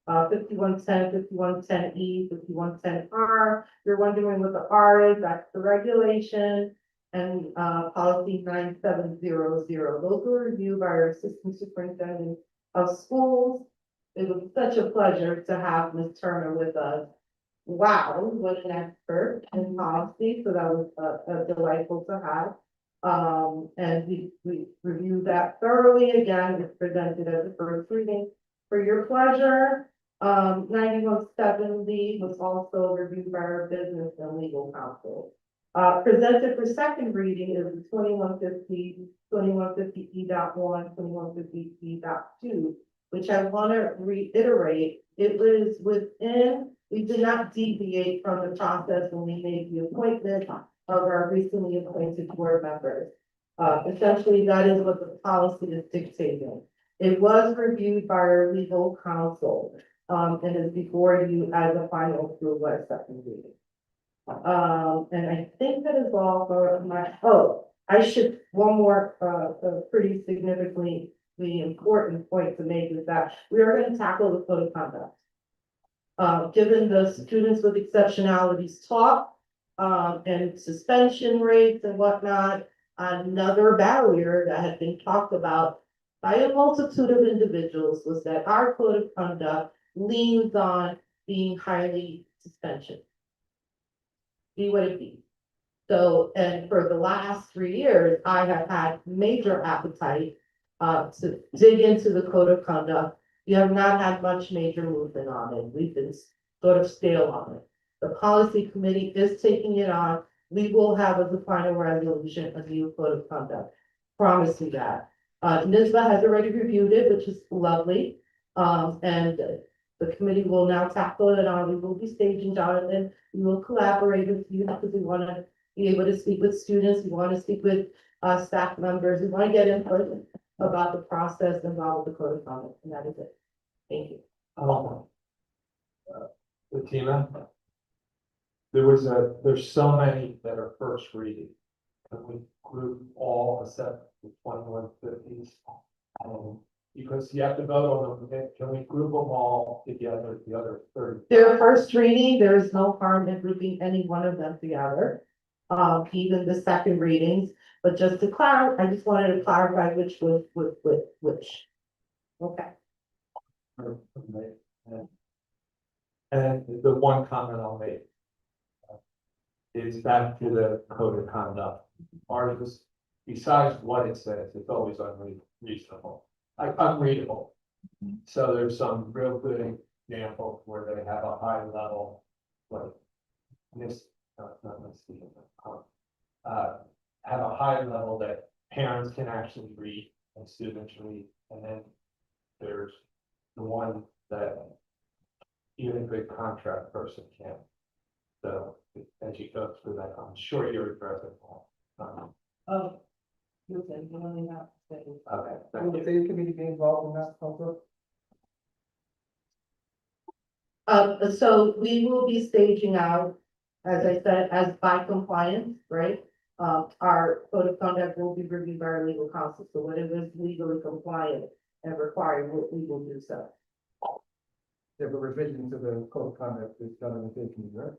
Speaker 10: 5110, 5110E, 5110R. You're wondering what the R is, that's the regulation, and policy 9700. Those were reviewed by our assistant superintendent of schools. It was such a pleasure to have Ms. Turner with us wow, was an expert in policy, so that was delightful to have. And we reviewed that thoroughly again, it's presented as a first reading for your pleasure. 9170 was also reviewed by our business and legal counsel. Presented for second reading is the 2150, 2150E.1, 2150E.2, which I want to reiterate, it was within, we did not deviate from the process when we made the appointment of our recently appointed board members. Essentially, that is what the policy is dictating. It was reviewed by our legal counsel, and is before you as a final approval at second reading. And I think that is all for I should, one more, pretty significantly, the important point to make is that we are going to tackle the code of conduct. Given the students with exceptionalities talk, and suspension rates and whatnot, another barrier that had been talked about by a multitude of individuals was that our code of conduct leans on being highly suspension. Be what it be. So, and for the last 3 years, I have had major appetite to dig into the code of conduct. We have not had much major movement on it. We've been sort of stale on it. The policy committee is taking it on. We will have as a final resolution a new code of conduct. Promise you that. NISBA has already reviewed it, which is lovely. And the committee will now tackle it on. We will be staging Jonathan. We will collaborate with you because we want to be able to speak with students. We want to speak with staff members. We want to get input about the process involved with the code of conduct, and that is it. Thank you.
Speaker 2: Fatima, there's so many that are first reading. Can we group all except the 2150s? Because you have to vote on them, can we group them all together, the other 30?
Speaker 10: Their first reading, there is no harm in grouping any one of them together. Even the second readings, but just to clarify, I just wanted to clarify which was which. Okay.
Speaker 2: And the one comment I'll make is back to the code of conduct. Articles, besides what it says, it's always unreasonable, like unreadable. So there's some real good examples where they have a high level, like this, have a high level that parents can actually read and students read, and then there's the one that even a good contract person can. So as you go through that, I'm sure you're addressing that.
Speaker 10: Oh. Okay, you only have to say.
Speaker 2: Okay,
Speaker 13: Will
Speaker 2: thank
Speaker 13: the
Speaker 2: you.
Speaker 13: state committee be involved in that also?
Speaker 10: So we will be staging out, as I said, as by compliance, right? Our code of conduct will be reviewed by our legal counsel, so whatever is legally compliant and required, we will do so.
Speaker 13: Yeah, but revision to the code of conduct is done in the state committee, right?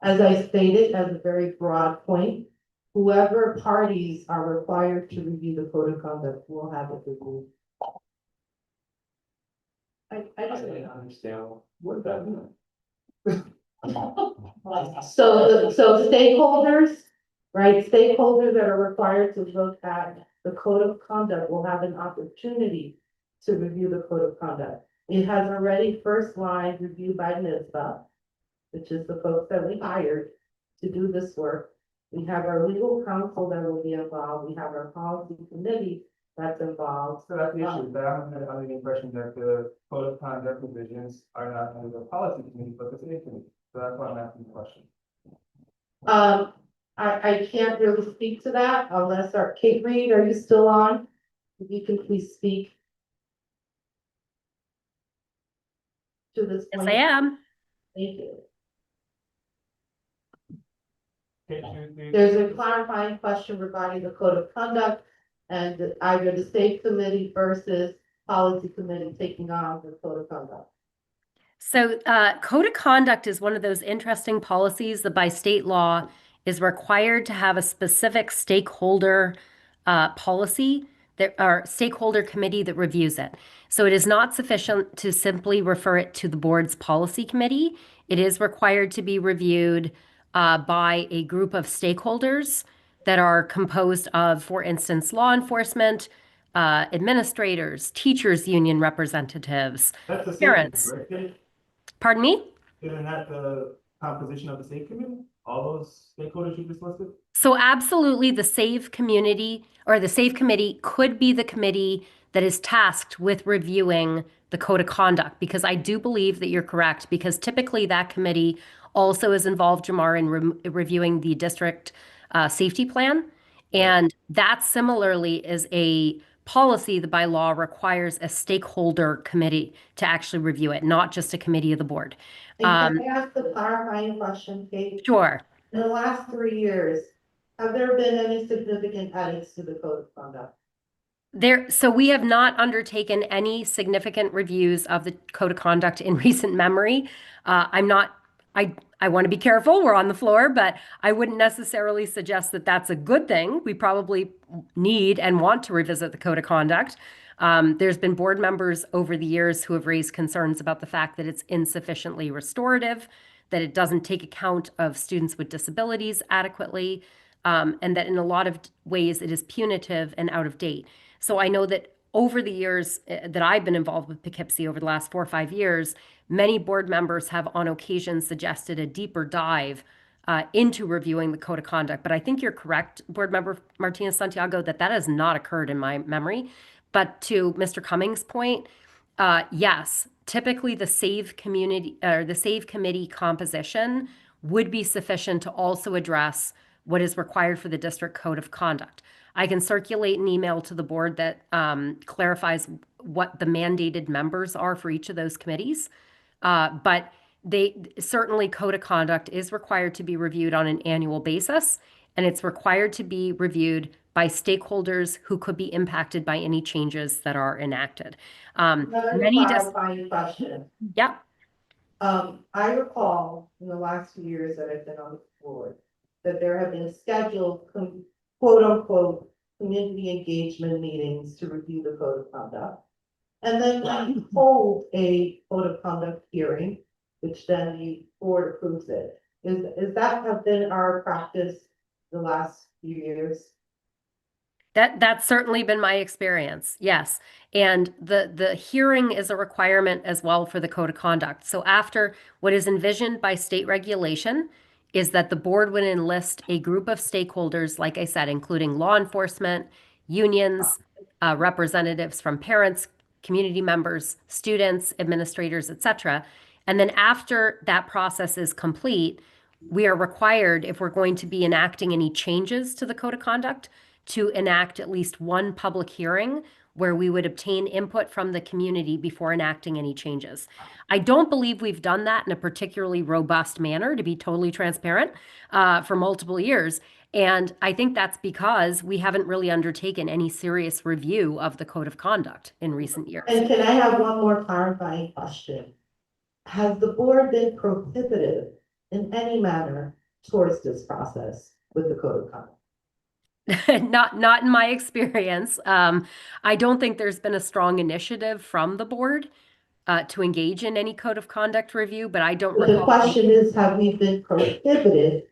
Speaker 10: As I stated, as a very broad point, whoever parties are required to review the code of conduct will have it reviewed.
Speaker 2: I just didn't understand what that meant.
Speaker 10: So stakeholders, right, stakeholders that are required to look at the code of conduct will have an opportunity to review the code of conduct. It has already first line reviewed by NISBA, which is the folks that we hired to do this work. We have our legal counsel that will be involved. We have our policy committee that's involved.
Speaker 13: So that's the issue, that I'm under the impression that the code of conduct provisions are not under the policy committee, but the state committee. So that's why I'm asking the question.
Speaker 10: I can't really speak to that unless Kate Reed, are you still on? If you can please speak to this
Speaker 15: Yes,
Speaker 10: point.
Speaker 15: I am.
Speaker 10: Thank you. There's a clarifying question regarding the code of conduct and either the state committee versus policy committee taking on the code of conduct.
Speaker 15: So code of conduct is one of those interesting policies that by state law is required to have a specific stakeholder policy there are stakeholder committee that reviews it. So it is not sufficient to simply refer it to the board's policy committee. It is required to be reviewed by a group of stakeholders that are composed of, for instance, law enforcement, administrators, teachers union representatives,
Speaker 5: That's the same,
Speaker 15: parents.
Speaker 5: right?
Speaker 15: Pardon me?
Speaker 5: Isn't that the composition of the state committee? All those stakeholders you just listed?
Speaker 15: So absolutely, the SAVE community or the SAVE committee could be the committee that is tasked with reviewing the code of conduct, because I do believe that you're correct, because typically that committee also is involved, Jamar, in reviewing the district safety plan. And that similarly is a policy that by law requires a stakeholder committee to actually review it, not just a committee of the board.
Speaker 10: And can I ask the clarifying question, Kate?
Speaker 15: Sure.
Speaker 10: In the last 3 years, have there been any significant edits to the code of conduct?
Speaker 15: So we have not undertaken any significant reviews of the code of conduct in recent memory. I want to be careful, we're on the floor, but I wouldn't necessarily suggest that that's a good thing. We probably need and want to revisit the code of conduct. There's been board members over the years who have raised concerns about the fact that it's insufficiently restorative, that it doesn't take account of students with disabilities adequately, and that in a lot of ways it is punitive and out of date. So I know that over the years that I've been involved with Poughkeepsie over the last 4 or 5 years, many board members have on occasion suggested a deeper dive into reviewing the code of conduct. But I think you're correct, Board Member Martinez Santiago, that that has not occurred in my memory. But to Mr. Cummings' point, yes, typically the SAVE community or the SAVE committee composition would be sufficient to also address what is required for the district code of conduct. I can circulate an email to the board that clarifies what the mandated members are for each of those committees. But they certainly code of conduct is required to be reviewed on an annual basis, and it's required to be reviewed by stakeholders who could be impacted by any changes that are enacted.
Speaker 10: Another clarifying question.
Speaker 15: Yeah.
Speaker 10: I recall in the last few years that I've been on the board, that there have been scheduled quote unquote community engagement meetings to review the code of conduct. And then we hold a code of conduct hearing, which then the board approves it. Is that have been our practice the last few years?
Speaker 15: That's certainly been my experience, yes. And the hearing is a requirement as well for the code of conduct. So after what is envisioned by state regulation is that the board would enlist a group of stakeholders, like I said, including law enforcement, unions, representatives from parents, community members, students, administrators, etc. And then after that process is complete, we are required, if we're going to be enacting any changes to the code of conduct, to enact at least one public hearing where we would obtain input from the community before enacting any changes. I don't believe we've done that in a particularly robust manner, to be totally transparent, for multiple years. And I think that's because we haven't really undertaken any serious review of the code of conduct in recent years.
Speaker 10: And can I have one more clarifying question? Has the board been prohibitive in any manner towards this process with the code of conduct?
Speaker 15: Not in my experience. I don't think there's been a strong initiative from the board to engage in any code of conduct review, but I don't
Speaker 10: But the
Speaker 15: recall.
Speaker 10: question is, have we been prohibited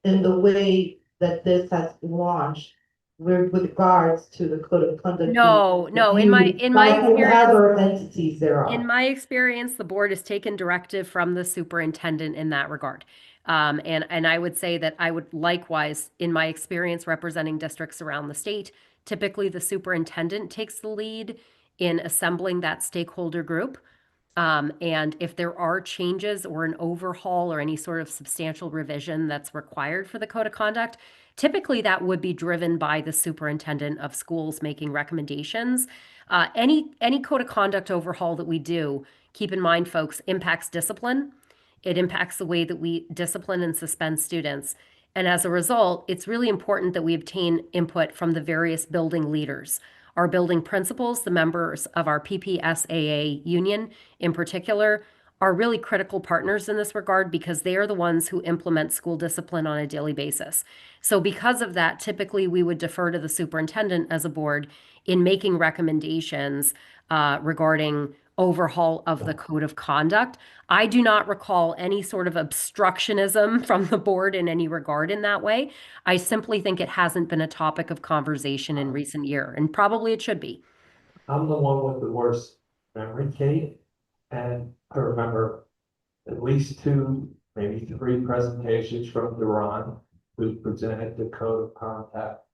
Speaker 10: in the way that this has launched with regards to the code of conduct?
Speaker 15: No, in my experience,
Speaker 10: whatever entities there are.
Speaker 15: in my experience, the board has taken directive from the superintendent in that regard. And I would say that I would likewise, in my experience representing districts around the state, typically the superintendent takes the lead in assembling that stakeholder group. And if there are changes or an overhaul or any sort of substantial revision that's required for the code of conduct, typically that would be driven by the superintendent of schools making recommendations. Any code of conduct overhaul that we do, keep in mind, folks, impacts discipline. It impacts the way that we discipline and suspend students. And as a result, it's really important that we obtain input from the various building leaders. Our building principals, the members of our PPSAA union in particular, are really critical partners in this regard because they are the ones who implement school discipline on a daily basis. So because of that, typically we would defer to the superintendent as a board in making recommendations regarding overhaul of the code of conduct. I do not recall any sort of obstructionism from the board in any regard in that way. I simply think it hasn't been a topic of conversation in recent year, and probably it should be.
Speaker 2: I'm the one with the worst memory, Kate, and I remember at least two, maybe three presentations from Duran, who presented the code of conduct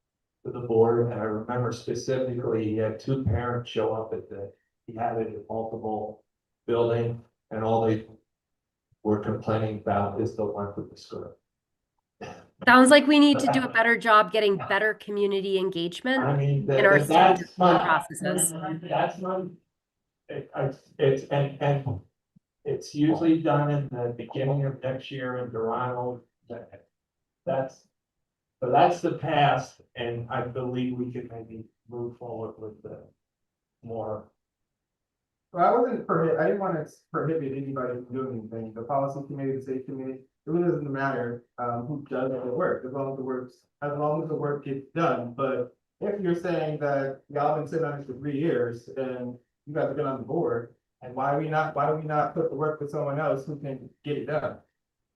Speaker 2: to the board, and I remember specifically, he had two parents show up he had it at multiple building, and all they were complaining about is the length of the skirt.
Speaker 15: Sounds like we need to do a better job getting better community engagement
Speaker 2: I mean,
Speaker 15: in our student
Speaker 2: that's my
Speaker 15: processes.
Speaker 2: That's my, it's, and it's usually done in the beginning of next year in Toronto. That's, so that's the past, and I believe we could maybe move forward with the more.
Speaker 13: Well, I didn't want to prohibit anybody from doing anything. The policy committee, the safety committee, it really doesn't matter who does the work, as long as the work gets done. But if you're saying that y'all been sitting on this for 3 years and you guys have been on the board, and why do we not put the work with someone else who can get it done?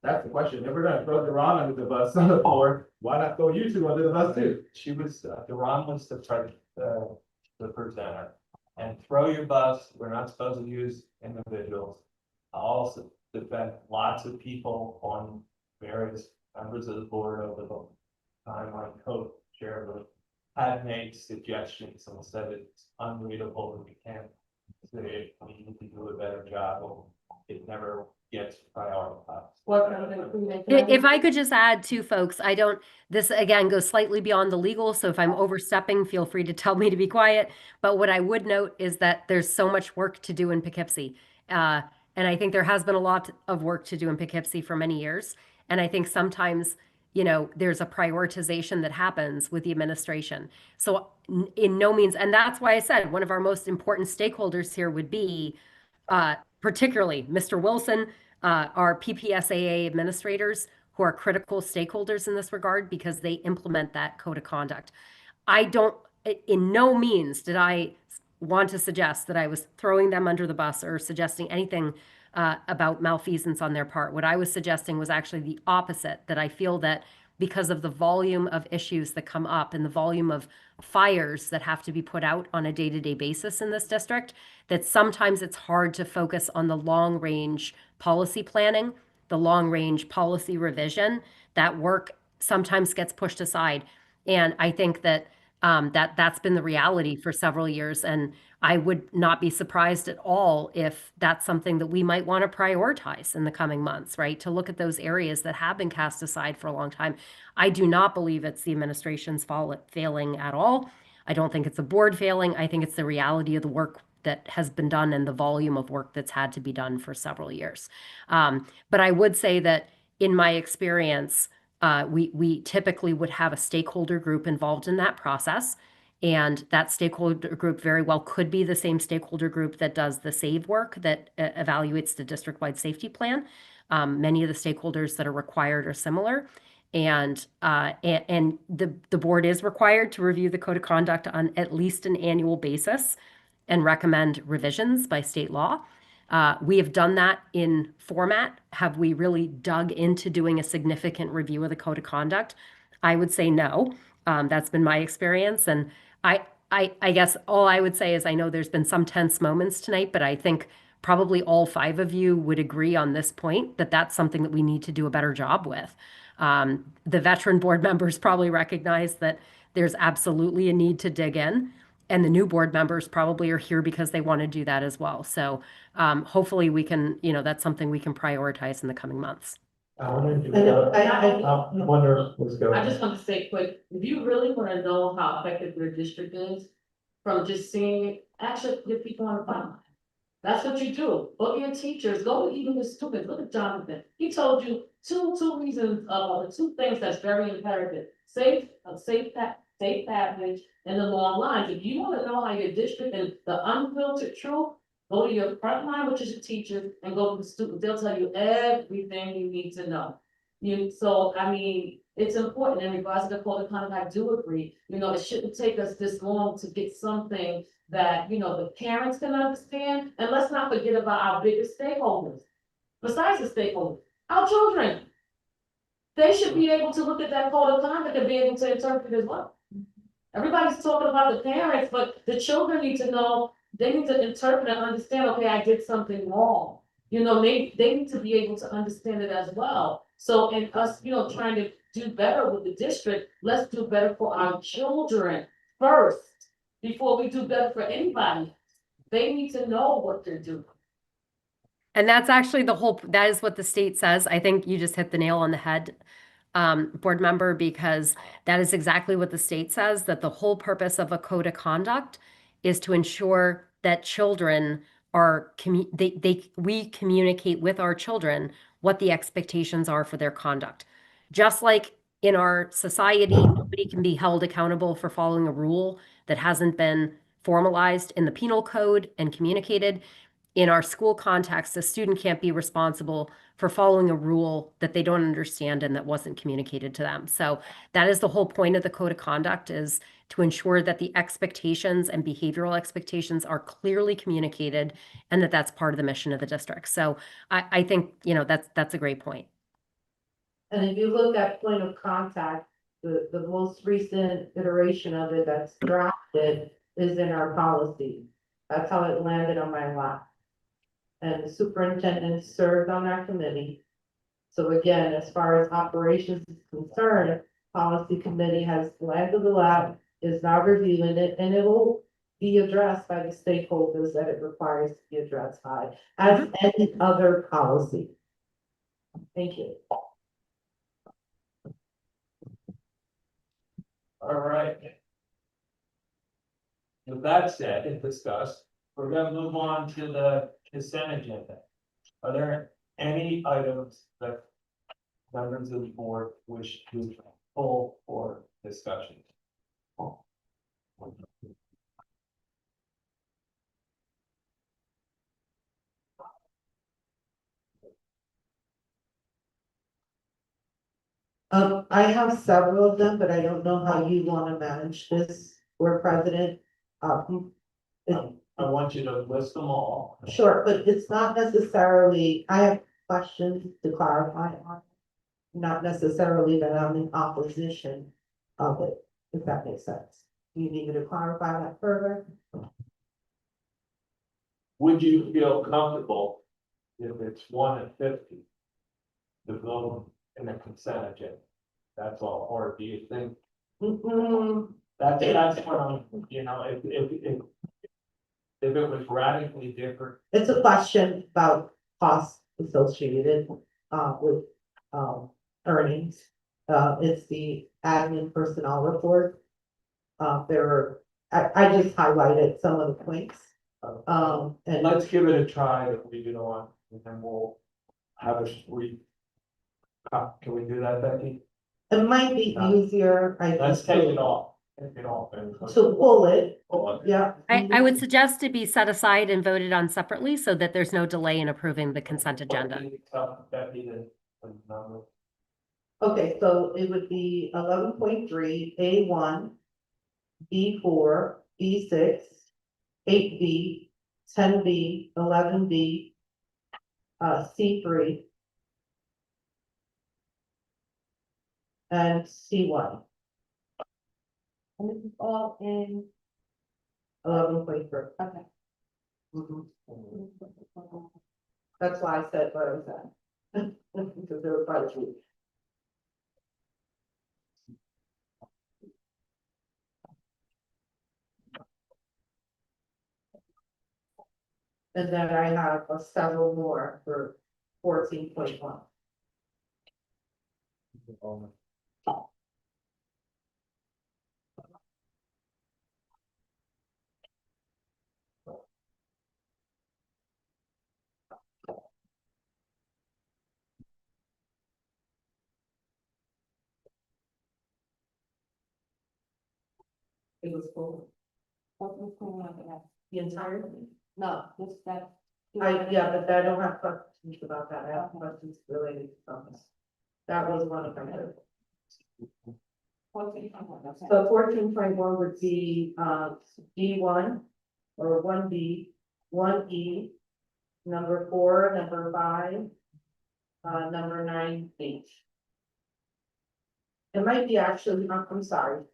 Speaker 13: That's the question. If we're gonna throw Duran under the bus on the board, why not throw you two under the bus too?
Speaker 2: She was, Duran was the presenter. And throw your bus, we're not supposed to use individuals. I also defend lots of people on various members of the board over the time I co-chair, but had made suggestions and said it's unreadable and we can't say we need to do a better job, or it never gets prioritized.
Speaker 12: What kind of thing?
Speaker 15: If I could just add too, folks, this again goes slightly beyond the legal, so if I'm overstepping, feel free to tell me to be quiet. But what I would note is that there's so much work to do in Poughkeepsie. And I think there has been a lot of work to do in Poughkeepsie for many years. And I think sometimes, there's a prioritization that happens with the administration. So in no means, and that's why I said one of our most important stakeholders here would be particularly Mr. Wilson, our PPSAA administrators, who are critical stakeholders in this regard because they implement that code of conduct. In no means did I want to suggest that I was throwing them under the bus or suggesting anything about malfeasance on their part. What I was suggesting was actually the opposite, that I feel that because of the volume of issues that come up and the volume of fires that have to be put out on a day-to-day basis in this district, that sometimes it's hard to focus on the long-range policy planning, the long-range policy revision. That work sometimes gets pushed aside. And I think that that's been the reality for several years. And I would not be surprised at all if that's something that we might want to prioritize in the coming months, right? To look at those areas that have been cast aside for a long time. I do not believe it's the administration's failing at all. I don't think it's a board failing. I think it's the reality of the work that has been done and the volume of work that's had to be done for several years. But I would say that in my experience, we typically would have a stakeholder group involved in that process. And that stakeholder group very well could be the same stakeholder group that does the SAVE work that evaluates the district-wide safety plan. Many of the stakeholders that are required are similar. And the board is required to review the code of conduct on at least an annual basis and recommend revisions by state law. We have done that in format. Have we really dug into doing a significant review of the code of conduct? I would say no. That's been my experience. And I guess all I would say is I know there's been some tense moments tonight, but I think probably all 5 of you would agree on this point that that's something that we need to do a better job with. The veteran board members probably recognize that there's absolutely a need to dig in. And the new board members probably are here because they want to do that as well. So hopefully we can, that's something we can prioritize in the coming months.
Speaker 2: I wonder what's going on.
Speaker 12: I just want to say quick, if you really want to know how effective your district is, from just seeing, actually get people on the phone. That's what you do. Look at your teachers, go even the students, look at Jonathan. He told you two reasons, two things that's very imperative. Safe passage and the long lines. If you want to know how your district and the unfiltered truth, go to your front line, which is your teachers, and go to the students. They'll tell you everything you need to know.
Speaker 8: So, I mean, it's important in regards to the code of conduct, I do agree, it shouldn't take us this long to get something that, the parents can understand, and let's not forget about our biggest stakeholders. Besides the stakeholders, our children. They should be able to look at that code of conduct and be able to interpret as well. Everybody's talking about the parents, but the children need to know, they need to interpret and understand, okay, I did something wrong. They need to be able to understand it as well. So in us, trying to do better with the district, let's do better for our children first, before we do better for anybody. They need to know what they're doing.
Speaker 15: And that's actually that is what the state says. I think you just hit the nail on the head, board member, because that is exactly what the state says, that the whole purpose of a code of conduct is to ensure that children are, we communicate with our children what the expectations are for their conduct. Just like in our society, nobody can be held accountable for following a rule that hasn't been formalized in the penal code and communicated. In our school context, a student can't be responsible for following a rule that they don't understand and that wasn't communicated to them. So that is the whole point of the code of conduct, is to ensure that the expectations and behavioral expectations are clearly communicated and that that's part of the mission of the district. So I think, that's a great point.
Speaker 10: And if you look at point of contact, the most recent iteration of it that's drafted is in our policy. That's how it landed on my lap. And the superintendent served on that committee. So again, as far as operations is concerned, policy committee has landed the lab, is now reviewing it, and it will be addressed by the stakeholders that it requires to be addressed by, as any other policy. Thank you.
Speaker 2: All right. With that said and discussed, we're gonna move on to the consent agenda. Are there any items that members of the board wish to pull for discussion?
Speaker 10: I have several of them, but I don't know how you want to manage this, board president.
Speaker 2: I want you to list them all.
Speaker 10: Sure, but it's not necessarily, I have questions to clarify on. Not necessarily that I'm in opposition of it, if that makes sense. You need me to clarify that further?
Speaker 2: Would you feel comfortable if it's 1 and 50? To vote in a consent agenda? That's all, or do you think? That's what I'm, if it was radically different.
Speaker 10: It's a question about costs associated with earnings. It's the admin personnel report. I just highlighted some of the points. And
Speaker 2: Let's give it a try if we do want, and then we'll have a can we do that, Becky?
Speaker 10: it might be easier,
Speaker 2: Let's take it off. Take it off and.
Speaker 10: to pull it. Yeah.
Speaker 15: I would suggest it be set aside and voted on separately so that there's no delay in approving the consent agenda.
Speaker 10: Okay, so it would be 11.3, A1, B4, B6, 8B, 10B, 11B, C3, and C1.
Speaker 3: And this is all in,
Speaker 10: 11.3.
Speaker 3: okay.
Speaker 10: That's why I said what I was at. Because there were quite a few. And then I have several more for 14.1. It was full. The entire thing?
Speaker 3: No, just that.
Speaker 10: Yeah, but I don't have questions about that. I have questions related to something. That was one of them.
Speaker 8: Okay.
Speaker 10: So 14.1 would be, D1 or 1B, 1E, number 4, number 5, number 9, 8. It might be actually, I'm sorry.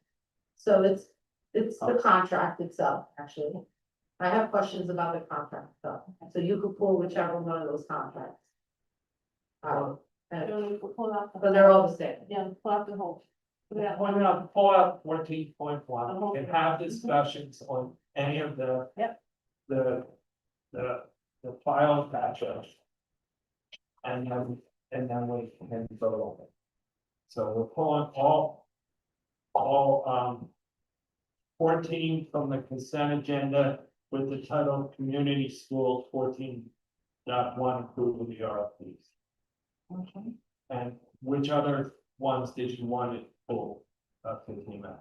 Speaker 10: So it's the contract itself, actually. I have questions about the contract stuff, so you could pull whichever one of those contracts. And,
Speaker 8: Pull out the-
Speaker 10: but they're all the same.
Speaker 8: Yeah, pull out the whole. Yeah.
Speaker 2: Point out, pull out 14.1 and have discussions on any of the.
Speaker 8: Yep.
Speaker 2: The file matchups. And then we can vote on it. So we're pulling all 14 from the consent agenda with the title Community Schools 14.1 approval of the RFPs.
Speaker 8: Okay.
Speaker 2: And which other ones did you want to pull up to the team at?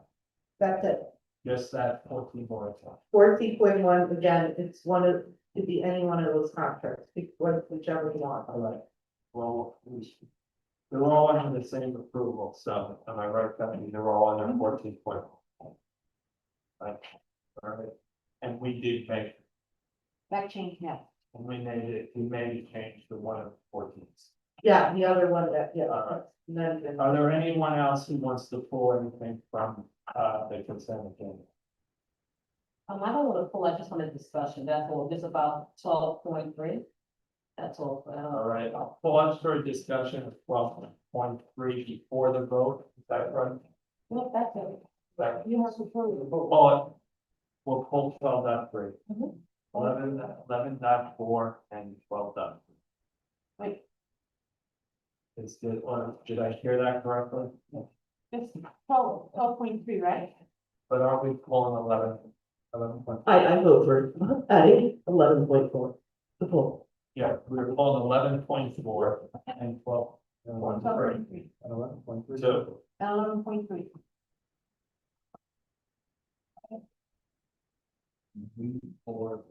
Speaker 10: That's it.
Speaker 2: Just that 14 more.
Speaker 10: 14.1, again, it's could be any one of those contracts, whichever you want.
Speaker 2: All right, well, they're all under the same approval, so am I right, Bethany? They're all under 14.1. Right, all right, and we did make,
Speaker 8: That changed, yeah.
Speaker 2: and we made a change to one of the 14s.
Speaker 10: Yeah, the other one that, yeah.
Speaker 2: All right.
Speaker 10: Then-
Speaker 2: Are there anyone else who wants to pull anything from the consent agenda?
Speaker 8: I don't want to pull, I just want a discussion, that's all, just about 12.3. That's all.
Speaker 2: All right, I'll pull up for a discussion of 12.3 before the vote, is that right?
Speaker 8: Well, that's it.
Speaker 2: Right.
Speaker 8: You have to prove it.
Speaker 2: We'll pull 12.3.
Speaker 8: Mhm.
Speaker 2: 11.4 and 12.3.
Speaker 8: Wait.
Speaker 2: Is it, or did I hear that correctly?
Speaker 8: It's 12.3, right?
Speaker 2: But are we pulling 11? 11.4?
Speaker 10: I vote for adding 11.4, the poll.
Speaker 2: Yeah, we were pulling 11.4 and 12. And
Speaker 8: 12.3.
Speaker 2: 11.3. So
Speaker 8: 11.3.
Speaker 2: Or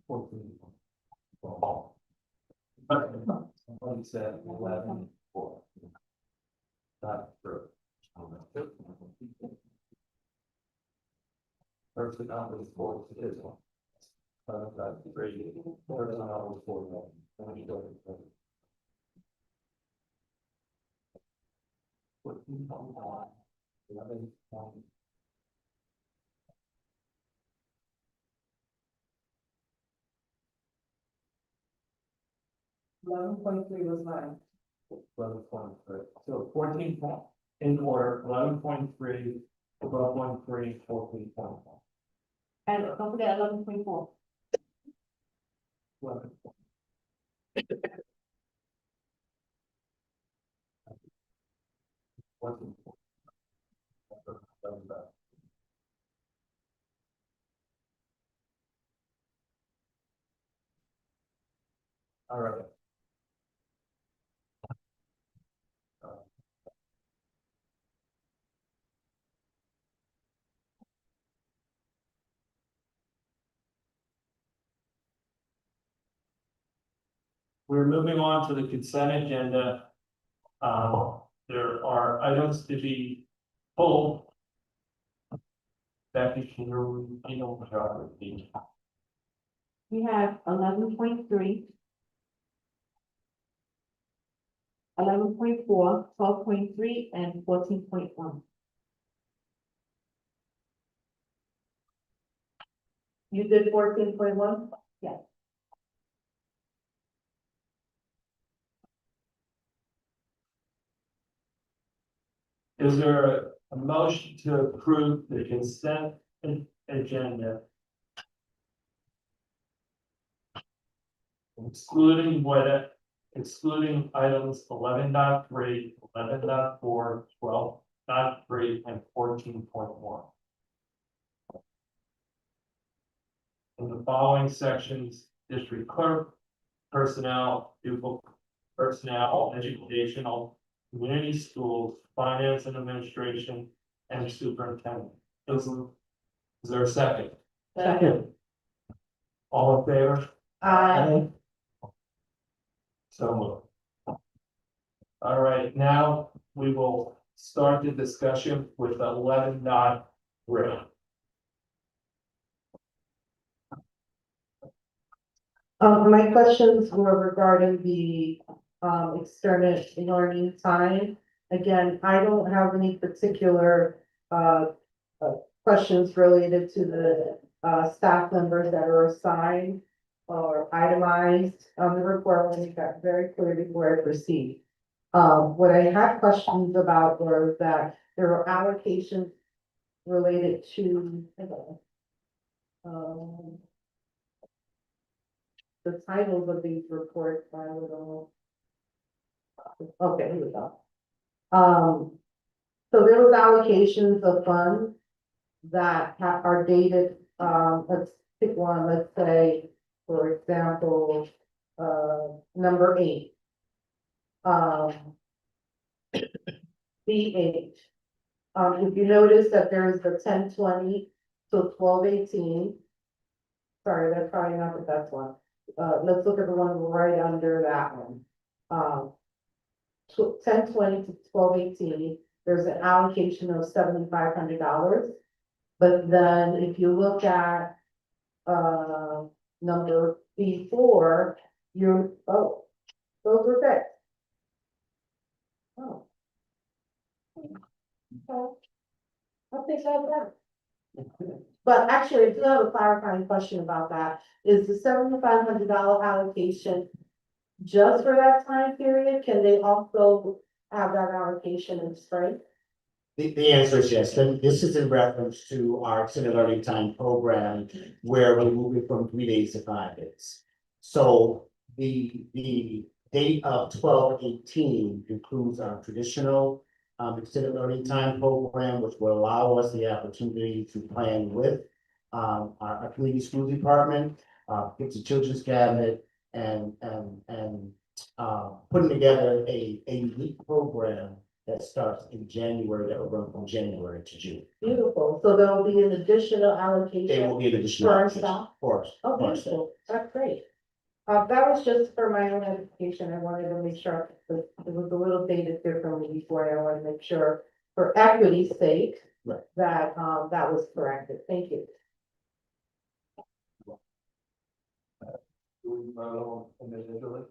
Speaker 2: 14. Somebody said 11.4. Not true. Personnel is for this one. That's great. Personnel is for that. 14.1, 11.
Speaker 10: 11.3 was mine.
Speaker 2: 11.3, so 14 in order, 11.3, 12.3, 14.1.
Speaker 8: And don't forget 11.4.
Speaker 2: 11. All right. We're moving on to the consent agenda. There are items to be pulled. Becky, can you repeat?
Speaker 8: We have 11.3. 11.4, 12.3, and 14.1.
Speaker 10: You did 14.1?
Speaker 8: Yes.
Speaker 2: Is there a motion to approve the consent agenda? Excluding items 11.3, 11.4, 12.3, and 14.1. In the following sections, district clerk, personnel, pupil personnel, educational, community schools, finance and administration, and superintendent. Is there a second?
Speaker 10: Second.
Speaker 2: All in favor?
Speaker 10: Aye.
Speaker 2: So moved. All right, now we will start the discussion with 11.3.
Speaker 10: My questions were regarding the, external learning time. Again, I don't have any particular, questions related to the, staff members that are assigned or itemized on the report. Let me make that very clear before I proceed. What I had questions about were that there were allocations related to, um, the titles of these reports, I don't know. Okay, here we go. So there was allocations of funds that are dated, let's pick one, let's say, for example, number 8. B8. If you notice that there's the 1020 to 1218. Sorry, that's probably not the best one. Let's look at the one right under that one. 1020 to 1218, there's an allocation of $7,500. But then if you look at, number B4, those were fixed. Oh. Okay. I'll take that. But actually, I do have a clarifying question about that. Is the $7,500 allocation just for that time period? Can they also have that allocation in spring?
Speaker 4: The answer is yes, and this is in reference to our extended learning time program where we're moving from 3 days to 5 days. So the date of 12/18 includes our traditional extended learning time program, which will allow us the opportunity to plan with our community school department, get the children's cabinet and putting together a unique program that starts in January, that will run from January to June.
Speaker 10: Beautiful. So there'll be an additional
Speaker 4: There
Speaker 10: allocation
Speaker 4: will be an additional.
Speaker 10: for our staff?
Speaker 4: For us.
Speaker 10: Oh, beautiful. That's great. That was just for my own education. I wanted to make sure that it was a little dated differently before. I want to make sure for equity's sake.
Speaker 4: Right.
Speaker 10: That, that was corrected. Thank you.
Speaker 2: Do we vote individually?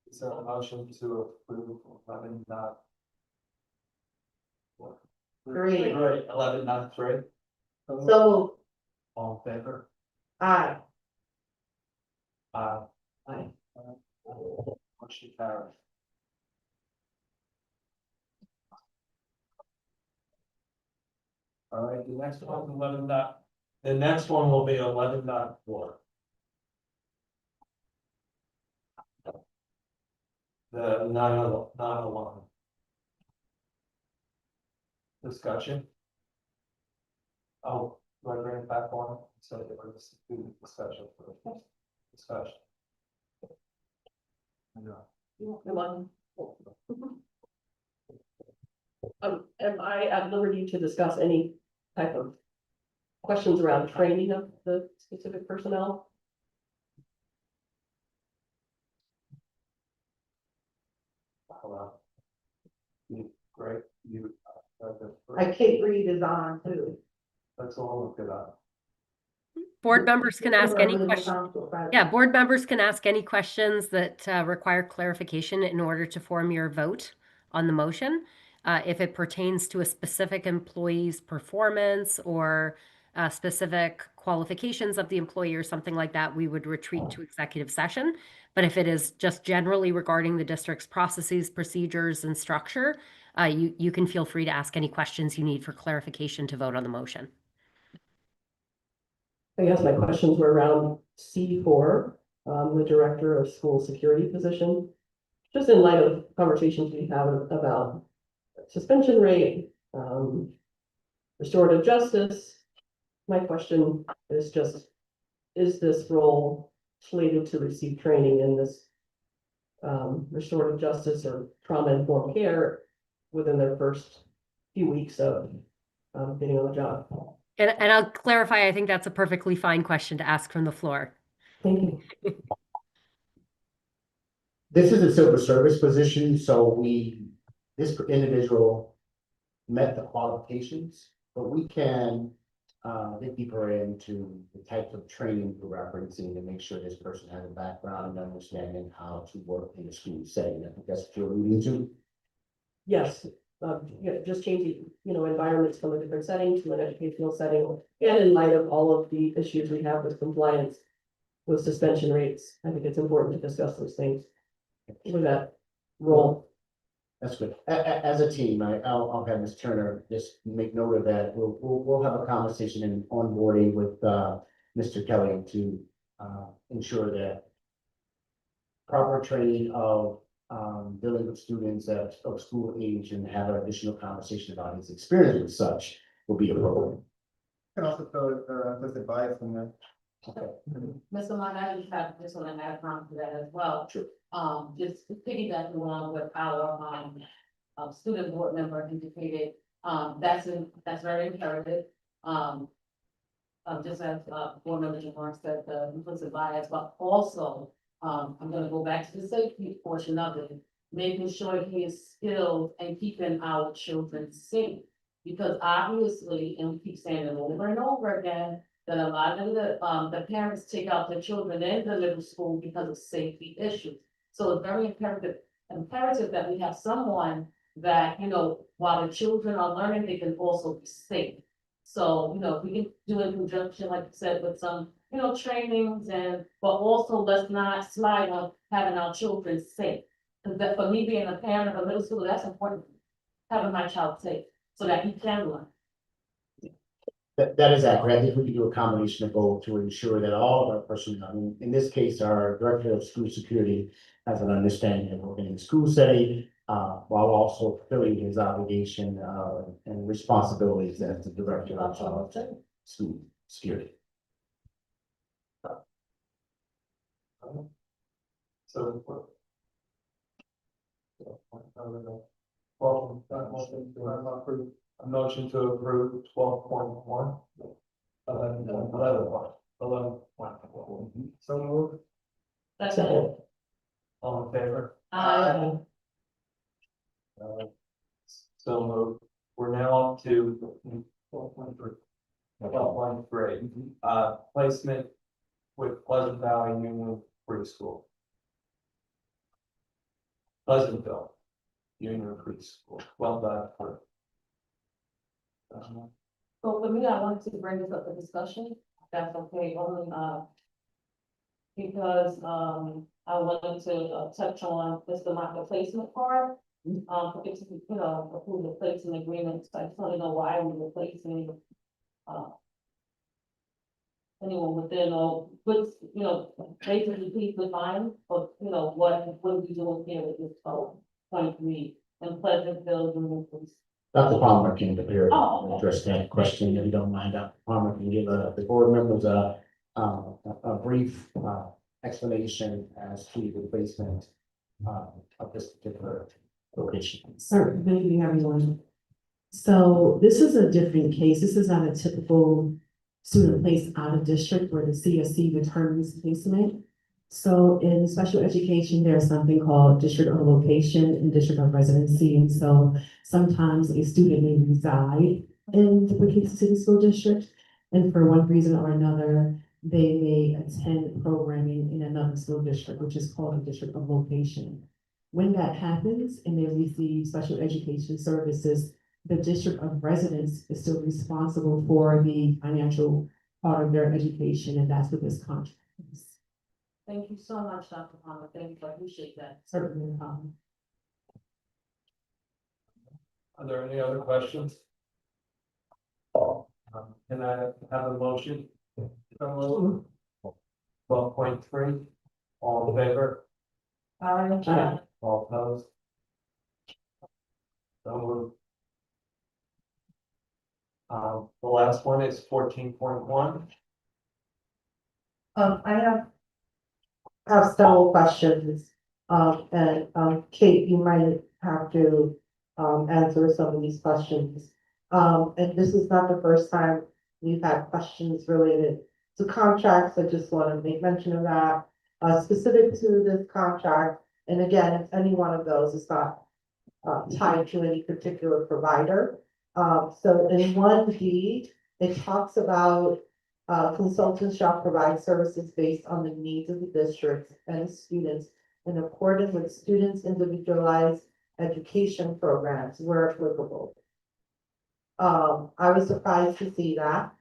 Speaker 2: Is there a motion to approve
Speaker 10: 3.
Speaker 2: 11.3?
Speaker 10: So,
Speaker 2: All in favor?
Speaker 10: aye.
Speaker 2: Aye. Motion carries. All right, the next one, the next one will be 11.4. The 9/11. Discussion. Oh, do I bring it back on? So that we're just doing discussion for discussion.
Speaker 12: Come on. Am I at liberty to discuss any type of questions around training of the specific personnel?
Speaker 2: Hello. Great,
Speaker 10: Kate Reed is on too.
Speaker 2: Let's all look it up.
Speaker 15: Board members can ask any questions. Yeah, board members can ask any questions that require clarification in order to form your vote on the motion. If it pertains to a specific employee's performance or specific qualifications of the employee or something like that, we would retreat to executive session. But if it is just generally regarding the district's processes, procedures, and structure, you can feel free to ask any questions you need for clarification to vote on the motion.
Speaker 12: I guess my questions were around C4, the director of school security position. Just in light of conversations we have about suspension rate, restorative justice. My question is just, is this role slated to receive training in this restorative justice or trauma-informed care within their first few weeks of getting on the job?
Speaker 15: And I'll clarify, I think that's a perfectly fine question to ask from the floor.
Speaker 12: Thank you.
Speaker 4: This is a civil service position, so this individual met the qualifications, but we can get deeper into the types of training we're referencing to make sure this person has a background and understanding how to work in a school setting. I think that's what you're alluding to.
Speaker 12: Yes, just changing, environments from a different setting to an educational setting. And in light of all of the issues we have with compliance with suspension rates, I think it's important to discuss those things with that role.
Speaker 4: That's good. As a team, I'll have Ms. Turner just make note of that. We'll have a conversation in onboarding with Mr. Kelly to ensure that proper training of dealing with students of school age and have an additional conversation about his experience with such will be appropriate.
Speaker 13: Can also feel implicit bias in there.
Speaker 4: Okay.
Speaker 8: Mr. Martin, I just want to add on to that as well.
Speaker 4: Sure.
Speaker 8: Just piggybacking along with our, student board member indicated, that's very imperative. Just as, board member Jamark said, the implicit bias, but also, I'm gonna go back to the safety portion of it, making sure he is skilled and keeping our children safe. Because obviously, and we keep saying it over and over again, that a lot of the parents take out their children in the middle school because of safety issues. So it's very imperative that we have someone that, while the children are learning, they can also be safe. So, if we can do it in conjunction, like you said, with some, trainings but also let's not slide on having our children safe. Because that for me being a parent of a middle school, that's important, having my child safe so that he can learn.
Speaker 4: That is accurate. I think we can do a combination of both to ensure that all of our personnel, in this case, our director of school security has an understanding of working in the school setting, while also fulfilling his obligation, and responsibilities as the director of school security.
Speaker 2: So. Well, a motion to approve 12.1. 11. So moved.
Speaker 8: That's it.
Speaker 2: All in favor? So moved. We're now up to 12.3. 12.3, placement with Pleasant Valley Union Preschool. Pleasantville Union Preschool, 12.3.
Speaker 8: So for me, I wanted to bring this up for discussion, if that's okay, only, because, I wanted to, touch on Mr. Market placement part. For it to, approve the placement agreements, I just want to know why we're replacing, anyone within, or what's, basically please define, of, what are we doing here with this, 23 and Pleasantville Union Police.
Speaker 4: Dr. Palmer can prepare
Speaker 8: Oh,
Speaker 4: to address that question if you don't mind. Dr. Palmer can give the board members a brief explanation as to the placement of this particular location.
Speaker 10: Sir, good evening, everyone. So this is a different case. This is not a typical student placed out of district where the CSC determines placement. So in special education, there's something called district of location and district of residency. And so sometimes a student may reside in the Kansas City School District, and for one reason or another, they may attend programming in another school district, which is called a district of location. When that happens and they receive special education services, the district of residence is still responsible for the financial part of their education, and that's what this contract is.
Speaker 8: thank you so much, Dr. Palmer, thank you, I appreciate that.
Speaker 10: Certainly,
Speaker 2: Are there any other questions? Can I have a motion? 12.3, all in favor?
Speaker 10: Aye.
Speaker 2: All opposed? So moved. The last one is 14.1.
Speaker 10: I have several questions. Kate, you might have to answer some of these questions. And this is not the first time we've had questions related to contracts. I just want to make mention of that. Specific to this contract, and again, if any one of those is not tied to any particular provider. So in 1D, it talks about consultants shall provide services based on the needs of the district and students in accordance with students' individualized education programs where applicable. I was surprised to see that.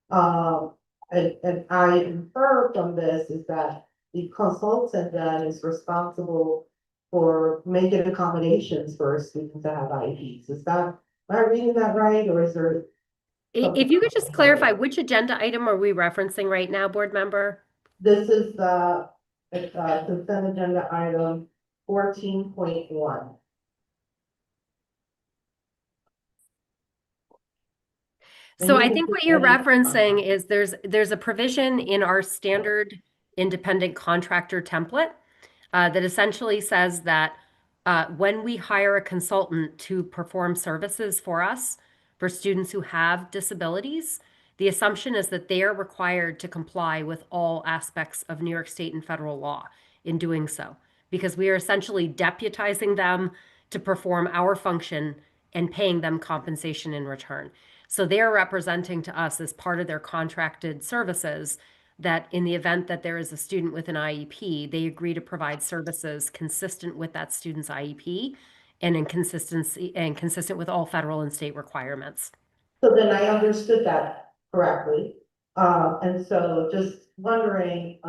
Speaker 10: And I infer from this is that the consultant then is responsible for making accommodations for students that have IEPs. Am I reading that right, or is there?
Speaker 15: If you could just clarify, which agenda item are we referencing right now, board member?
Speaker 10: This is the consent agenda item 14.1.
Speaker 15: So I think what you're referencing is there's a provision in our standard independent contractor template that essentially says that when we hire a consultant to perform services for us for students who have disabilities, the assumption is that they are required to comply with all aspects of New York State and federal law in doing so, because we are essentially deputizing them to perform our function and paying them compensation in return. So they are representing to us as part of their contracted services that in the event that there is a student with an IEP, they agree to provide services consistent with that student's IEP and in consistency and consistent with all federal and state requirements.
Speaker 10: So then I understood that correctly. And so just wondering,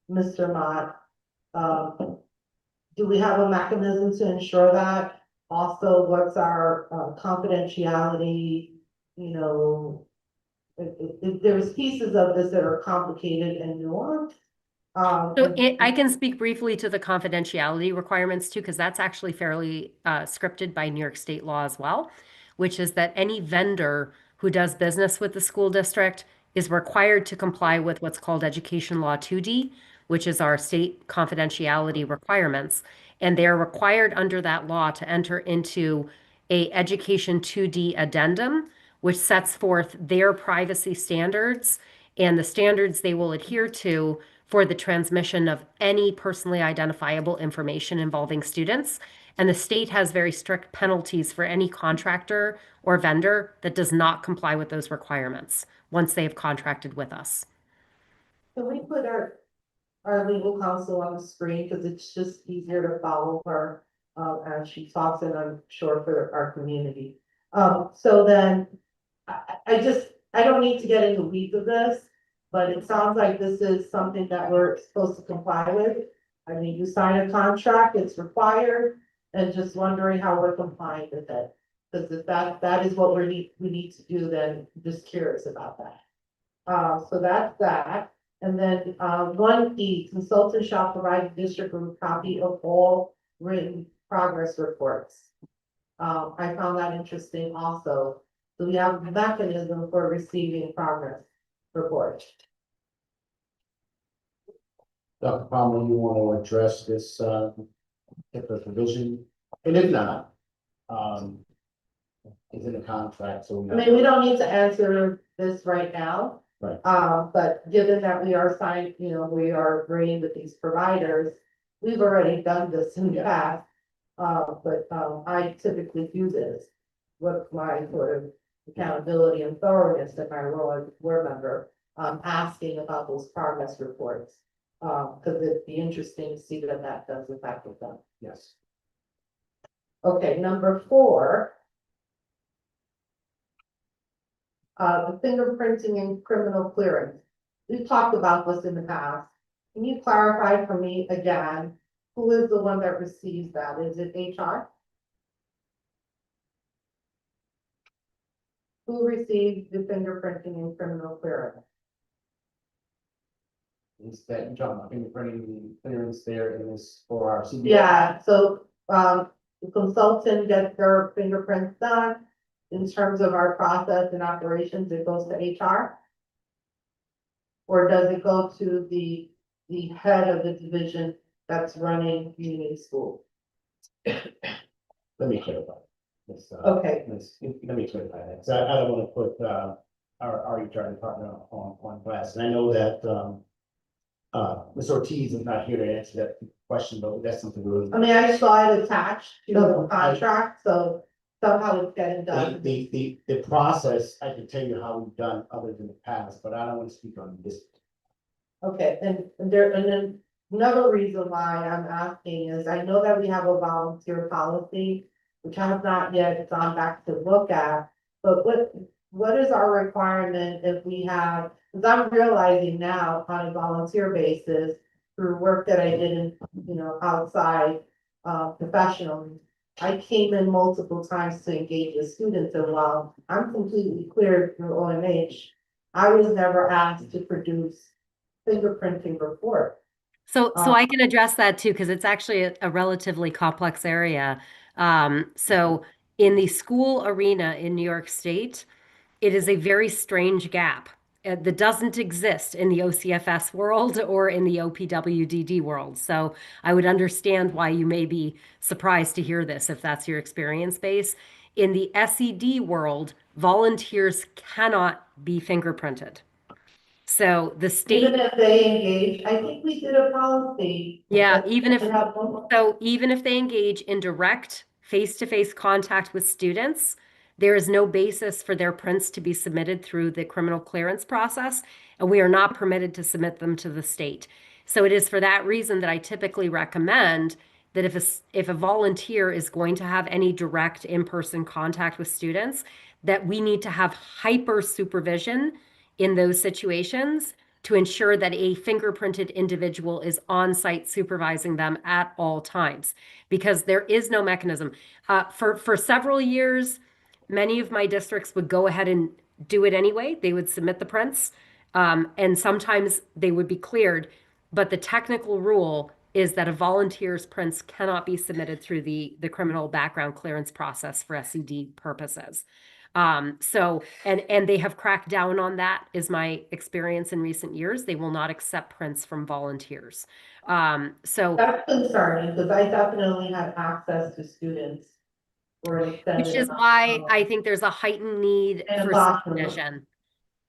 Speaker 10: Mr. Mott, do we have a mechanism to ensure that? Also, what's our confidentiality, you know, if there's pieces of this that are complicated and nuanced.
Speaker 15: So I can speak briefly to the confidentiality requirements too, because that's actually fairly scripted by New York State law as well, which is that any vendor who does business with the school district is required to comply with what's called Education Law 2D, which is our state confidentiality requirements. And they are required under that law to enter into a Education 2D addendum, which sets forth their privacy standards and the standards they will adhere to for the transmission of any personally identifiable information involving students. And the state has very strict penalties for any contractor or vendor that does not comply with those requirements once they have contracted with us.
Speaker 10: Can we put our legal counsel on the screen, because it's just easier to follow her as she talks, and I'm sure for our community. So then I don't need to get into weeds of this, but it sounds like this is something that we're supposed to comply with. I mean, you sign a contract, it's required, and just wondering how we're complying with it. Because if that is what we need to do, then I'm just curious about that. So that's that. And then 1E, consultant shall provide the district with a copy of all written progress reports. I found that interesting also. So we have a mechanism for receiving progress reports.
Speaker 4: Dr. Palmer, you want to address this particular provision? And if not, it's in the contract, so.
Speaker 10: I mean, we don't need to answer this right now.
Speaker 4: Right.
Speaker 10: But given that we are signed, you know, we are agreeing with these providers, we've already done this in the past. But I typically do this with my sort of accountability and thoroughness in my role as a board member, asking about those progress reports. Because it'd be interesting to see that does impact with them.
Speaker 4: Yes.
Speaker 10: Okay, number 4. The fingerprinting and criminal clearance. We've talked about this in the past. Can you clarify for me again, who is the one that receives that? Is it HR? Who receives the fingerprinting and criminal clearance?
Speaker 4: Is that you're talking about fingerprinting the clearance there in this for our CBO?
Speaker 10: Yeah, so the consultant gets their fingerprints done. In terms of our process and operations, it goes to HR? Or does it go to the head of the division that's running community school?
Speaker 4: Let me clarify.
Speaker 10: Okay.
Speaker 4: Let me clarify that. So I don't want to put our HR department on class. And I know that, Ms. Ortiz is not here to answer that question, but that's something really.
Speaker 10: I mean, I saw it attached to the contract, so somehow it's getting done.
Speaker 4: The process, I can tell you how we've done others in the past, but I don't want to speak on this.
Speaker 10: Okay, and then another reason why I'm asking is I know that we have a volunteer policy, which I have not yet gone back to look at, but what is our requirement if we have, because I'm realizing now on a volunteer basis through work that I did in, outside, professionally, I came in multiple times to engage with students, and while I'm completely cleared through OMH, I was never asked to produce fingerprinting report.
Speaker 15: So I can address that too, because it's actually a relatively complex area. So in the school arena in New York State, it is a very strange gap that doesn't exist in the OCFS world or in the OPWDD world. So I would understand why you may be surprised to hear this if that's your experience base. In the SED world, volunteers cannot be fingerprinted. So the state.
Speaker 10: Even if they engage, I think we did a policy.
Speaker 15: Yeah,
Speaker 10: that-
Speaker 15: even if,
Speaker 10: that have-
Speaker 15: so even if they engage in direct face-to-face contact with students, there is no basis for their prints to be submitted through the criminal clearance process, and we are not permitted to submit them to the state. So it is for that reason that I typically recommend that if a volunteer is going to have any direct in-person contact with students, that we need to have hyper supervision in those situations to ensure that a fingerprinted individual is on site supervising them at all times, because there is no mechanism. For several years, many of my districts would go ahead and do it anyway. They would submit the prints, and sometimes they would be cleared. But the technical rule is that a volunteer's prints cannot be submitted through the criminal background clearance process for SED purposes. And they have cracked down on that, is my experience in recent years. They will not accept prints from volunteers. So
Speaker 10: That's concerning, because I definitely had access to students for an extended.
Speaker 15: which is
Speaker 10: amount of
Speaker 15: why
Speaker 10: time.
Speaker 15: I think there's a heightened need
Speaker 10: And
Speaker 15: for
Speaker 10: Boston.
Speaker 15: supervision.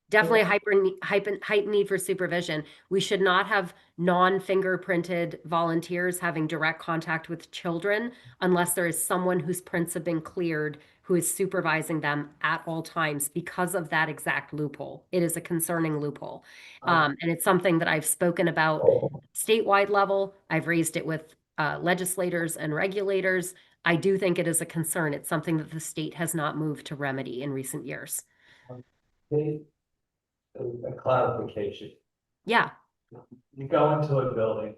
Speaker 15: Definitely a heightened need for supervision. We should not have non-fingerprinted volunteers having direct contact with children unless there is someone whose prints have been cleared who is supervising them at all times because of that exact loophole. It is a concerning loophole. And it's something that I've spoken about statewide level. I've raised it with legislators and regulators. I do think it is a concern. It's something that the state has not moved to remedy in recent years.
Speaker 2: A clarification.
Speaker 15: Yeah.
Speaker 2: You go into a building,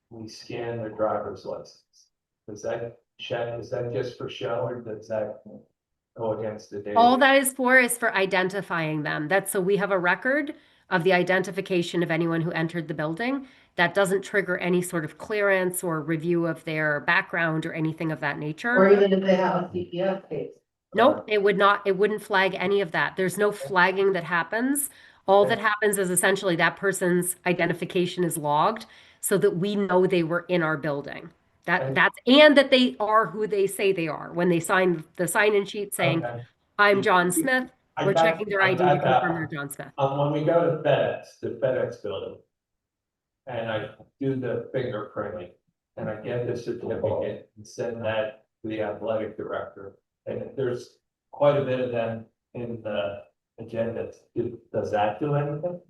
Speaker 2: we scan their driver's license. Does that check, is that just for show, or does that go against the data?
Speaker 15: All that is for identifying them. That's so we have a record of the identification of anyone who entered the building. That doesn't trigger any sort of clearance or review of their background or anything of that nature.
Speaker 10: Or even if they have a CPS case.
Speaker 15: Nope, it wouldn't flag any of that. There's no flagging that happens. All that happens is essentially that person's identification is logged so that we know they were in our building. And that they are who they say they are. When they sign the sign-in sheet saying, I'm John Smith, we're checking their ID to confirm they're John Smith.
Speaker 2: When we go to the FedEx building, and I do the fingerprinting, and I get the certificate and send that to the athletic director, and there's quite a bit of them in the agenda. Does that do anything?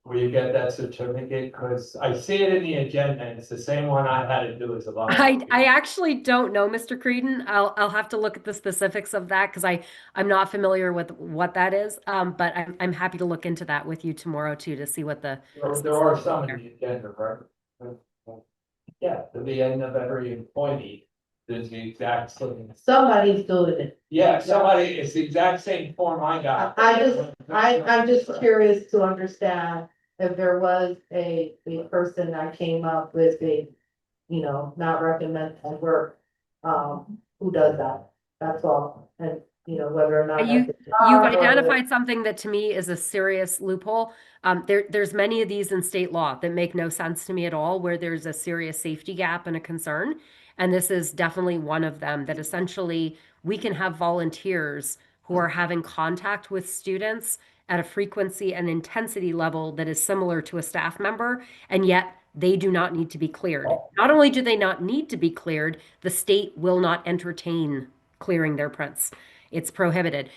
Speaker 2: Where you get that certificate, because I see it in the agenda, and it's the same one I had to do as a volunteer.
Speaker 15: I actually don't know, Mr. Creedon. I'll have to look at the specifics of that because I'm not familiar with what that is. But I'm happy to look into that with you tomorrow too to see what the.
Speaker 2: There are some in the agenda, right? Yeah, at the end of every appointee, there's the exact same.
Speaker 10: Somebody's doing it.
Speaker 2: Yeah, somebody, it's the exact same form I got.
Speaker 10: I'm just curious to understand if there was a person that came up with a, not recommended work, who does that, that's all, and, whether or not.
Speaker 15: You've identified something that to me is a serious loophole. There's many of these in state law that make no sense to me at all, where there's a serious safety gap and a concern. And this is definitely one of them, that essentially we can have volunteers who are having contact with students at a frequency and intensity level that is similar to a staff member, and yet they do not need to be cleared. Not only do they not need to be cleared, the state will not entertain clearing their prints. It's prohibited.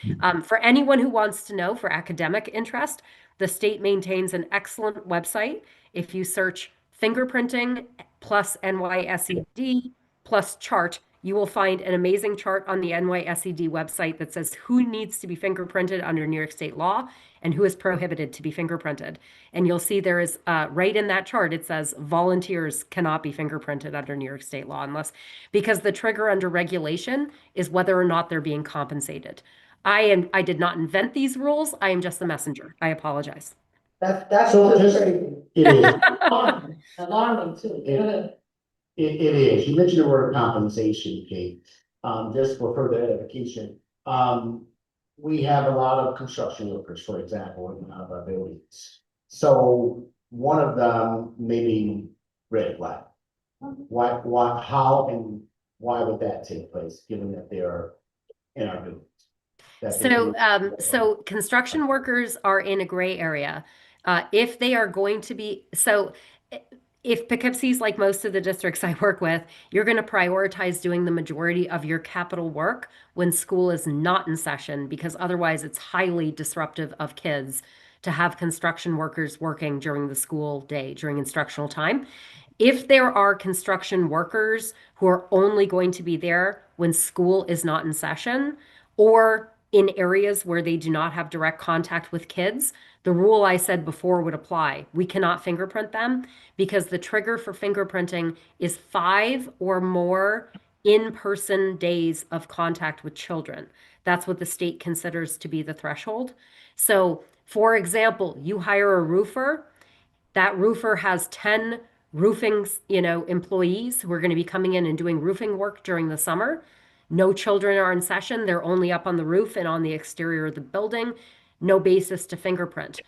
Speaker 15: For anyone who wants to know, for academic interest, the state maintains an excellent website. If you search fingerprinting plus NYSED plus chart, you will find an amazing chart on the NYSED website that says who needs to be fingerprinted under New York State law and who is prohibited to be fingerprinted. And you'll see there is, right in that chart, it says volunteers cannot be fingerprinted under New York State law because the trigger under regulation is whether or not they're being compensated. I did not invent these rules. I am just the messenger. I apologize.
Speaker 10: That's
Speaker 4: So
Speaker 10: just
Speaker 4: just,
Speaker 10: crazy.
Speaker 4: it is,
Speaker 10: Alarming too.
Speaker 4: it is, you mentioned the word compensation, Kate, just for further edification. We have a lot of construction workers, for example, in one of our buildings. So one of them may be red flag. How and why would that take place, given that they are in our buildings?
Speaker 15: So construction workers are in a gray area. If they are going to be, if Poughkeepsie's like most of the districts I work with, you're going to prioritize doing the majority of your capital work when school is not in session, because otherwise it's highly disruptive of kids to have construction workers working during the school day, during instructional time. If there are construction workers who are only going to be there when school is not in session, or in areas where they do not have direct contact with kids, the rule I said before would apply. We cannot fingerprint them because the trigger for fingerprinting is 5 or more in-person days of contact with children. That's what the state considers to be the threshold. So, for example, you hire a roofer, that roofer has 10 roofing, employees who are going to be coming in and doing roofing work during the summer. No children are in session. They're only up on the roof and on the exterior of the building. No basis to fingerprint.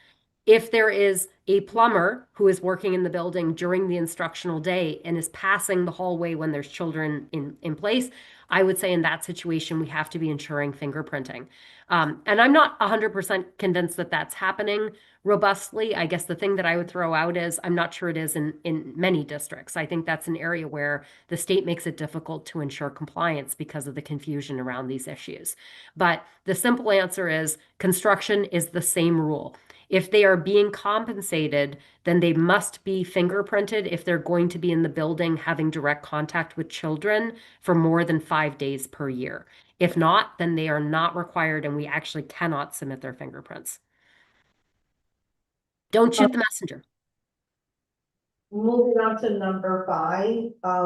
Speaker 15: If there is a plumber who is working in the building during the instructional day and is passing the hallway when there's children in place, I would say in that situation, we have to be ensuring fingerprinting. And I'm not 100% convinced that that's happening robustly. I guess the thing that I would throw out is I'm not sure it is in many districts. I think that's an area where the state makes it difficult to ensure compliance because of the confusion around these issues. But the simple answer is construction is the same rule. If they are being compensated, then they must be fingerprinted if they're going to be in the building having direct contact with children for more than 5 days per year. If not, then they are not required and we actually cannot submit their fingerprints. Don't shoot the messenger.
Speaker 10: Moving on to number 5,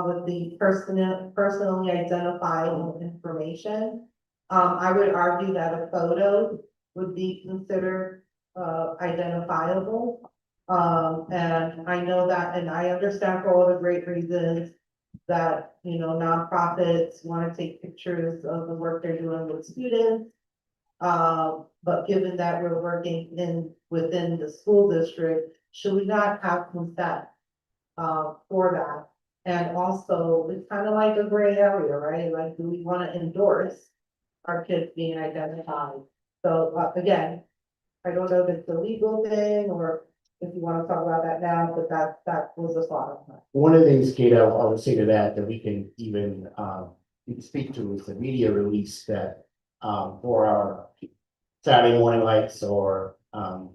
Speaker 10: with the personally identifiable information. I would argue that a photo would be considered identifiable. And I know that, and I understand for all the great reasons that, nonprofits want to take pictures of the work they're doing with students. But given that we're working within the school district, should we not have consent for that? And also, it's kind of like a gray area, right? Like, do we want to endorse our kids being identified? So again, I don't know if it's a legal thing or if you want to talk about that now, but that was a thought of mine.
Speaker 4: One of the things, Kate, I would say to that we can even, you can speak to is the media release that, for our Saturday morning lights or,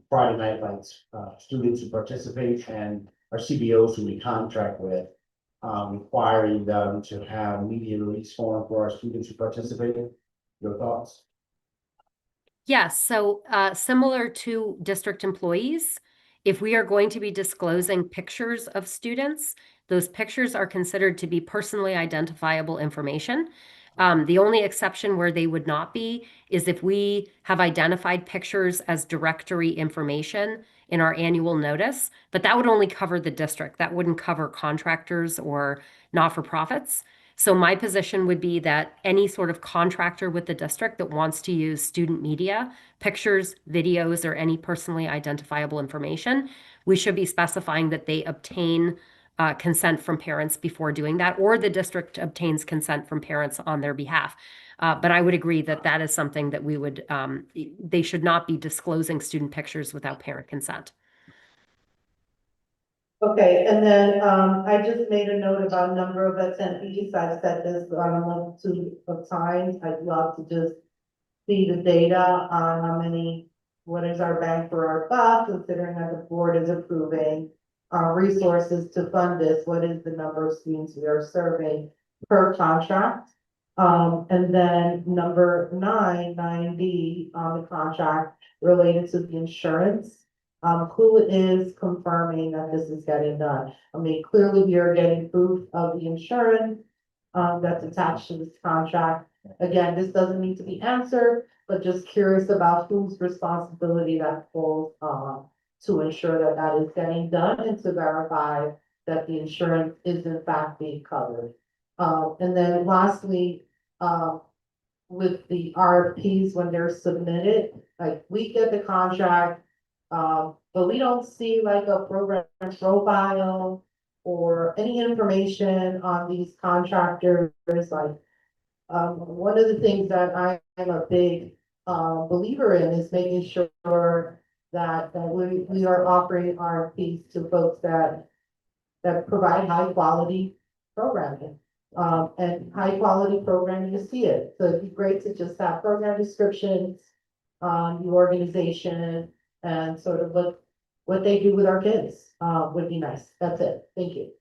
Speaker 4: Friday night lights, students who participate and our CBOs who we contract with, requiring them to have media release form for our students who participate. Your thoughts?
Speaker 15: Yes, so similar to district employees, if we are going to be disclosing pictures of students, those pictures are considered to be personally identifiable information. The only exception where they would not be is if we have identified pictures as directory information in our annual notice, but that would only cover the district. That wouldn't cover contractors or not-for-profits. So my position would be that any sort of contractor with the district that wants to use student media, pictures, videos, or any personally identifiable information, we should be specifying that they obtain consent from parents before doing that, or the district obtains consent from parents on their behalf. But I would agree that that is something that we would, they should not be disclosing student pictures without parent consent.
Speaker 10: Okay, and then, I just made a note about number of attendees. I've said this on a multitude of times. I'd love to just see the data on how many, what is our bang for our buck, considering that the board is approving resources to fund this, what is the number of students we are serving per contract? And then number 9D on the contract related to the insurance. Who is confirming that this is getting done? I mean, clearly we are getting proof of the insurance that's attached to this contract. Again, this doesn't need to be answered, but just curious about whose responsibility that falls on to ensure that that is getting done and to verify that the insurance is in fact being covered. And then lastly, with the RFPs when they're submitted, like we get the contract, but we don't see like a program profile or any information on these contractors, like, one of the things that I am a big, believer in is making sure that we are offering RFPs to folks that provide high quality programming. And high quality programming, you see it. So it'd be great to just have program descriptions, the organization and sort of what they do with our kids, would be nice. That's it. Thank you.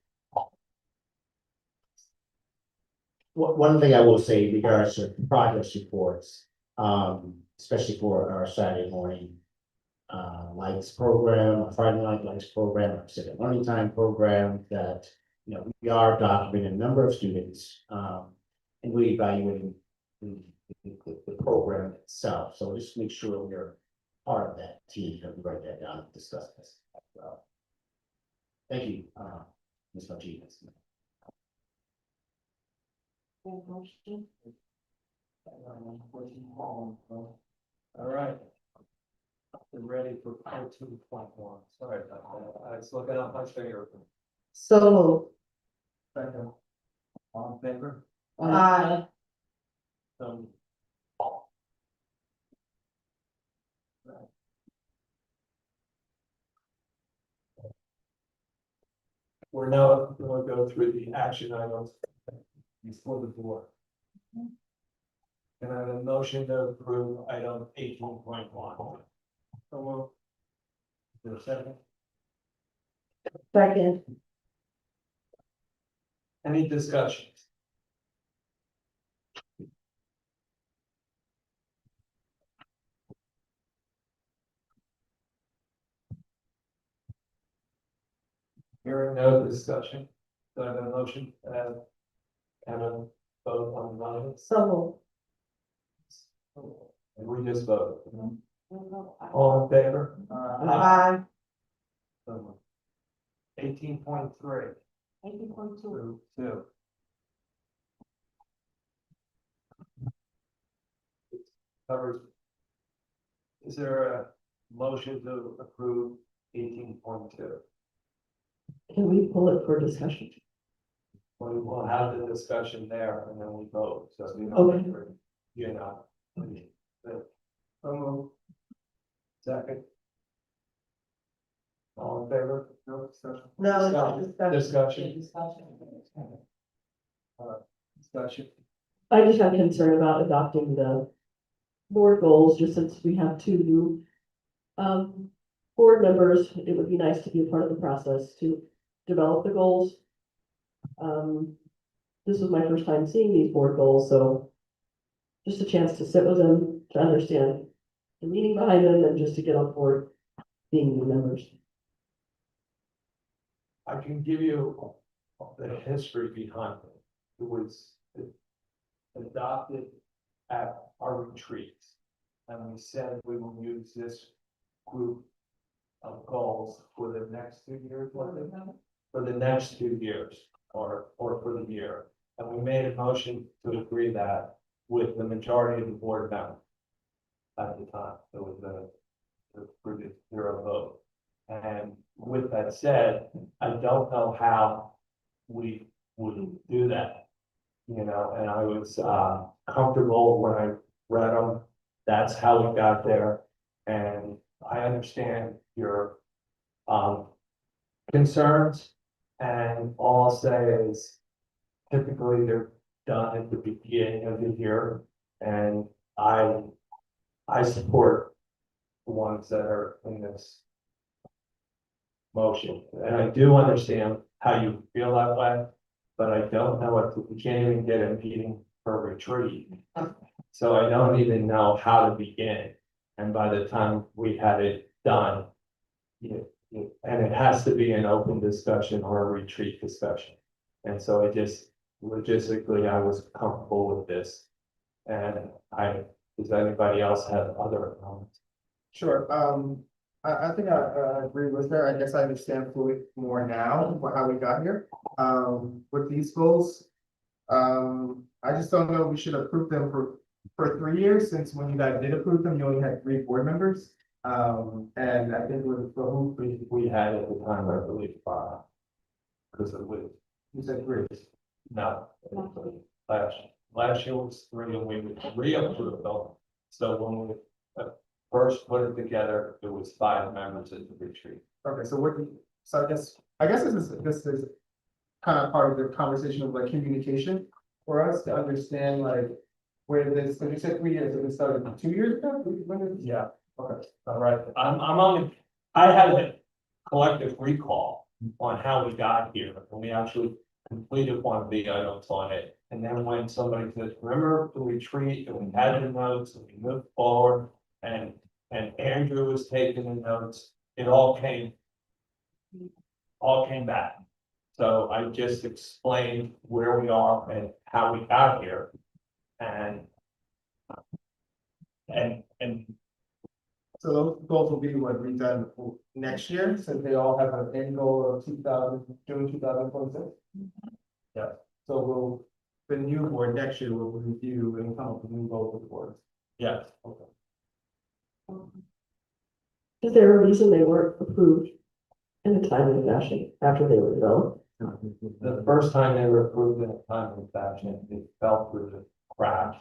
Speaker 4: One thing I will say in regards to progress reports, especially for our Saturday morning lights program, our Friday night lights program, our civic learning time program, that, you know, we are documenting a number of students, and we evaluating the program itself. So just make sure we're part of that team, that we write that down and discuss this as well. Thank you, Ms. Martinez.
Speaker 2: All right. We're ready for 2.1. Sorry about that. I was looking up my finger.
Speaker 10: So,
Speaker 2: Second. All in favor?
Speaker 10: uh,
Speaker 2: Um, We're now going to go through the action items before the board. Can I have a motion to approve item 18.1? So is there a second?
Speaker 10: second,
Speaker 2: Any discussions? Hearing no discussion, do I have a motion, and a vote on the item?
Speaker 10: so,
Speaker 2: And we just vote. All in favor?
Speaker 10: aye.
Speaker 2: 18.3. 18.2. Two. Covers. Is there a motion to approve 18.2?
Speaker 12: Can we pull it for discussion?
Speaker 2: We will have the discussion there and then we vote, so we
Speaker 12: Okay.
Speaker 2: don't, you know. Second. All in favor? No discussion?
Speaker 10: No, it's
Speaker 2: Discussion.
Speaker 10: discussion.
Speaker 2: Discussion.
Speaker 12: I just have concern about adopting the board goals, just since we have two new board members. It would be nice to be a part of the process to develop the goals. This was my first time seeing these board goals, so just a chance to sit with them, to understand the meaning behind them, and just to get on board being new members.
Speaker 2: I can give you the history behind it. It was adopted at our retreats. And we said we will use this group of goals for the next 2 years, was it? For the next 2 years, or for the year. And we made a motion to agree that with the majority of the board members at the time. It was a 0 vote. And with that said, I don't know how we would do that. You know, and I was, comfortable when I read them, that's how we got there. And I understand your, concerns, and all I'll say is typically they're done at the beginning of the year, and I support the ones that are in this motion, and I do understand how you feel that way, but I don't know if we can't even get a meeting for retreat. So I don't even know how to begin, and by the time we had it done, and it has to be an open discussion or a retreat discussion. And so I just, logistically, I was comfortable with this. And does anybody else have other comments?
Speaker 13: Sure, I think I agree with her. I guess I understand fully more now, how we got here. With these goals, I just don't know if we should approve them for 3 years, since when you guys did approve them, you only had 3 board members. And I think with who
Speaker 2: We had at the time, I believe, because it was,
Speaker 13: you said 3.
Speaker 2: no, last year was 3 and we reapproved them. So when we first put it together, it was 5 members at the retreat.
Speaker 13: Okay, so so I guess this is kind of part of the conversation of like communication for us to understand like where this, so you said 3 years, and it started 2 years ago? When did-
Speaker 2: Yeah. Okay, all right. I'm only, I had a collective recall on how we got here, and we actually completed one of the items on it. And then when somebody says, remember the retreat, and we had the notes, and we moved forward, and Andrew was taking the notes, it all came back. So I just explained where we are and how we got here. And
Speaker 13: So those goals will be what redone next year, since they all have an end goal of June 2026.
Speaker 2: Yeah.
Speaker 13: So the new board next year will review and come up with new goals for the board.
Speaker 2: yes, okay.
Speaker 12: Is there a reason they weren't approved in a timely fashion after they were developed?
Speaker 2: The first time they were approved in a timely fashion, it fell through the cracks.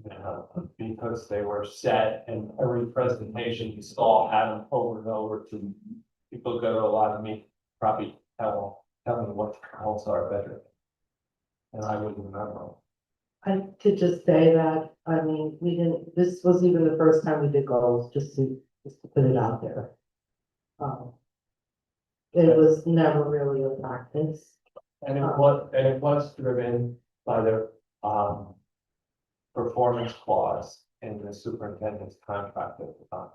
Speaker 2: You know, because they were set, and every presentation you saw had them over and over to people go to a lot of me, probably tell me what the goals are better. And I wouldn't remember.
Speaker 10: I could just say that, I mean, this was even the first time we did goals, just to put it out there. It was never really a practice.
Speaker 2: And it was driven by their, performance clause in the superintendent's contract at the time.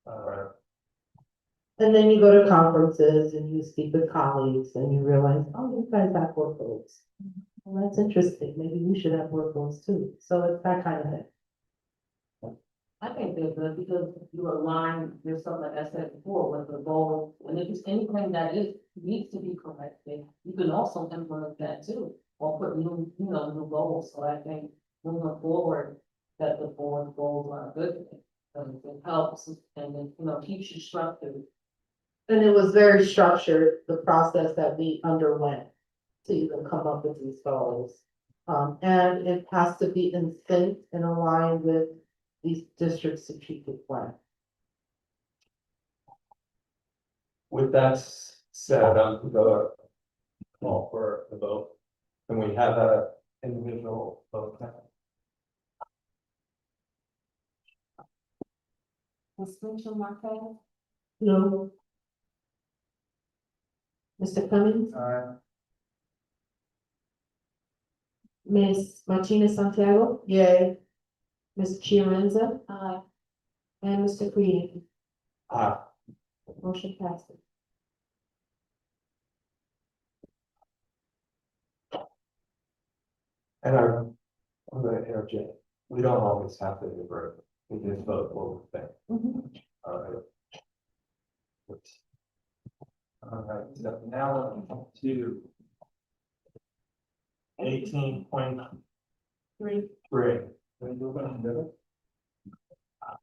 Speaker 2: All right.
Speaker 10: And then you go to conferences and you speak with colleagues and you realize, oh, you guys have more goals. Well, that's interesting. Maybe we should have more goals too. So it's that kind of thing.
Speaker 16: I think they're good because you align yourself, like I said before, with the goal. And if it's anything that needs to be corrected, you can also implement that too, or put new goals. So I think moving forward, that the board goals are a good thing. It helps and it, keeps you structured.
Speaker 10: And it was very structured, the process that we underwent to even come up with these goals. And it has to be in sync and aligned with these district strategic plan.
Speaker 2: With that said, I'm going to call for a vote. Can we have a individual vote now?
Speaker 1: Mr. Marquez?
Speaker 10: No. Mr. Clemens? Ms. Martinez Santiago? Yay. Ms. Chiarenza?
Speaker 1: Aye.
Speaker 10: And Mr. Creed? Motion passes.
Speaker 2: And I'm going to interject. We don't always have to agree. We just vote what we think. All right. All right, so now to 18.3.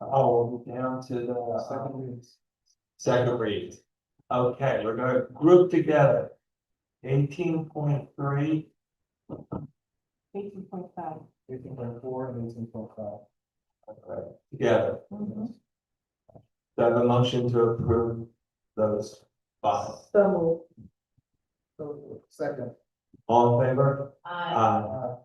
Speaker 2: Oh, down to the second. Second read. Okay, we're gonna group together. 18.3.
Speaker 10: 18.5.
Speaker 13: 18.4 and 18.5.
Speaker 2: Okay, together. Do I have a motion to approve those five?
Speaker 10: So
Speaker 13: Second.
Speaker 2: All in favor?
Speaker 10: I.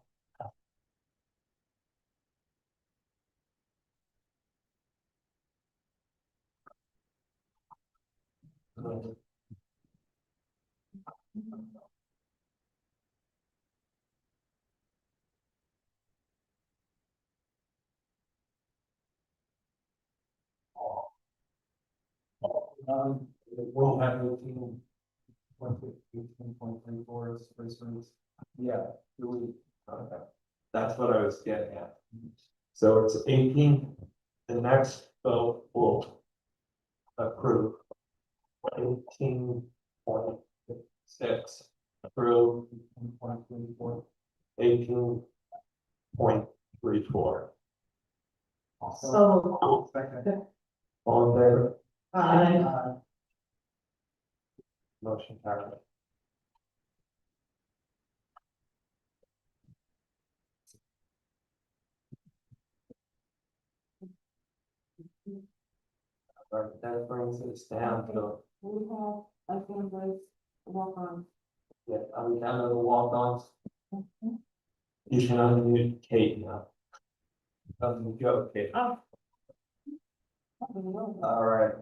Speaker 2: We'll have 18.34 is first reads. Yeah, do we? Okay, that's what I was getting at. So it's 18, the next vote will approve 18.6, approve 18.34.
Speaker 10: So.
Speaker 13: Second.
Speaker 2: All in favor?
Speaker 10: I.
Speaker 2: Motion carried. All right, that brings us down to,
Speaker 10: We have, I think, walk on.
Speaker 2: yeah, are we down to the walk-ons? You can unmute Kate now. Unmute go, Kate.
Speaker 10: Oh.
Speaker 2: All right,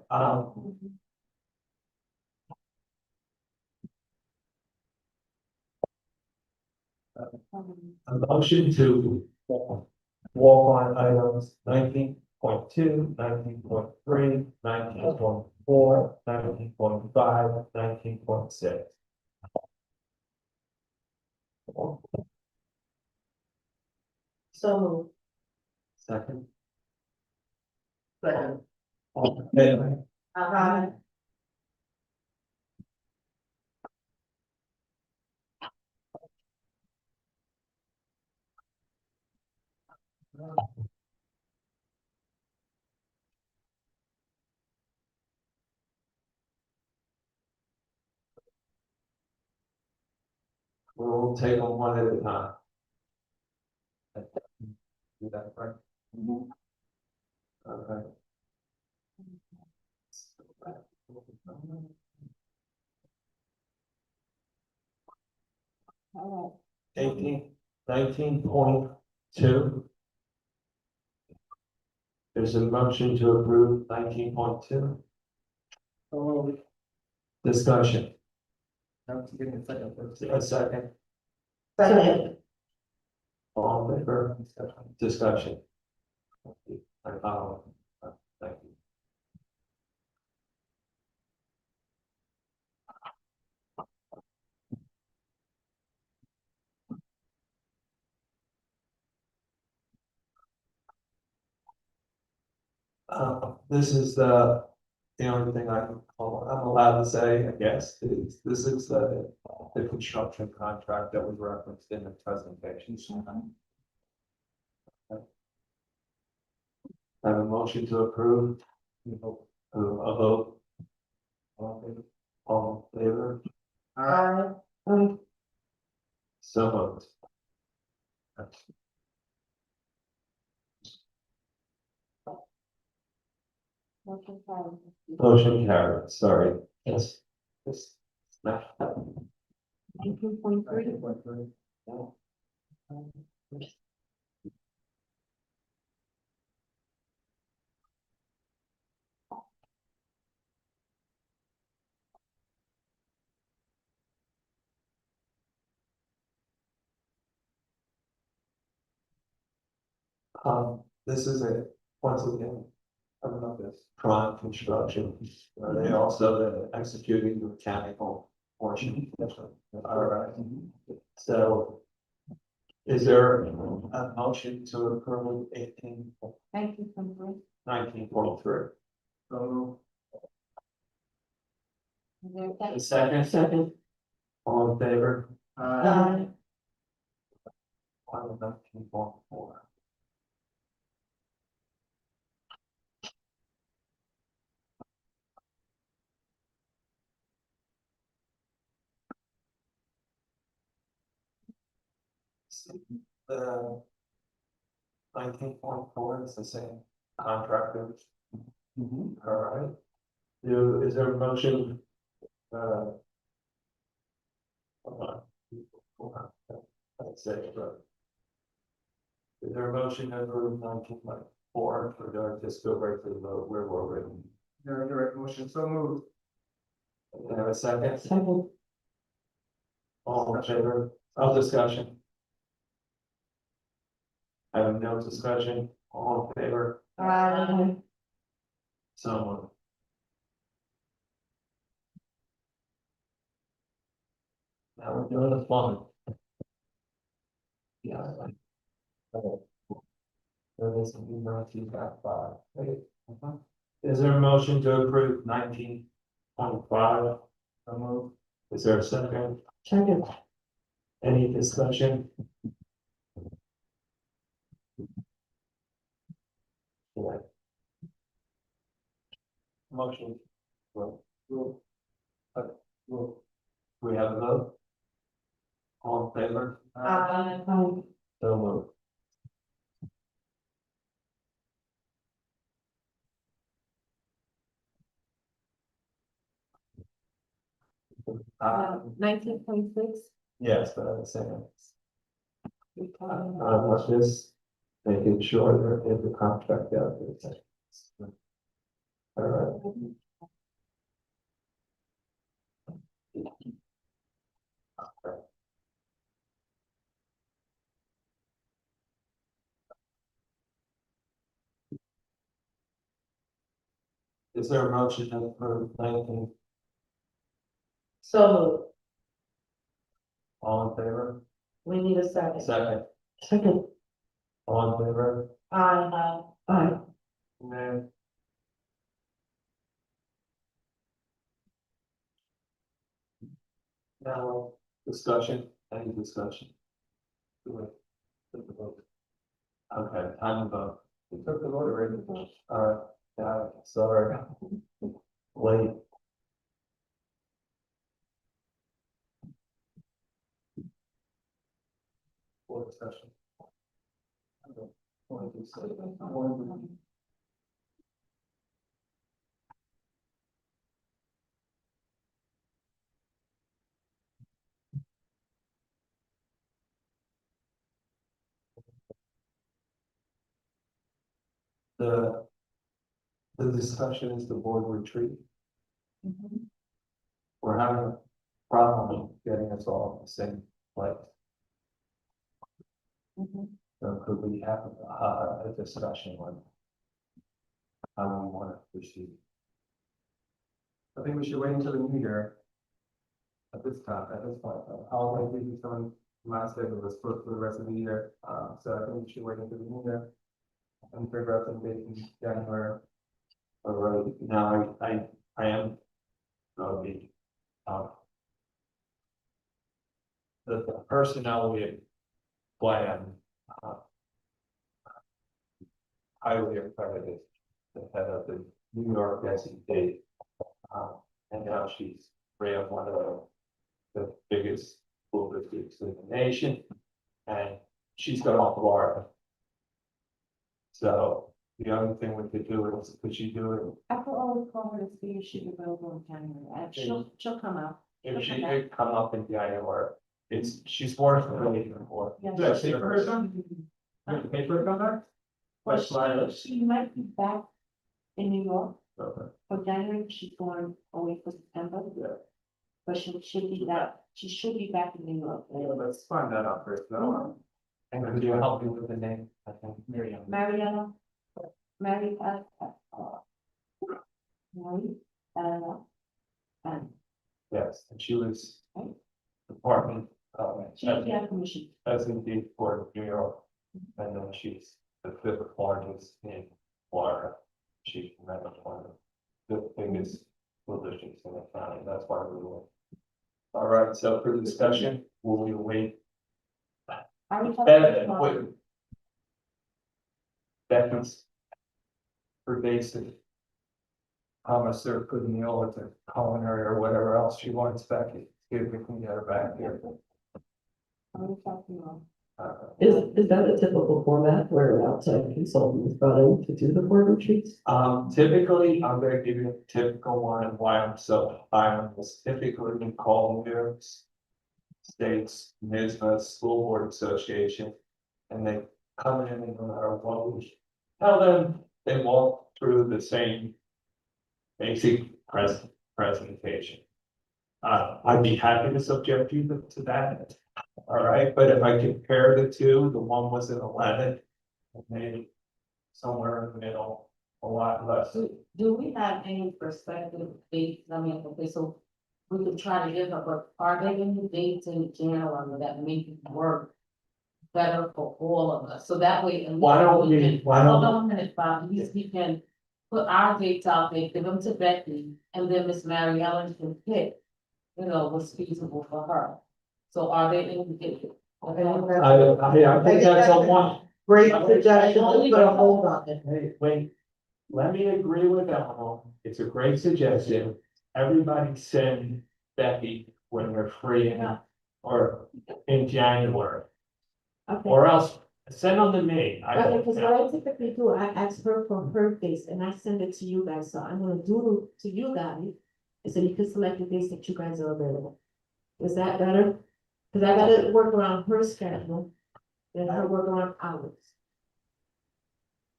Speaker 2: a motion to walk on items 19.2, 19.3, 19.4, 19.5, 19.6.
Speaker 10: So moved.
Speaker 2: Second.
Speaker 10: Second.
Speaker 2: All in favor?
Speaker 10: Aye.
Speaker 2: We'll take them one at a time. Do that right? Okay. 19.2. There's a motion to approve 19.2. Discussion.
Speaker 13: Give me a second.
Speaker 2: A second.
Speaker 10: Second.
Speaker 2: All in favor? Discussion. I follow. Thank you. This is the only thing I'm allowed to say, I guess, is this is the construction contract that was referenced in the presentation. I have a motion to approve. A vote. All in favor?
Speaker 10: Aye.
Speaker 2: So moved. Motion carried, sorry. Yes. Yes.
Speaker 10: 19.3.
Speaker 2: This is once again, I don't know this, prime construction. They also executing the mechanical portion. All right. So is there a motion to approve 19.3? So. A second. All in favor?
Speaker 10: Aye.
Speaker 2: 19.4. The 19.4 is the same contractor. All right. Is there a motion? Hold on. Hold on. That's it, but. Is there a motion to approve 19.4 for the just go right to the vote where we're written?
Speaker 13: Direct motion, so moved.
Speaker 2: Can I have a second?
Speaker 12: Second.
Speaker 2: All in favor of discussion? I have no discussion, all in favor, so. Now we're doing the fun. Yeah. There is some email feedback by. Is there a motion to approve 19.5? Is there a second?
Speaker 12: Second.
Speaker 2: Any discussion? Yeah. Motion. We have a vote? All in favor? So moved. Uh,
Speaker 3: 19.6.
Speaker 2: yes, but I'm saying. Let's just making sure that if the contract out there. All right. Is there a motion to approve 19?
Speaker 10: So moved.
Speaker 2: All in favor?
Speaker 10: We need a second.
Speaker 2: Second.
Speaker 12: Second.
Speaker 2: All in favor?
Speaker 10: Aye.
Speaker 12: Aye.
Speaker 2: Nay. Now, discussion, any discussion? Do it. Take the vote. Okay, time to vote. We took the vote already. Yeah, sorry. Wait. For discussion. The discussion is the board retreat. We're having a problem getting us all in the same place. So could we have a discussion on how we want to proceed?
Speaker 13: I think we should wait until the new year. At this time, at this point, I'll wait until someone, my schedule was booked for the rest of the year, so I think we should wait until the new year. And figure out some dates in January.
Speaker 2: All right, now I am going to be, the personnel we plan, highly accredited, the head of the New York SED. And now she's ran one of the biggest school districts in the nation, and she's got off Florida. So the only thing we could do is, could she do it?
Speaker 8: I could always call her to see if she's available in January, and she'll come out.
Speaker 2: If she could come up in January, she's worth waiting for.
Speaker 8: Yeah.
Speaker 13: Did I pay for her son? Did I pay for her to come back?
Speaker 8: Well, she might be back in New York
Speaker 2: Okay.
Speaker 8: for January, she's going away for September.
Speaker 2: Yeah.
Speaker 8: But she should be back, in New York.
Speaker 13: Yeah, let's find that out first, no?
Speaker 2: And could you help me with the name? I think Miriam.
Speaker 8: Mariana. Mary, and
Speaker 2: Yes, and she was department,
Speaker 8: she's the commission.
Speaker 2: as indeed for New York. And then she's the fifth largest in Florida. She's one of the biggest school districts in the county, that's why we went. All right, so for discussion, will we wait? Becky's for basic. Promise her good meal at the culinary or whatever else she wants, Becky, see if we can get her back here.
Speaker 8: Are we talking about?
Speaker 12: Is that a typical format where an outside consultant is brought in to do the board retreats?
Speaker 2: Typically, I'm gonna give you a typical one and why I'm so high on this. Typically, we call New States NISBA School Board Association. And they come in and no matter what we tell them, they walk through the same basic presentation. I'd be happy to subject you to that. All right, but if I compare the two, the one was an 11, and maybe somewhere in the middle, a lot less.
Speaker 16: Do we have any perspective dates? I mean, okay, so we could try to give her, but are there any dates in general that make it work better for all of us? So that way.
Speaker 2: Why don't we,
Speaker 16: Hold on a minute, Bob, we can put our dates out there, give them to Becky, and then Miss Mary Ellen can pick, what's feasible for her. So are they in the?
Speaker 2: I think that's a one.
Speaker 10: Great suggestion, let's put a hold on it.
Speaker 2: Hey, wait, let me agree with Eleanor. It's a great suggestion. Everybody send Becky when they're free or in January.
Speaker 3: Okay.
Speaker 2: Or else send them to me.
Speaker 3: Okay, because what I typically do, I ask her for her face and I send it to you guys, so I'm gonna do to you guys. So you can select the days that you guys are available. Is that better? Cause I gotta work around her schedule and her work around ours.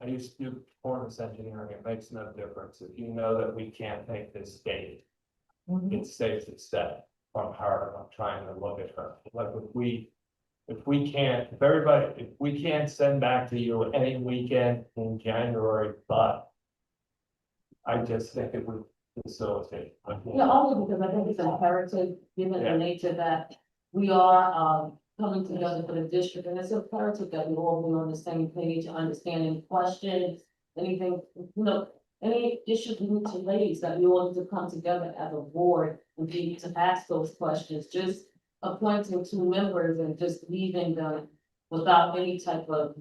Speaker 2: I used to do performance engineering. It makes no difference. If you know that we can't make this date, it's safe to set from her. I'm trying to look at her. Like if we can't send back to you any weekend in January, but I just think it would facilitate.
Speaker 16: Only because I think it's imperative, given the nature that we are, coming together for the district, and it's imperative that we all be on the same page, understanding questions, anything, any issues we need to raise, that we all need to come together as a board and be able to ask those questions, just appointing 2 members and just leaving them without any type of,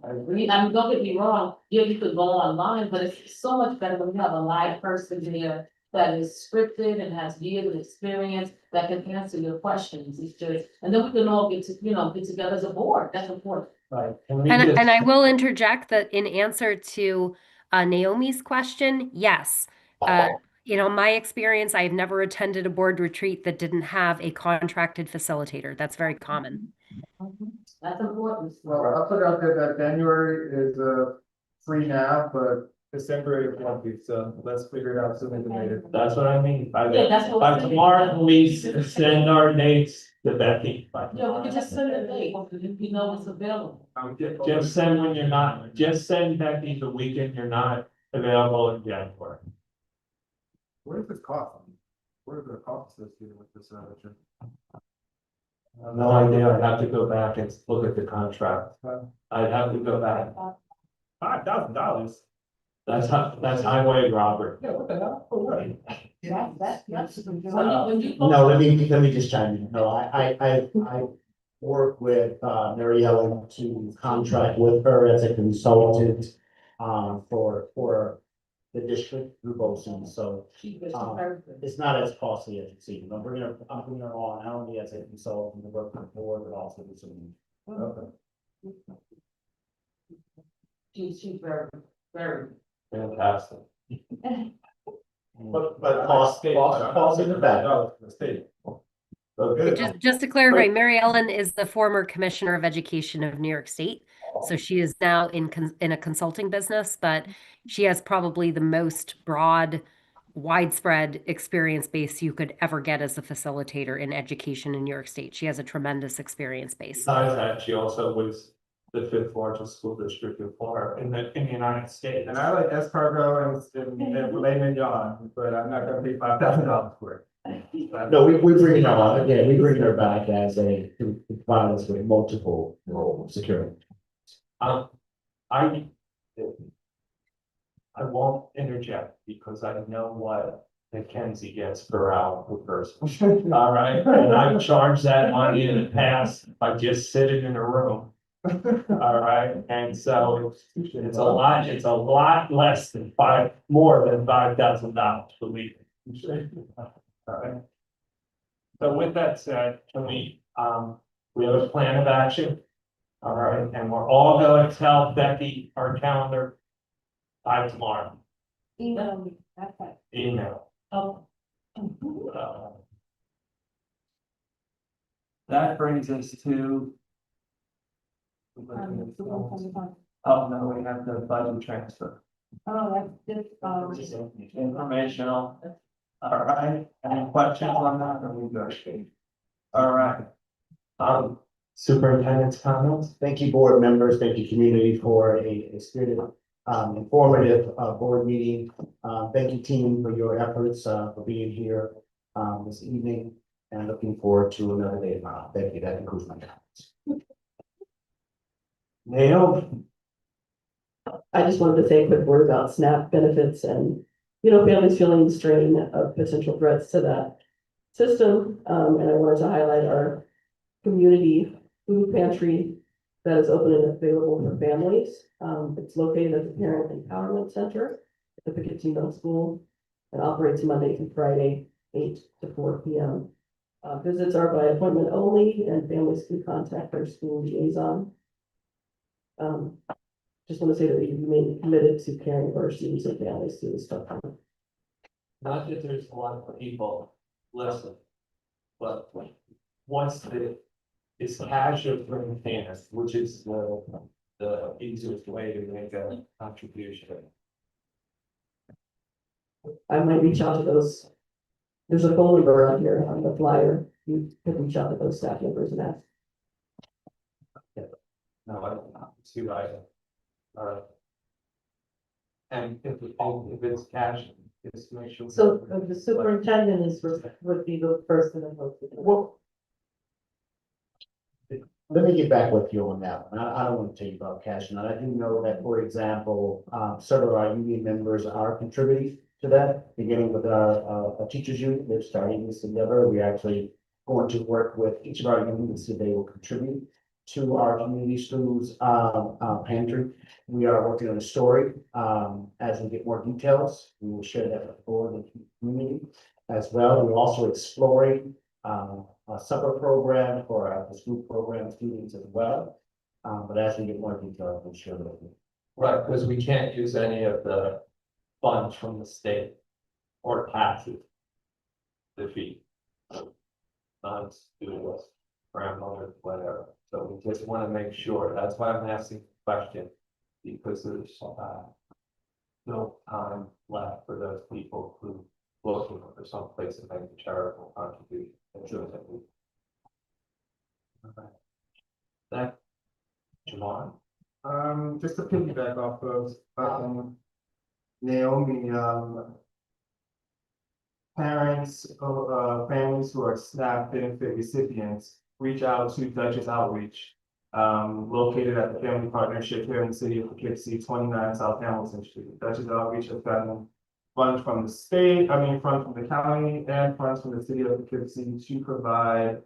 Speaker 16: I mean, don't get me wrong, yeah, you could go online, but it's so much better when you have a live person there that is scripted and has years of experience that can answer your questions. It's just, and then we can all get together as a board. That's important.
Speaker 2: Right.
Speaker 15: And I will interject that in answer to Naomi's question, yes. My experience, I've never attended a board retreat that didn't have a contracted facilitator. That's very common.
Speaker 16: That's important.
Speaker 13: Well, I'll put out there that January is free now, but December it won't be, so let's figure it out sooner than later.
Speaker 2: That's what I mean.
Speaker 16: Yeah, that's what
Speaker 2: By
Speaker 16: I'm saying.
Speaker 2: tomorrow, we send our dates to Becky.
Speaker 16: Yeah, we can just send a date, if you know it's available.
Speaker 2: Just send when you're not, just send Becky the weekend you're not available in January.
Speaker 13: What is this cost? What are the costs associated with this trip?
Speaker 2: No idea. I'd have to go back and look at the contract. I'd have to go back.
Speaker 13: $5,000.
Speaker 2: That's highway robbery.
Speaker 13: Yeah, what the hell? For what?
Speaker 16: That's.
Speaker 4: No, let me just chime in. No, I work with Mary Ellen to contract with her as a consultant for the district through BOSIN, so it's not as costly as you see. I'm bringing her on not only as a consultant to work with the board, but also with some.
Speaker 16: She's very, very.
Speaker 2: Fantastic.
Speaker 4: But cost in the back.
Speaker 15: Just to clarify, Mary Ellen is the former Commissioner of Education of New York State. So she is now in a consulting business, but she has probably the most broad, widespread experience base you could ever get as a facilitator in education in New York State. She has a tremendous experience base.
Speaker 2: Besides that, she also was the 5th largest school district in Florida in the United States.
Speaker 13: And I like escargot and lemon John, but I'm not gonna pay $5,000 for it.
Speaker 4: No, we bring her on, again, we bring her back as a, to provide us with multiple role security.
Speaker 2: I won't interject because I know what Mackenzie gets per hour per person. All right, and I've charged that money in the past by just sitting in a room. All right, and so it's a lot less than more than $5,000, believe me. All right. So with that said, can we have a plan of action? All right, and we're all going to tell Becky our calendar by tomorrow,
Speaker 8: Email me, that's fine.
Speaker 2: email.
Speaker 8: Oh.
Speaker 14: That brings us to. Oh, no, we have the budget transfer.
Speaker 8: Oh, that's just,
Speaker 14: Informational. All right, any questions on that, or we good? All right,
Speaker 2: Superintendent's comments?
Speaker 4: Thank you, board members. Thank you, community, for a spirited, informative, board meeting. Thank you, team, for your efforts, for being here, this evening, and looking forward to another day tomorrow. Thank you. That concludes my comments.
Speaker 2: Nail?
Speaker 12: I just wanted to say a quick word about SNAP benefits and, families feeling the strain of potential threats to that system. And I wanted to highlight our community food pantry that is open and available for families. It's located at the Parent Empowerment Center at the Poughkeepsie Middle School and operates Monday through Friday, 8 to 4 p.m. Visits are by appointment only, and families can contact their school liaison. Just want to say that we remain committed to caring for our students and families through this tough time.
Speaker 2: Not that there's a lot of people listening, but once it's casual for the fans, which is the easiest way to make a contribution.
Speaker 12: I might reach out to those. There's a phone number on here on the flyer. You could reach out to those staff members and ask.
Speaker 2: No, I don't know. See what I do. All right. And if it's cash, just make sure.
Speaker 10: So the superintendent would be the person that votes.
Speaker 4: Well, let me get back with you on that one. I don't want to tell you about cash, and I do know that, for example, several of our union members are contributing to that, beginning with our teachers union. They're starting this together. We're actually going to work with each of our unions so they will contribute to our community schools pantry. We are working on a story. As we get more details, we will share that with the board and community as well. We're also exploring a supper program for the school program students as well. But as we get more details, we'll share with you.
Speaker 2: Right, because we can't use any of the funds from the state or taxes. The fee. Non-students, grandmothers, whatever. So we just want to make sure. That's why I'm asking the question. Because there's no time left for those people who looking for some place to make a charitable contribution. That, Jamon.
Speaker 13: Just to piggyback off of, Naomi, parents, families who are SNAP benefit recipients, reach out to Dutchess Outreach, located at the Family Partnership here in the city of Poughkeepsie, 29 South Hamilton Street. Dutchess Outreach has gotten funds from the state, funds from the county, and funds from the city of Poughkeepsie to provide,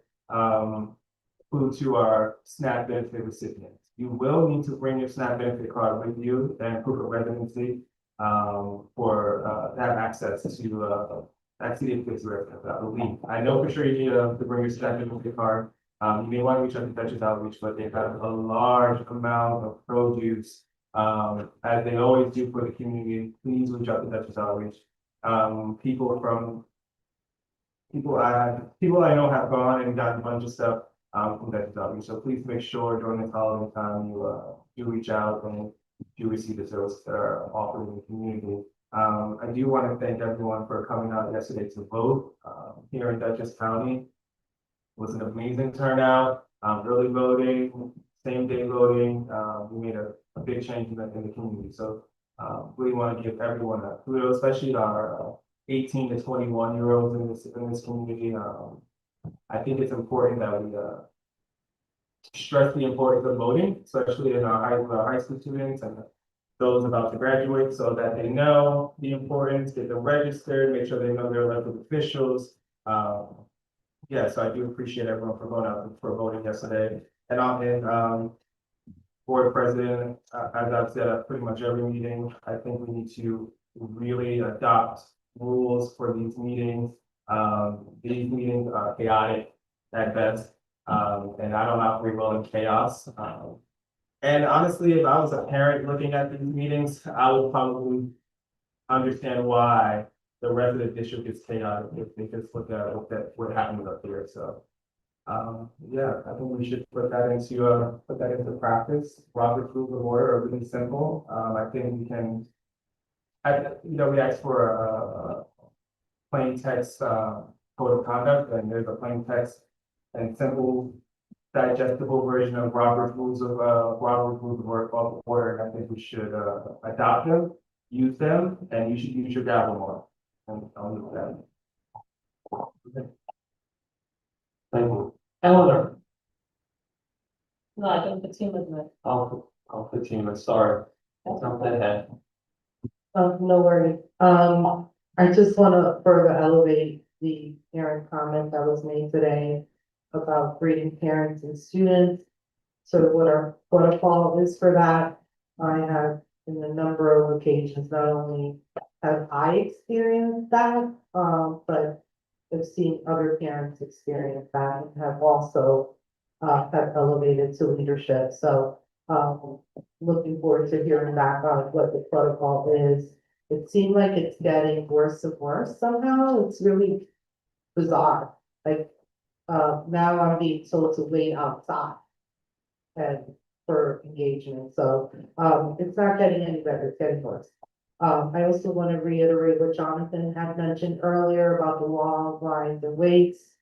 Speaker 13: food to our SNAP benefit recipients. You will need to bring your SNAP benefit card with you and proof of residency, for, to have access to, that city of Poughkeepsie residence, I believe. I know for sure you need to bring your SNAP benefit card. You may want to reach out to Dutchess Outreach, but they have a large amount of produce, as they always do for the community. Please reach out to Dutchess Outreach. People I know have gone and gotten a bunch of stuff, from Dutchess Outreach. So please make sure during this holiday time, you reach out and you receive the services that are offered in the community. I do want to thank everyone for coming out yesterday to vote, here in Dutchess County. It was an amazing turnout, early voting, same day voting. We made a big change in the community. So really want to give everyone a kudos, especially our 18 to 21-year-olds in this community. I think it's important that we stress the importance of voting, especially in our high school students and those about to graduate, so that they know the importance, get them registered, make sure they know their elected officials. Yeah, so I do appreciate everyone for going out for voting yesterday. And board president, as I've said at pretty much every meeting, I think we need to really adopt rules for these meetings. These meetings are chaotic at best, and I don't operate well in chaos. And honestly, if I was a parent looking at these meetings, I would probably understand why the rest of the district is chaotic if they just look at what happened up here, so. Yeah, I think we should put that into practice. Robert's rules of order are really simple. I think we can. We asked for a plain text, code of conduct, and there's a plain text and simple digestible version of Robert's rules of order, and I think we should, adopt them, use them, and you should use your gavel more. And I'll leave that.
Speaker 2: Thank you. Eleanor,
Speaker 16: No, I think the team is good.
Speaker 2: I'll Fatima, sorry. Jump ahead.
Speaker 10: No worries. I just want to further elevate the parent comment that was made today about greeting parents and students. Sort of what our protocol is for that. I have in a number of occasions, not only have I experienced that, but I've seen other parents experience that and have also have elevated to leadership. So looking forward to hearing back on what the protocol is. It seemed like it's getting worse and worse somehow. It's really bizarre. Like now I'm being told to wait outside and for engagement. So it's not getting any better, it's getting worse. I also want to reiterate what Jonathan had mentioned earlier about the long lines and waits.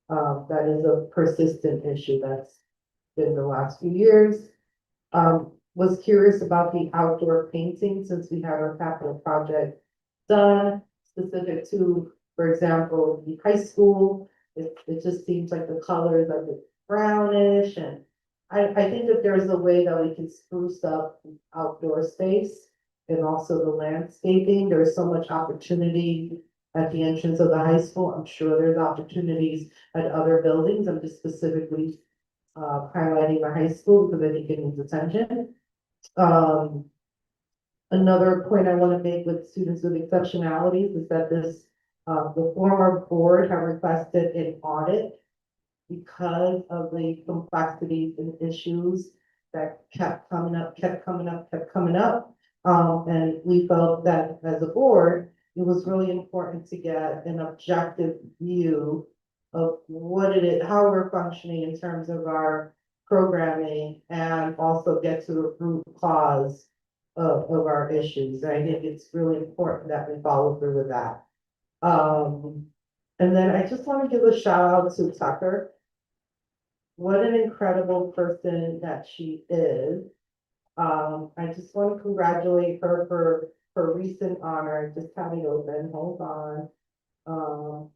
Speaker 10: That is a persistent issue that's been the last few years. Was curious about the outdoor painting since we had our capital project done specific to, for example, the high school. It just seems like the colors are a bit brownish, and I think that there's a way that we can spruce up the outdoor space and also the landscaping. There's so much opportunity at the entrance of the high school. I'm sure there's opportunities at other buildings. I'm just specifically highlighting the high school because I think it needs attention. Another point I want to make with students with exceptionalities is that the former board have requested an audit because of the complexities and issues that kept coming up. And we felt that as a board, it was really important to get an objective view of what it is, how we're functioning in terms of our programming, and also get to the root cause of our issues. And I think it's really important that we follow through with that. And then I just want to give a shout out to Tucker. What an incredible person that she is. I just want to congratulate her for her recent honor. Just have it open, hold on.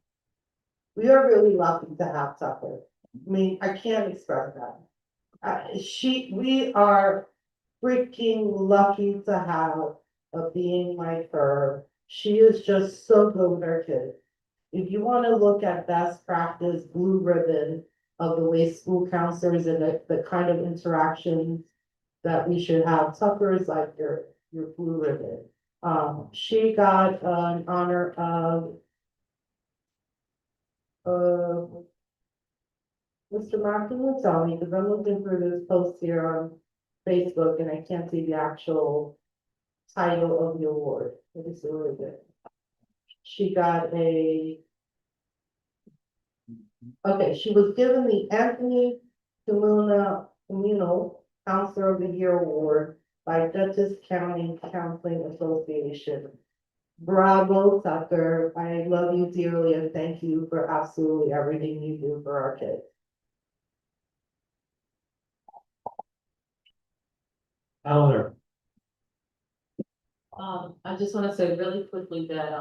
Speaker 10: We are really lucky to have Tucker. I mean, I can't express that. We are freaking lucky to have a being like her. She is just so good with her kids. If you want to look at best practice, blue ribbon of the way school counselors and the kind of interactions that we should have, Tucker is like your blue ribbon. She got an honor of Mr. Mark, can you tell me, because I'm looking through this post here on Facebook and I can't see the actual title of the award. It is really good. She got she was given the Anthony Communal Counselor of the Year Award by Dutchess County Counseling Association. Bravo, Tucker. I love you dearly and thank you for absolutely everything you do for our kids.
Speaker 2: Eleanor.
Speaker 16: I just want to say really quickly that,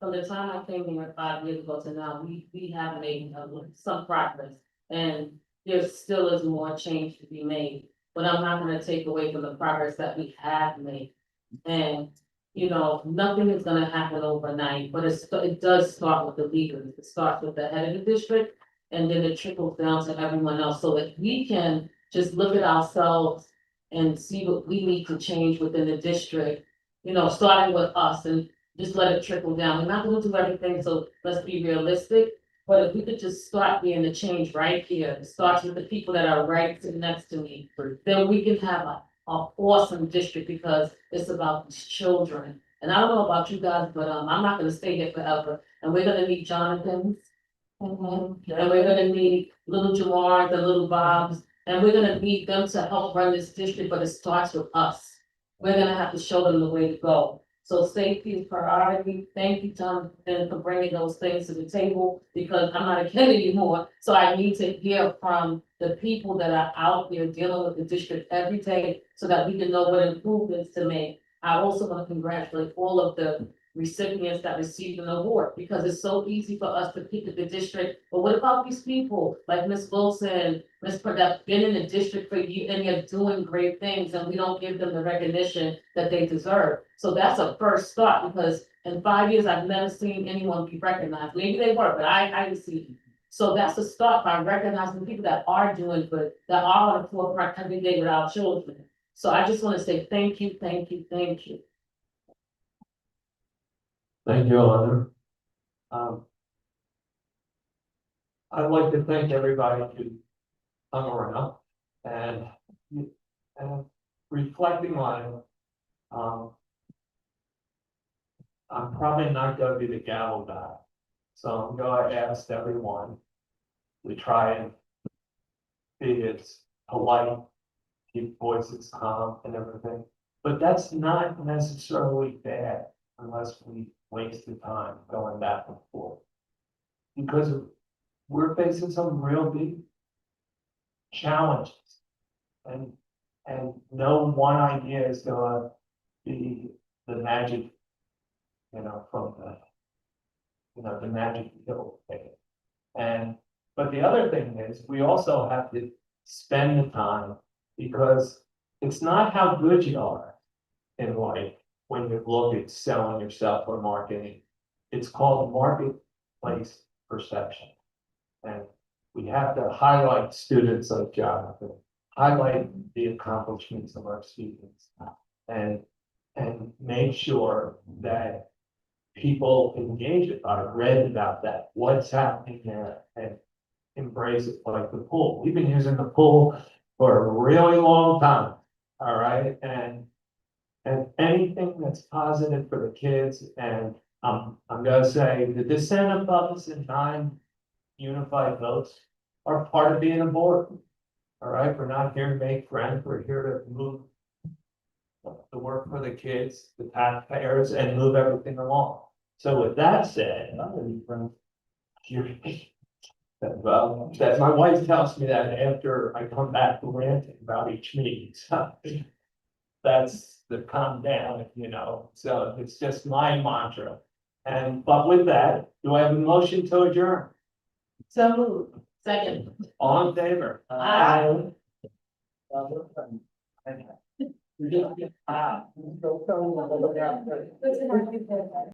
Speaker 16: from the time I came here 5 years ago to now, we have made some progress. And there still is more change to be made, but I'm not gonna take away from the progress that we have made. And, nothing is gonna happen overnight, but it does start with the leaders. It starts with the head of the district, and then it trickles down to everyone else. So if we can just look at ourselves and see what we need to change within the district, starting with us, and just let it trickle down. We're not gonna do everything, so let's be realistic. But if we could just start being the change right here, it starts with the people that are right next to me, then we can have a awesome district because it's about these children. And I don't know about you guys, but I'm not gonna stay here forever, and we're gonna need Jonathan's. And we're gonna need little Jamar, the little Bobs, and we're gonna need them to help run this district, but it starts with us. We're gonna have to show them the way to go. So safety is priority. Thank you, Jonathan, for bringing those things to the table, because I'm not a kid anymore. So I need to hear from the people that are out there dealing with the district every day, so that we can know what improvements to make. I also want to congratulate all of the recipients that received an award, because it's so easy for us to pick at the district. But what about these people like Miss Wilson, Miss Purdue, been in the district for you and they're doing great things, and we don't give them the recognition that they deserve? So that's a first start, because in 5 years, I've never seen anyone be recognized. Maybe they were, but I didn't see it. So that's a start by recognizing people that are doing good, that are on the forefront every day with our children. So I just want to say thank you, thank you, thank you.
Speaker 2: Thank you, Eleanor. I'd like to thank everybody who hung around and, and reflecting on it. I'm probably not gonna be the gavel guy, so I'm gonna ask everyone. We try and be as polite, keep voices calm and everything, but that's not necessarily bad unless we waste the time going back and forth. Because we're facing some real big challenges. And no one idea is gonna be the magic, from the magic pill thing. But the other thing is, we also have to spend the time, because it's not how good you are in life when you look at selling yourself or marketing. It's called marketplace perception. And we have to highlight students like Jonathan, highlight the accomplishments of our students, and make sure that people engage it. I read about that, what's happening there, and embrace it like the pool. We've been using the pool for a really long time, all right? And anything that's positive for the kids, and I'm gonna say the dissent of us and 9 unified votes are part of being a board. All right, we're not here to make friends, we're here to move the work for the kids, the taxpayers, and move everything along. So with that said, I'm gonna be friends. Well, that my wife tells me that after I come back to ranting about each meeting, so that's the calm down, so it's just my mantra. But with that, do I have a motion to adjourn?
Speaker 10: So moved.
Speaker 16: Second.
Speaker 2: All in favor?
Speaker 16: Aye.
Speaker 2: Aye.